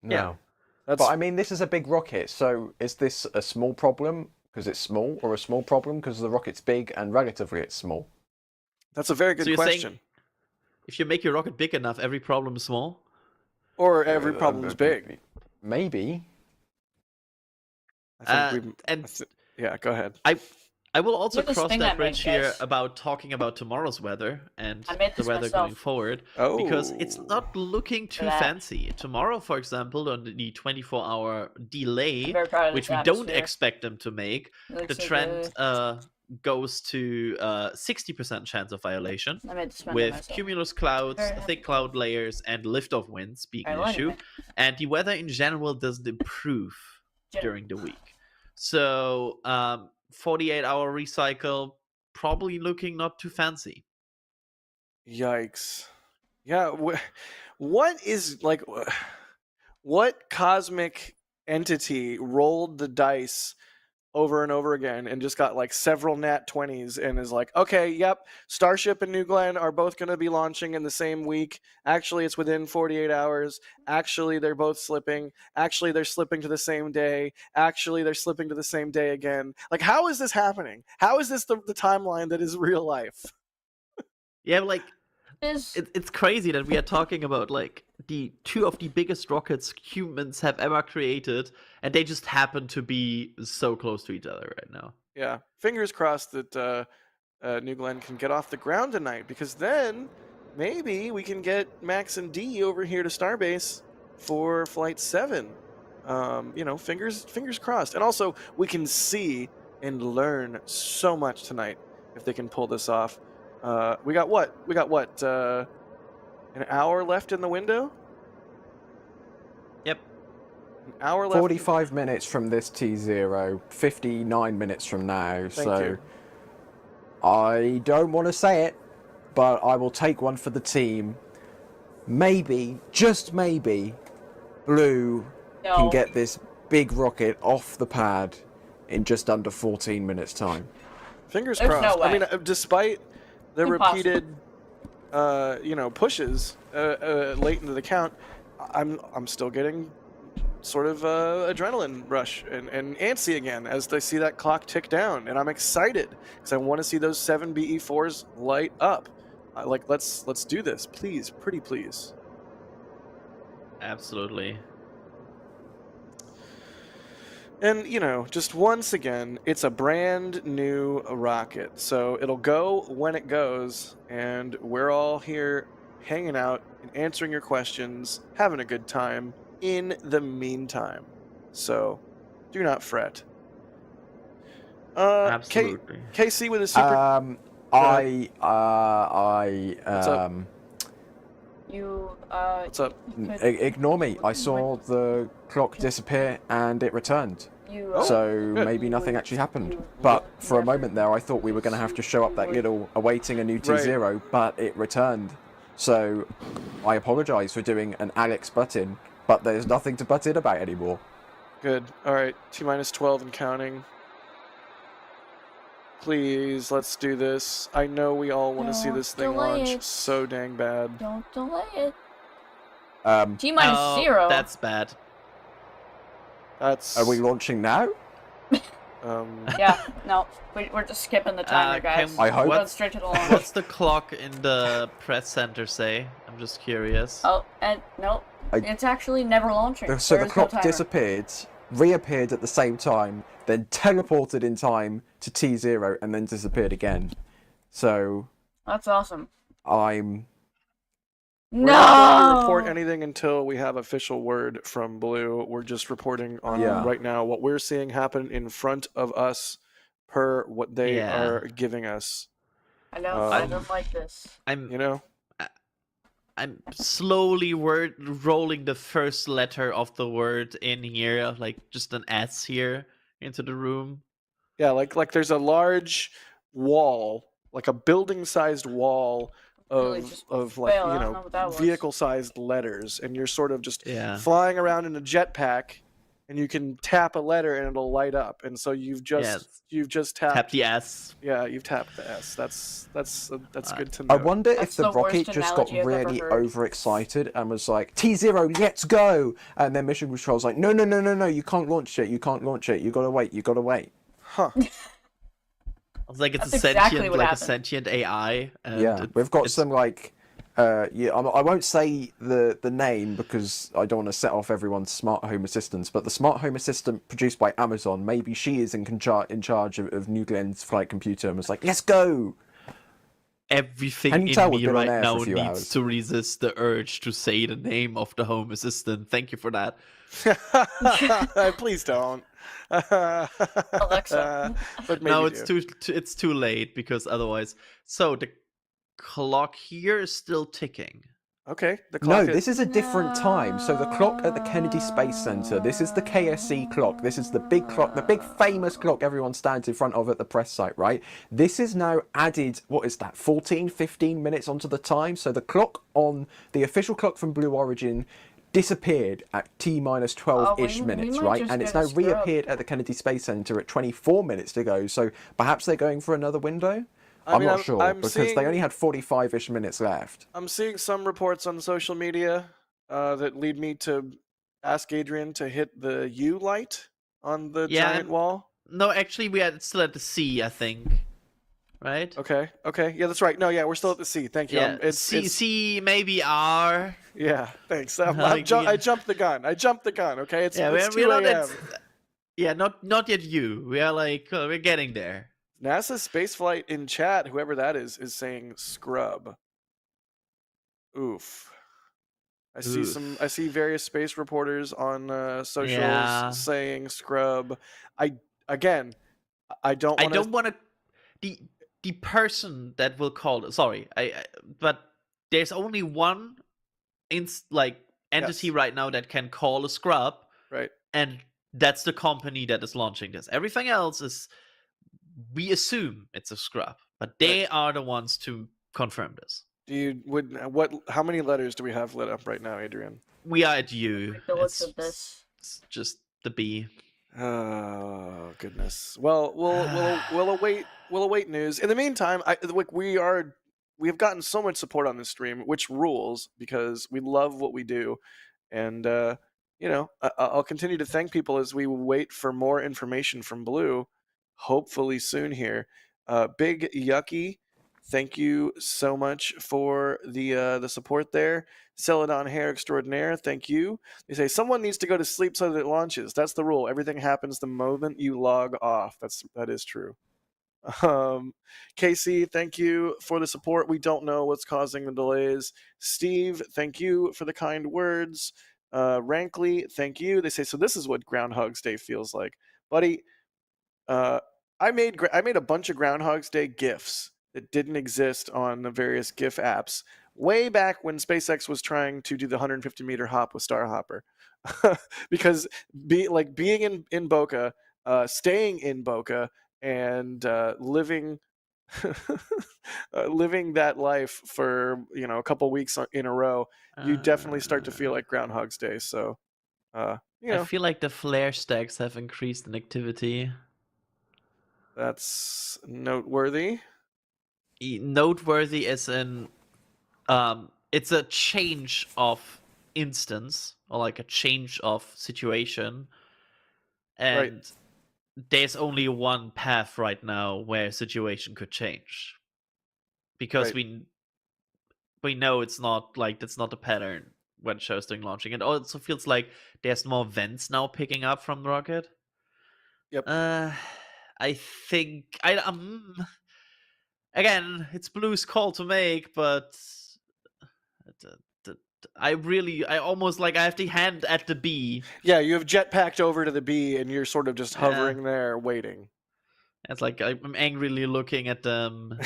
[SPEAKER 3] No.
[SPEAKER 5] Yeah.
[SPEAKER 1] That's
[SPEAKER 3] But I mean, this is a big rocket, so is this a small problem because it's small, or a small problem because the rocket's big and relatively it's small?
[SPEAKER 1] a very good
[SPEAKER 5] So you're saying
[SPEAKER 1] question.
[SPEAKER 5] if you make your rocket big enough, every problem is small?
[SPEAKER 1] Or every problem's big.
[SPEAKER 3] Maybe.
[SPEAKER 1] I think
[SPEAKER 5] And
[SPEAKER 1] yeah, go ahead.
[SPEAKER 5] I will also
[SPEAKER 2] Look at this
[SPEAKER 5] cross
[SPEAKER 2] thing I
[SPEAKER 5] that bridge
[SPEAKER 2] made,
[SPEAKER 5] here
[SPEAKER 2] guys.
[SPEAKER 5] about talking about tomorrow's weather and
[SPEAKER 2] I made
[SPEAKER 5] the
[SPEAKER 2] this
[SPEAKER 5] weather going
[SPEAKER 2] myself.
[SPEAKER 5] forward.
[SPEAKER 1] Oh,
[SPEAKER 5] Because it's not looking too
[SPEAKER 2] that.
[SPEAKER 5] fancy. Tomorrow, for example, on the 24-hour delay,
[SPEAKER 2] I'm very proud of
[SPEAKER 5] which
[SPEAKER 2] this
[SPEAKER 5] we don't
[SPEAKER 2] atmosphere.
[SPEAKER 5] expect them to make,
[SPEAKER 2] It looks
[SPEAKER 5] the
[SPEAKER 2] so
[SPEAKER 5] trend
[SPEAKER 2] good.
[SPEAKER 5] goes to 60% chance of violation,
[SPEAKER 2] I made this one
[SPEAKER 5] with
[SPEAKER 2] myself.
[SPEAKER 5] cumulus clouds,
[SPEAKER 2] Very happy.
[SPEAKER 5] thick cloud layers, and liftoff winds being
[SPEAKER 2] I
[SPEAKER 5] an
[SPEAKER 2] like
[SPEAKER 5] issue.
[SPEAKER 2] it.
[SPEAKER 5] And the weather in general doesn't improve during the week. So 48-hour recycle, probably looking not too fancy.
[SPEAKER 1] Yikes. Yeah, what is like what cosmic entity rolled the dice over and over again and just got like several nat 20s and is like, okay, yep, Starship and New Glenn are both going to be launching in the same week. Actually, it's within 48 hours. Actually, they're both slipping. Actually, they're slipping to the same day. Actually, they're slipping to the same day again. Like, how is this happening? How is this the timeline that is real life?
[SPEAKER 5] Yeah, like
[SPEAKER 2] Is
[SPEAKER 5] it's crazy that we are talking about like the two of the biggest rockets humans have ever created, and they just happen to be so close to each other right now.
[SPEAKER 1] Yeah, fingers crossed that New Glenn can get off the ground tonight, because then maybe we can get Max and D over here to Starbase for Flight 7. Fingers crossed. And also, we can see and learn so much tonight if they can pull this off. We got what? We got what? An hour left in the window?
[SPEAKER 5] Yep.
[SPEAKER 1] An hour left.
[SPEAKER 3] 45 minutes from this T0, 59 minutes from now.
[SPEAKER 1] Thank you.
[SPEAKER 3] I don't want to say it, but I will take one for the team. Maybe, just maybe, Blue can get this big rocket off the pad in just under 14 minutes time.
[SPEAKER 1] Fingers
[SPEAKER 2] There's
[SPEAKER 1] crossed.
[SPEAKER 2] no way.
[SPEAKER 1] I mean, despite the
[SPEAKER 2] Impossible.
[SPEAKER 1] repeated, pushes late into the count, I'm still getting sort of adrenaline rush and antsy again as I see that clock tick down, and I'm excited because I want to see those 7 BE4s light up. Let's do this, please, pretty please.
[SPEAKER 5] Absolutely.
[SPEAKER 1] And, just once again, it's a brand new rocket. So it'll go when it goes, and we're all here hanging out and answering your questions, having a good time in the meantime. So do not fret.
[SPEAKER 5] Absolutely.
[SPEAKER 1] KC with a super... What's up? What's up?
[SPEAKER 3] Ignore me. I saw the clock disappear and it returned. So
[SPEAKER 1] good.
[SPEAKER 3] maybe nothing actually happened. But for a moment there, I thought we were going to have to show up that little awaiting a new T0, but it returned. So I apologize for doing an Alex butt-in, but there's nothing to butt in about anymore.
[SPEAKER 1] Good. All right. T-minus 12 and counting. Please, let's do this. I know we all want to see this thing launch so dang bad.
[SPEAKER 2] Don't delay it.
[SPEAKER 3] T-minus
[SPEAKER 5] Oh,
[SPEAKER 2] 0.
[SPEAKER 5] That's bad.
[SPEAKER 1] That's...
[SPEAKER 3] Are we launching now?
[SPEAKER 2] Yeah, no. We're just skipping the timer, guys.
[SPEAKER 3] I hope.
[SPEAKER 2] We're going straight to the launch.
[SPEAKER 5] What's the clock in the press center say? I'm just curious.
[SPEAKER 2] Oh, and no. It's actually never launching.
[SPEAKER 3] So
[SPEAKER 2] There
[SPEAKER 3] the
[SPEAKER 2] is
[SPEAKER 3] clock
[SPEAKER 2] no timer.
[SPEAKER 3] disappeared, reappeared at the same time, then teleported in time to T0 and then disappeared again. So
[SPEAKER 2] That's awesome.
[SPEAKER 3] I'm...
[SPEAKER 1] We're not going to report anything until we have official word from Blue. We're just reporting on right now what we're seeing happen in front of us per what they are giving us.
[SPEAKER 2] I know. I don't like this.
[SPEAKER 5] I'm slowly rolling the first letter of the word in here, like just an S here, into the room.
[SPEAKER 1] Yeah, like there's a large wall, like a building-sized wall of like, vehicle-sized letters, and you're sort of just flying around in a jetpack, and you can tap a letter and it'll light up, and so you've just tapped
[SPEAKER 5] the S.
[SPEAKER 1] Yeah, you've tapped the S. That's good to know.
[SPEAKER 3] I wonder if the rocket just got really overexcited and was like, T0, let's go! And then Mission Control's like, no, you can't launch it, you gotta wait.
[SPEAKER 1] Huh.
[SPEAKER 5] I was like, it's
[SPEAKER 2] That's
[SPEAKER 5] a sentient,
[SPEAKER 2] exactly
[SPEAKER 5] a sentient AI. And
[SPEAKER 3] Yeah, we've got some like, I won't say the name because I don't want to set off everyone's smart home assistants, but the smart home assistant produced by Amazon, maybe she is in charge of New Glen's flight computer and was like, let's go!
[SPEAKER 5] Everything
[SPEAKER 3] Can you
[SPEAKER 5] in
[SPEAKER 3] tell
[SPEAKER 5] me
[SPEAKER 3] we've been on
[SPEAKER 5] right
[SPEAKER 3] air for
[SPEAKER 5] now
[SPEAKER 3] a few
[SPEAKER 5] needs
[SPEAKER 3] hours?
[SPEAKER 5] to resist the urge to say the name of the home assistant. Thank you for that.
[SPEAKER 1] Please don't.
[SPEAKER 2] Alexa.
[SPEAKER 1] But maybe
[SPEAKER 5] No, it's too late because otherwise. So the clock here is still ticking.
[SPEAKER 1] Okay. The
[SPEAKER 3] No,
[SPEAKER 1] clock
[SPEAKER 3] this is a different time. So the clock at the Kennedy Space Center, this is the KSC clock. This is the big clock, the big famous clock everyone stands in front of at the press site, right? This is now added, what is that, 14, 15 minutes onto the time? So the clock on, the official clock from Blue Origin disappeared at T-minus 12-ish minutes, right? And it's now reappeared at the Kennedy Space Center at 24 minutes to go. So perhaps they're going for another window? I'm not sure, because they only had 45-ish minutes left.
[SPEAKER 1] I'm seeing some reports on social media that lead me to ask Adrian to hit the U light on the giant wall.
[SPEAKER 5] No, actually, we are still at the C, I think. Right?
[SPEAKER 1] Okay. Yeah, that's right. No, yeah, we're still at the C. Thank you.
[SPEAKER 5] Yeah, C, maybe R.
[SPEAKER 1] Yeah, thanks. I jumped the gun. Okay, it's 2 a.m.
[SPEAKER 5] Not yet you. We are like, we're getting there.
[SPEAKER 1] NASA spaceflight in chat, whoever that is saying scrub. Oof. I see various space reporters on socials saying scrub. I don't want to.
[SPEAKER 5] The the person that will call. Sorry, but there's only one entity right now that can call a scrub,
[SPEAKER 1] Right.
[SPEAKER 5] and that's the company that is launching this. Everything else is, we assume it's a scrub, but they are the ones to confirm this.
[SPEAKER 1] How many letters do we have lit up right now, Adrian?
[SPEAKER 5] We are at U.
[SPEAKER 2] Like the looks of this.
[SPEAKER 5] It's just the B.
[SPEAKER 1] Oh goodness. Well, we'll await news. In the meantime, we have gotten so much support on this stream, which rules because we love what we do, and I'll continue to thank people as we wait for more information from Blue, hopefully soon here. Big Yucky, thank you so much for the support there. Celadon Hair Extraordinaire, thank you. They say someone needs to go to sleep so that it launches. That's the rule. Everything happens the moment you log off. That is true. Casey, thank you for the support. We don't know what's causing the delays. Steve, thank you for the kind words. Rankley, thank you. They say, so this is what Groundhog's Day feels like. Buddy, I made a bunch of Groundhog's Day GIFs that didn't exist on the various GIF apps way back when SpaceX was trying to do the 150-meter hop with Starhopper. Because being in Boca, staying in Boca, and living that life for a couple weeks in a row, you definitely start to feel like Groundhog's Day. So
[SPEAKER 5] I feel like the flare stacks have increased in activity.
[SPEAKER 1] That's noteworthy.
[SPEAKER 5] Noteworthy as in it's a change of instance, or like a change of situation, and there's only one path right now where situation could change, because we know it's not that's not the pattern when shows doing launching. It also feels like there's more vents now picking up from the rocket.
[SPEAKER 1] Yep.
[SPEAKER 5] I think again, it's Blue's call to make, but I almost I have the hand at the B.
[SPEAKER 1] Yeah, you have jetpacked over to the B, and you're sort of just hovering there, waiting.
[SPEAKER 5] It's like I'm angrily looking at them.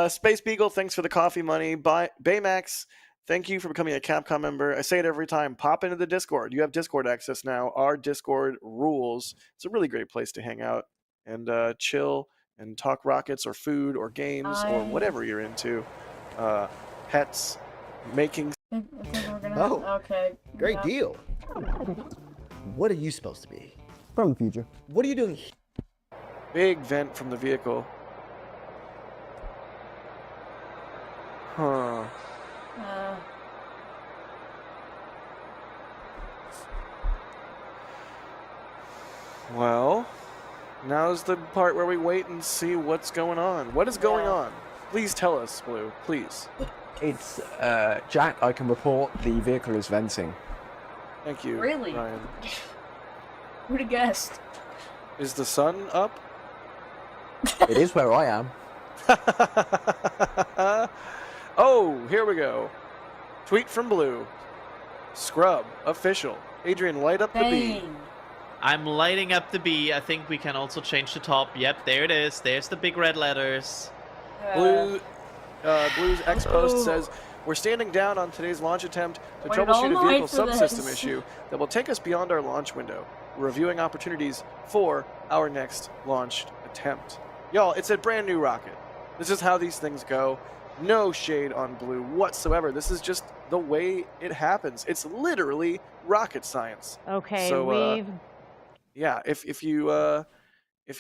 [SPEAKER 1] Space Beagle, thanks for the coffee money. Baymax, thank you for becoming a Capcom member. I say it every time. Pop into the Discord. You have Discord access now. Our Discord rules. It's a really great place to hang out and chill and talk rockets or food or games or whatever you're into. Pets, making.
[SPEAKER 11] Oh,
[SPEAKER 2] okay.
[SPEAKER 11] Great deal. What are you supposed to be?
[SPEAKER 12] From the future.
[SPEAKER 11] What are you doing?
[SPEAKER 1] Big vent from the vehicle. Huh. Well, now's the part where we wait and see what's going on. What is going on? Please tell us, Blue. Please.
[SPEAKER 3] It's Jack. I can report the vehicle is venting.
[SPEAKER 1] Thank you.
[SPEAKER 2] Really?
[SPEAKER 1] Ryan.
[SPEAKER 2] Who'd have guessed?
[SPEAKER 1] Is the sun up?
[SPEAKER 3] It is where I am.
[SPEAKER 1] Oh, here we go. Tweet from Blue. Scrub official. Adrian, light up the B.
[SPEAKER 5] I'm lighting up the B. I think we can also change the top. Yep, there it is. There's the big red letters.
[SPEAKER 1] Blue's X post says, we're standing down on today's launch attempt to troubleshoot a vehicle subsystem issue that will take us beyond our launch window. We're reviewing opportunities for our next launched attempt. Y'all, it's a brand new rocket. This is how these things go. No shade on Blue whatsoever. This is just the way it happens. It's literally rocket science.
[SPEAKER 7] Okay,
[SPEAKER 1] so, yeah, if you're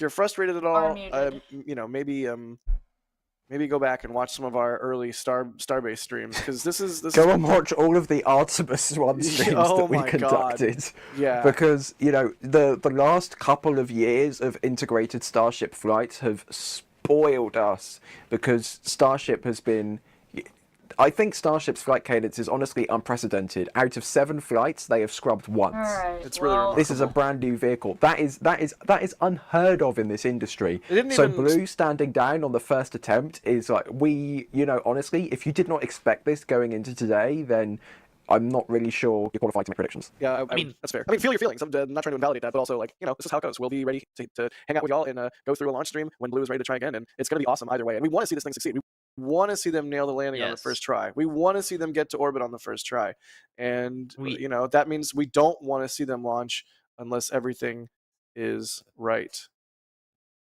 [SPEAKER 1] frustrated at all, maybe go back and watch some of our early Starbase streams, because this is
[SPEAKER 3] go and watch all of the Artemis 1 streams that we conducted.
[SPEAKER 1] God. Yeah,
[SPEAKER 3] because the last couple of years of integrated Starship flights have spoiled us, because Starship has been. I think Starship's flight cadence is honestly unprecedented. Out of 7 flights, they have scrubbed once.
[SPEAKER 2] Right,
[SPEAKER 1] it's really remarkable.
[SPEAKER 3] This is a brand new vehicle. That is unheard of in this industry. So Blue standing down on the first attempt is honestly, if you did not expect this going into today, then I'm not really sure you're qualified to make predictions.
[SPEAKER 1] Yeah,
[SPEAKER 5] I mean,
[SPEAKER 1] that's fair. I mean, feel your feelings. I'm not trying to invalidate that, but also, like, this is how it goes. We'll be ready to hang out with y'all and go through a launch stream when Blue is ready to try again, and it's going to be awesome either way. And we want to see this thing succeed. We want to see them nail the landing on the first try. We want to see them get to orbit on the first try. And, that means we don't want to see them launch unless everything is right.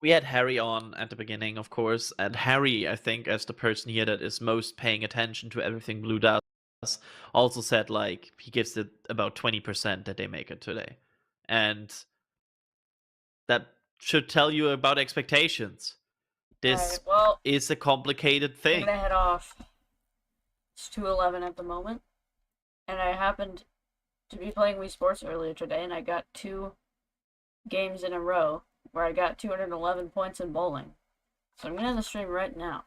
[SPEAKER 5] We had Harry on at the beginning, of course, and Harry, I think, as the person here that is most paying attention to everything Blue does, also said, like, he gives it about 20% that they make it today. And that should tell you about expectations. This is a complicated thing.
[SPEAKER 2] I'm gonna head off. It's 2:11 at the moment, and I happened to be playing Wii Sports earlier today, and I got 2 games in a row where I got 211 points in bowling. So I'm gonna end the stream right now.